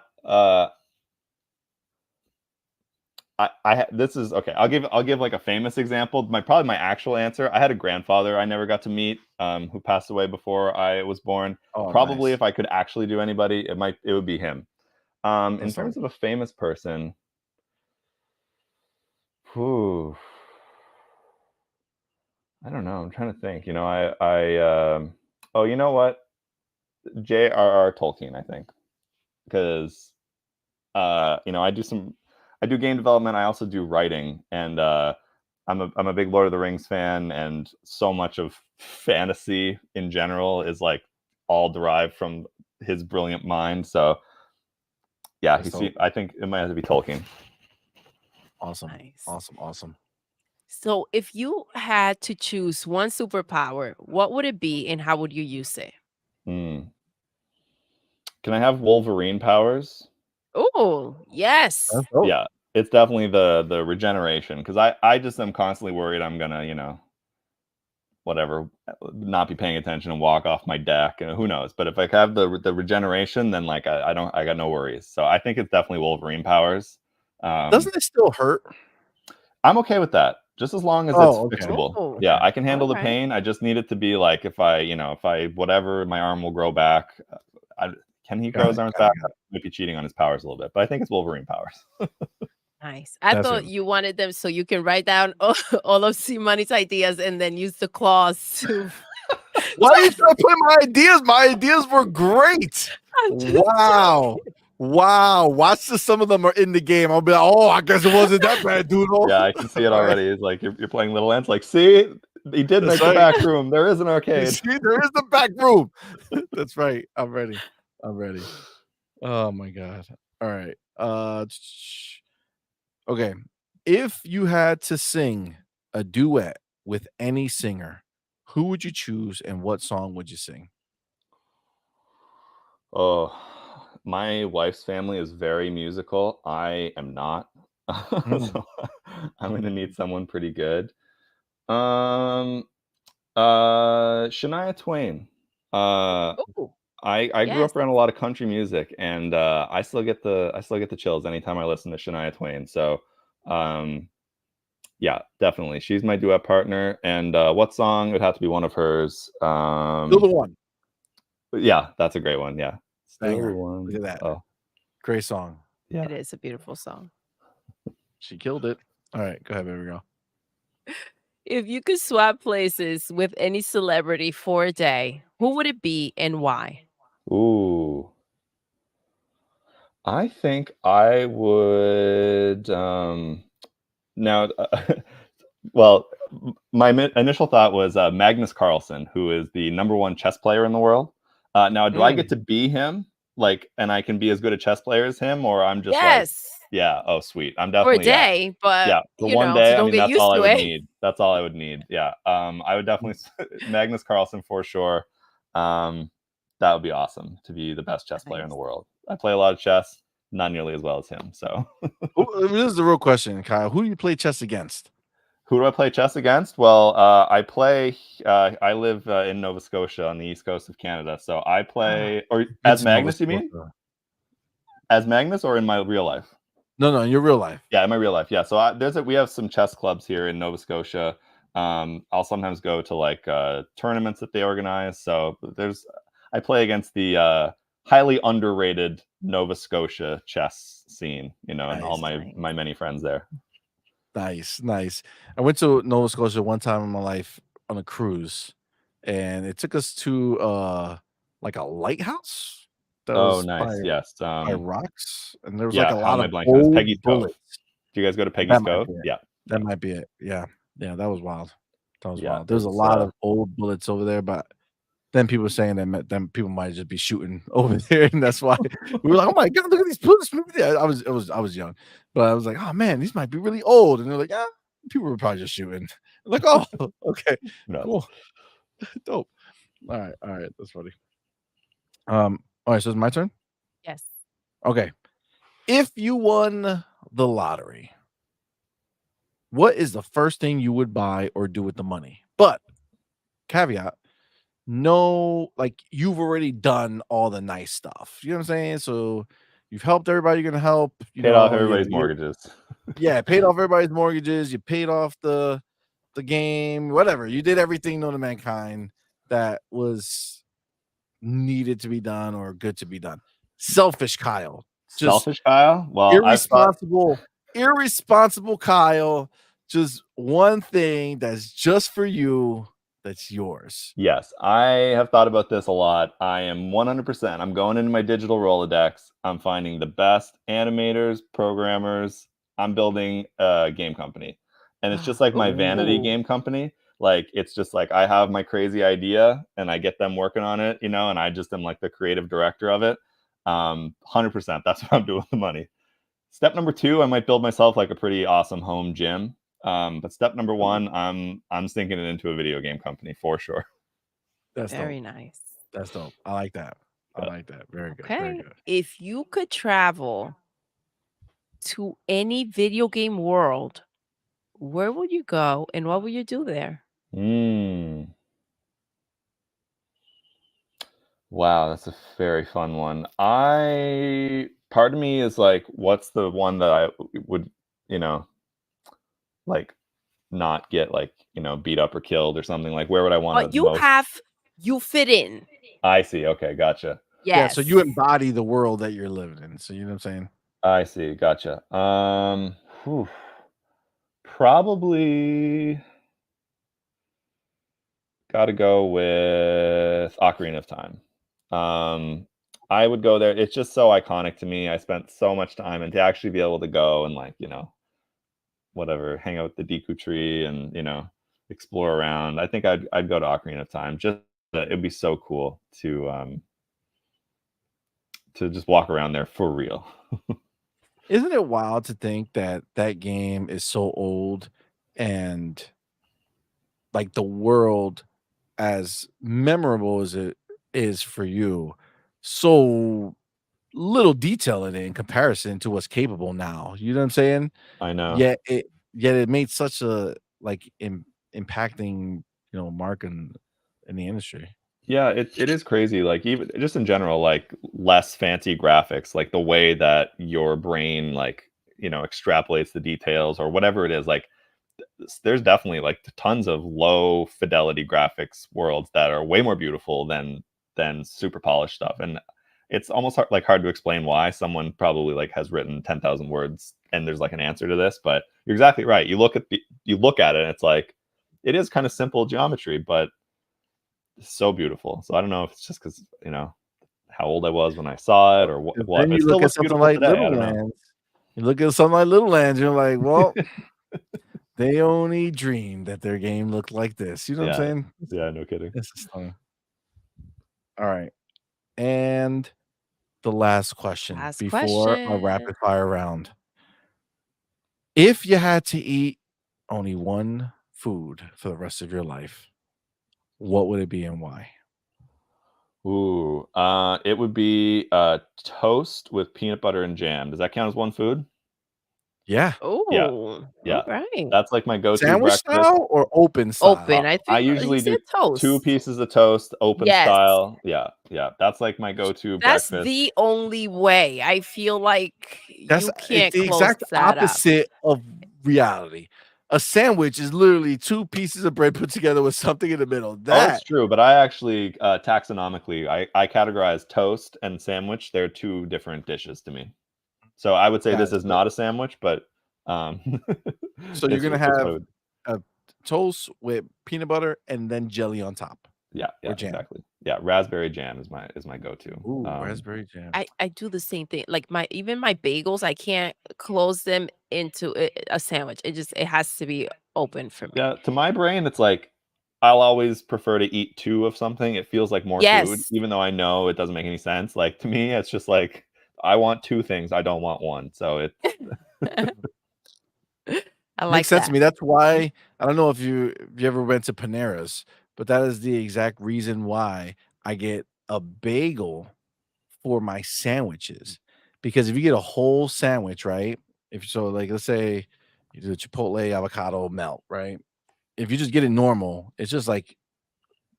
this is okay. I'll give like a famous example. Probably my actual answer. I had a grandfather I never got to meet, who passed away before I was born. Oh, Probably nice. if I could actually do anybody, it would be him. In That's terms nice. of a famous person, whew, I don't know. I'm trying to think. You know, oh, you know what? J.R.R. Tolkien, I think, because you know, I do game development. I also do writing, and I'm a big Lord of the Rings fan, and so much of fantasy in general is like all derived from his brilliant mind. So yeah, I think it might have to be Tolkien. Awesome. Nice. Awesome. So, if you had to choose one superpower, what would it be and how would you use it? Hmm. Can I have Wolverine powers? Oh, yes. That's dope. Yeah, it's definitely the regeneration, because I just am constantly worried I'm gonna, you know, whatever, not be paying attention and walk off my deck, and who knows. But if I have the regeneration, then like I got no worries. So I think it's definitely Wolverine powers. Doesn't it still hurt? I'm okay with that, just as long as it's Oh, okay. fixable. Oh, Yeah, Okay. I can handle the alright. pain. I just need it to be like if I whatever, my arm will grow back. Can he grow his arms back? I might be cheating on his powers a little bit, but I think it's Wolverine powers. Nice. I That's thought it. you wanted them so you can write down all of C-Money's ideas and then use the claws to. Why are you trying to play my ideas? My ideas were great. I'm just Wow. Watch some of them are in the game. I'll be like, oh, I guess it wasn't that bad, Doodle. Yeah, I can see it All right. already. It's like you're playing Littlelands. Like, see, he did That's make the right. back room. There is an You arcade. see, there is the back room. That's right. I'm ready. Oh my god. All right. Okay. If you had to sing a duet with any singer, who would you choose and what song would you sing? Oh, my wife's family is very musical. I am not. So I'm gonna need someone pretty good. Um, Shania Twain. Oh, I grew yes. up around a lot of country music, and I still get the chills anytime I listen to Shania Twain. So, yeah, definitely, she's my duet partner. And what song? It would have to be one of hers. Still the one. Yeah, that's a great one. Yeah, still Banger. one. Look at that. Oh, Great song. yeah. It is a beautiful song. She killed it. All right, go ahead, baby girl. If you could swap places with any celebrity for a day, who would it be and why? Ooh, I think I would. Now, well, my initial thought was Magnus Carlsen, who is the #1 chess player in the world. Now, do I get to be him, like, and I can be as good a chess player as him, or I'm just like, Yes. yeah, oh sweet, I'm For a definitely day, but yeah, for you one know, so day. I don't mean, get that's used all I to would it. need. That's all I would need. Yeah, I would definitely Magnus Carlsen for sure. That would be awesome to be the best chess player in the Nice. world. I play a lot of chess, not nearly as well as him. So This is the real question, Kyle. Who do you play chess against? who do I play chess against? Well, I live in Nova Scotia on the east coast of Canada. So I play, or Been as to Nova Magnus, you mean? Scotia. As Magnus or in my real life? No, in your real life. Yeah, in my real life. Yeah. So we have some chess clubs here in Nova Scotia. I'll sometimes go to like tournaments that they organize. So I play against the highly underrated Nova Scotia chess scene, and all Nice. my many friends there. Nice. I went to Nova Scotia one time in my life on a cruise, and it took us to like a lighthouse that Oh, was nice. Yes. by rocks, and there was like Yeah. a How lot am I of blanking on this? old Peggy's Cove. bullets. Do you guys go to Peggy's That might Cove? be it. Yeah. That might be it. Yeah, that was wild. Yeah. There's a It's lot of old bullets over there, but then people were saying that then people might just be shooting over there, and that's why we were like, "Oh my god, look at these bullets!" Yeah, I was young, but I was like, "Oh man, these might be really old," and they're like, "Yeah, people were probably just shooting." I'm like, "Oh, okay, nuts. cool, dope." All right, that's funny. All right, so it's my turn. Yes. Okay, if you won the lottery, what is the first thing you would buy or do with the money? But caveat, no, like you've already done all the nice stuff. You know what I'm saying? So you've helped everybody you're gonna help. Paid off everybody's mortgages. Yeah, paid off everybody's mortgages. You paid off the game, whatever. You did everything known to mankind that was needed to be done or good to be done. Selfish Kyle, just Selfish Kyle? Well, irresponsible Kyle. Just one thing that's just for you. That's yours. Yes, I have thought about this a lot. I am 100%. I'm going into my digital Rolodex. I'm finding the best animators, programmers. I'm building a game company. And it's just like my vanity Ooh. game company. Like, it's just like I have my crazy idea and I get them working on it, and I just am like the creative director of it. 100%. That's what I'm doing with the money. Step number 2, I might build myself like a pretty awesome home gym. But step number 1, I'm sinking it into a video game company for sure. That's Very dope. nice. That's dope. I like that. I like that. Very good. Very Okay. good. If you could travel to any video game world, where would you go and what would you do there? Wow, that's a very fun one. Part of me is like, what's the one that I would, like not get like, beat up or killed or something? Like, where would I want But to most? you fit in. I see. Okay, gotcha. Yeah, so you Yes. embody the world that you're living in. So you know what I'm saying? I see. Gotcha. Probably got to go with Ocarina of Time. I would go there. It's just so iconic to me. I spent so much time, and to actually be able to go and like, whatever, hang out with the Deku tree and, explore around. I think I'd go to Ocarina of Time. Just it'd be so cool to just walk around there for real. Isn't it wild to think that that game is so old and like the world, as memorable as it is for you, so little detail in it in comparison to what's capable now. You know what I'm saying? I know. Yet it made such a like impacting, mark in the industry. Yeah, it is crazy. Like, even just in general, like less fancy graphics, like the way that your brain like, extrapolates the details or whatever it is. Like, there's definitely like tons of low fidelity graphics worlds that are way more beautiful than super polished stuff. And it's almost hard to explain why. Someone probably like has written 10,000 words and there's like an answer to this, but you're exactly right. You look at it and it's like, it is kind of simple geometry, but it's so beautiful. So I don't know if it's just because, how old I was when I saw it or what, Then but it you still look at looks something beautiful like today. I don't know. Littlelands. You look at something like Littlelands, you're like, well, they only dreamed that their game looked like this. You know what I'm saying? Yeah, no kidding. This is funny. All right. And the last question Last before our question. rapid fire round. If you had to eat only one food for the rest of your life, what would it be and why? Ooh, it would be toast with peanut butter and jam. Does that count as one food? Yeah. Yeah, Oh, yeah. all right. That's like my go-to Sandwich breakfast. style or open style? Open. I I think he usually do said 2 toast. pieces of toast, open Yes. style. Yeah, yeah. That's like my go-to That's breakfast. the only way. I feel like That's you can't the close exact that up. opposite of reality. A sandwich is literally 2 pieces of bread put together with something in the middle. Oh, it's That true, but I actually, taxonomically, I categorize toast and sandwich. They're 2 different dishes to me. So I would say yeah, this is not a sandwich, but, so you're gonna it's what I have would. a toast with peanut butter and then jelly on top Yeah, or yeah, jam. exactly. Yeah, raspberry jam is my go-to. Ooh, raspberry jam. I do the same thing. Like even my bagels, I can't close them into a sandwich. It has to be open for me. Yeah, to my brain, it's like, I'll always prefer to eat 2 of something. It feels like more food, Yes. even though I know it doesn't make any sense. Like, to me, it's just like, I want 2 things, I don't want 1. So it's I like Makes sense to that. me. That's why I don't know if you ever went to Panera's, but that is the exact reason why I get a bagel for my sandwiches. Because if you get a whole sandwich, right? If so, like let's say you do a Chipotle avocado melt, right? If you just get it normal, it's just like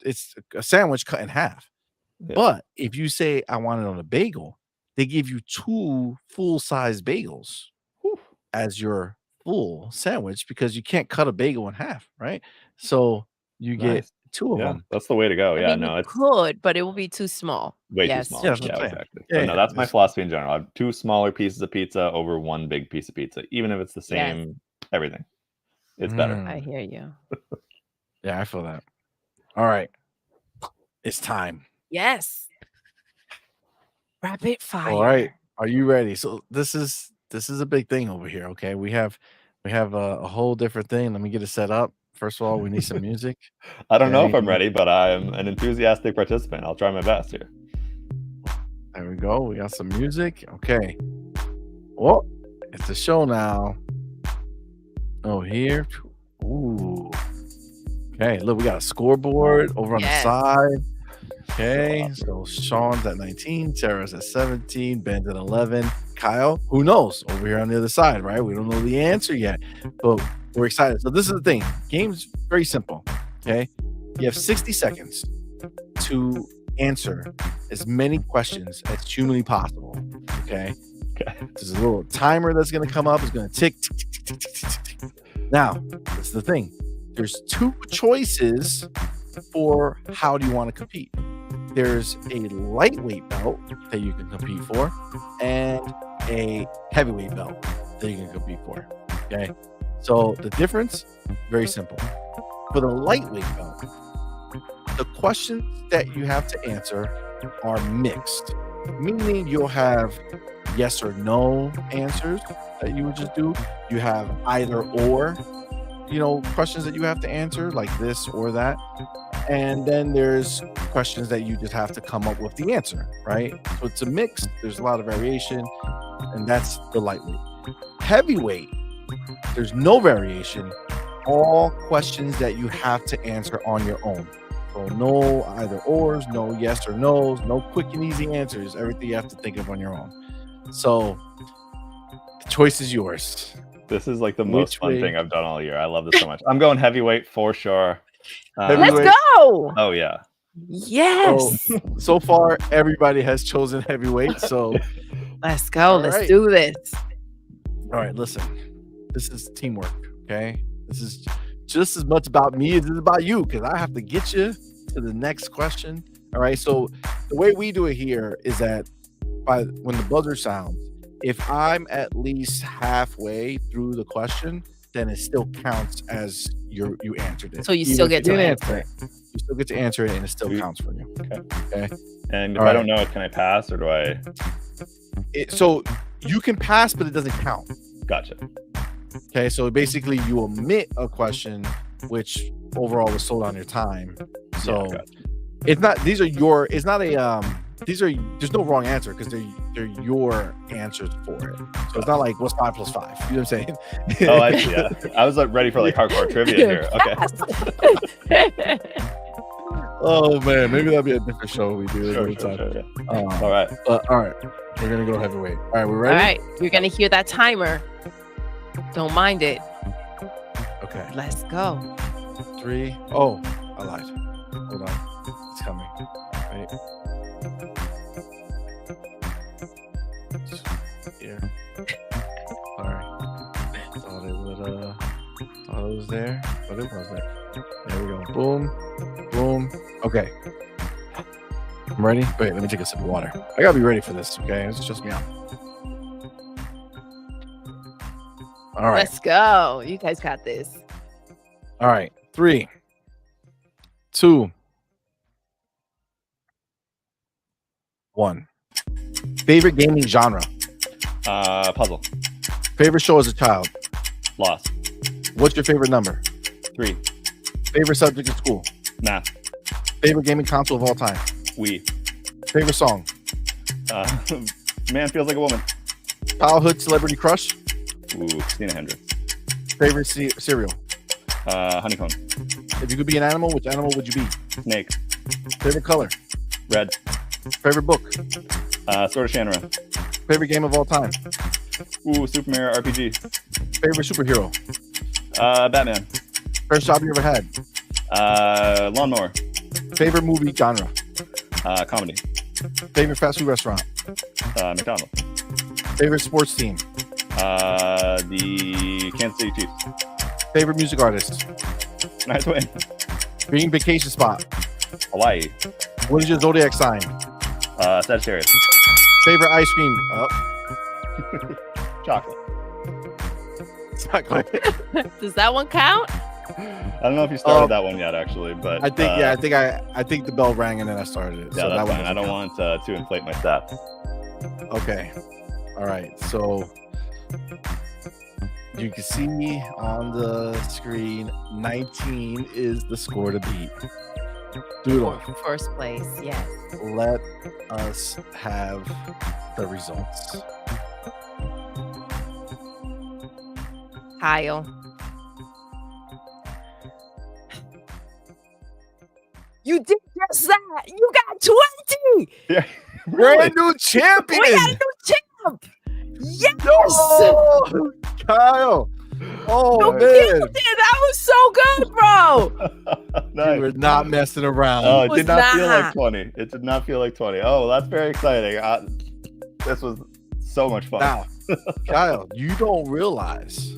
it's a sandwich cut in half. yeah, But if you say I want it on a bagel, they give you 2 full-size bagels whew, as your full sandwich because you can't cut a bagel in half, right? So you get nice. 2 of Yeah, them. that's the way to go. I Yeah, mean, you no, it's could, but it will be too small. way too Yes, Yeah, small. that's for what Yeah, I'm sure. saying. exactly. Yeah, But no, yeah, that's my just philosophy in general. I have 2 smaller pieces of pizza over 1 big piece of pizza, even if it's the Yes, same everything. It's better. I mm, hear you. yeah, I feel that. All right, it's time. Yes. Rapid All right, fire. are you ready? So this is a big thing over here, okay? We have a whole different thing. Let me get it set up. First of all, we need some music. I don't know Okay, if I'm ready, but I'm an enthusiastic participant. I'll try my best here. there we go. We got some music. Okay. Oh, it's a show now. Oh, here. Ooh. Okay, look, we got a scoreboard over on the Yes. side. Okay, so Sean's at 19, Sarah's at 17, Ben's at 11. Kyle, who knows? Over here on the other side, right? We don't know the answer yet, but we're excited. So this is the thing. Game's very simple. Okay. You have 60 seconds to answer as many questions as humanly possible. Okay. Okay. There's a little timer that's gonna come up. It's gonna tick, tick, tick, tick, tick, tick, tick. Now, that's the thing. There's 2 choices for how do you want to compete. There's a lightweight belt that you can compete for and a heavyweight belt that you can compete for. Okay. So the difference, very simple. For the lightweight belt, the questions that you have to answer are mixed, meaning you'll have yes or no answers that you would just do. You have either or, questions that you have to answer, like this or that. And then there's questions that you just have to come up with the answer, right? So it's a mix. There's a lot of variation, and that's the lightweight. Heavyweight, there's no variation. All questions that you have to answer on your own. So no either ors, no yes or no's, no quick and easy answers. Everything you have to think of on your own. So the choice is yours. This is like the Which most fun way? thing I've done all year. I love this so much. I'm going heavyweight for sure. Heavyweight. Let's go. Oh yeah. Yes. So far, everybody has chosen heavyweight. So Let's go. All Let's right. do this. all right, listen. This is teamwork, okay? This is just as much about me as it is about you because I have to get you to the next question. All right. So the way we do it here is that when the buzzer sounds, if I'm at least halfway through the question, then it still counts as you answered it. So you Even still if get to didn't answer it. You still get to answer it, and it still Sweet. counts for you. And if All I right. don't know it, can I pass or do I? So you can pass, but it doesn't count. Gotcha. Okay, so basically you omit a question, which overall was sold on your time. So Yeah, gotcha. it's not. These are your. It's not a. These are. There's no wrong answer because they're your answers for it. So it's not like what's 5 + 5. You know what I'm saying? Oh, I see. Yeah. I was like ready for like hardcore trivia here. Okay. Oh man, maybe that'll be a different show we do Sure, another time. yeah. All right. All right, we're gonna go heavyweight. All right, we All ready? right, you're gonna hear that timer. Don't mind it. Okay. Let's go. 3. Oh, I lied. Hold on, it's coming. Wait. Here. Sorry. Thought it was there, but it wasn't. There we go. Boom, boom. Okay. I'm ready. Wait, let me take a sip of water. I gotta be ready for this. Okay, it's just me out. All right. Let's go. You guys got this. All right. 3, 2, 1. Favorite gaming genre. Puzzle. Favorite show as a child. Lost. What's your favorite number? 3. Favorite subject in school. Math. Favorite gaming console of all time. Wii. Favorite song. Man Feels Like a Woman. Childhood celebrity crush. Ooh, Christina Hendricks. Favorite cereal. Honeycomb. If you could be an animal, which animal would you be? Snake. Favorite color. Red. Favorite book. Sword of Shanra. Favorite game of all time. Ooh, Super Mario RPG. Favorite superhero. Batman. First job you ever had. Lawnmower. Favorite movie genre. Comedy. Favorite fast food restaurant. McDonald's. Favorite sports team. The Kansas City Chiefs. Favorite music artist. Nice win. Dream vacation spot. Hawaii. What is your zodiac sign? Sagittarius. Favorite ice cream. Chocolate. Chocolate. Does that one count? I don't know if you started that one yet, actually, but I think the bell rang and then I started it. Yeah, so that's that fine. one I don't want to inflate my stats. Okay. All right. So you can see on the screen 19 is the score to beat. Doodle, First place, yes. let us have the results. Kyle. You did just that. You got 20. Yeah. Brand new champion. We got a new champ. Yes. No! Kyle. Oh, You man. killed it. That was so good, bro. Nice. You were not messing around. Oh, it was did not feel not. like 20. It did not feel like 20. Oh, that's very exciting. This was so much fun. Now, Kyle, you don't realize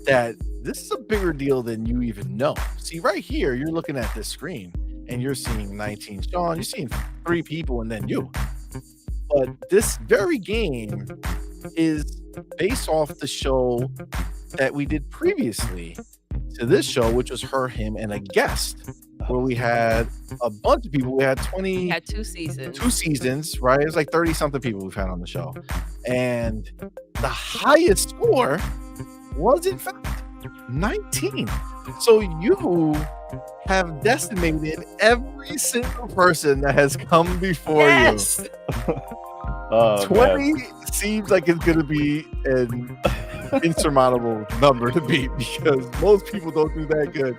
that this is a bigger deal than you even know. See, right here, you're looking at this screen and you're seeing 19 Sean, you're seeing 3 people and then you. But this very game is based off the show that we did previously to this show, which was her, him, and a guest, where we had a bunch of people. We had 20. We had 2 seasons. 2 seasons, right? It was like 30 something people we've had on the show. And the highest score was, in fact, 19. So you have decimated every single person that has come before Yes. you. Oh, 20 man. seems like it's going to be an insurmountable number to beat because most people don't do that good.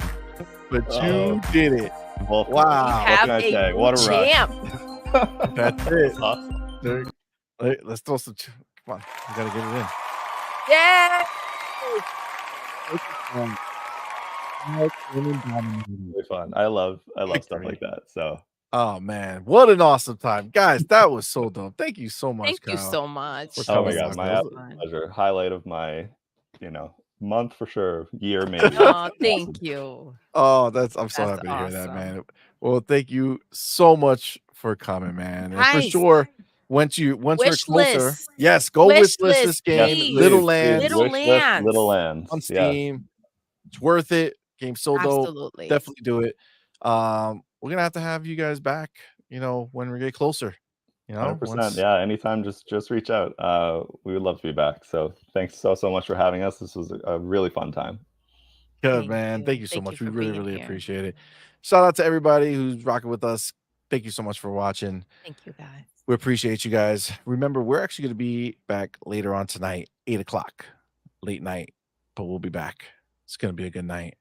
But you did it. Well, Wow. What can I say? What a rush. champ. That's it. Awesome. There- Let's throw some. Come on. We got to get it in. Yeah. Really fun. I love stuff like that. So Oh man, what an awesome time, guys! That was so dope. Thank you so much. Thank you Kyle. so much. For oh my coming god, on. my That was- absolute pleasure. Highlight of my, month for sure, year maybe. Oh, thank you. Oh, I'm so That's happy to hear that, awesome. man. Well, thank you so much for coming, man. And for Guys, sure, once we're closer, Wishlist. yes, go wishlist Wishlist, this game, please. Littlelands Littlelands. Littlelands. on Yeah. Steam. It's worth it. Game so dope. Absolutely. Definitely do it. We're gonna have to have you guys back. When we get closer. 100%. once- Yeah, anytime, just reach out. We would love to be back. So thanks so much for having us. This was a really fun time. Good, Thank man. you. Thank you so Thank you much. We for really, being really here. appreciate it. Shout out to everybody who's rocking with us. Thank you so much for watching. Thank you, guys. We appreciate you guys. Remember, we're actually going to be back later on tonight, 8 o'clock, late night, but we'll be back. It's going to be a good night.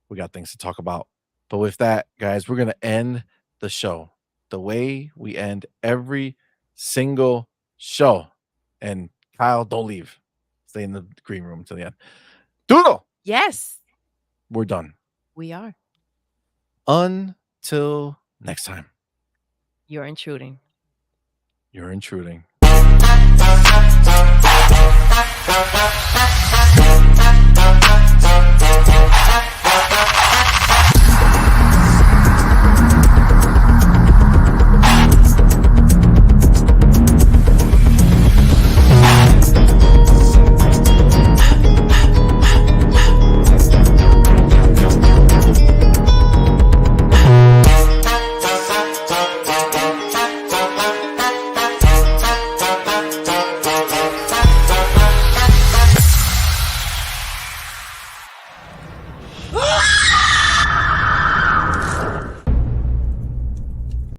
We got things to talk about. But with that, guys, we're going to end the show the way we end every single show. And Kyle, don't leave. Stay in the green room till the end. Doodle, Yes, we're done. we are. Until next time, You're intruding. you're intruding.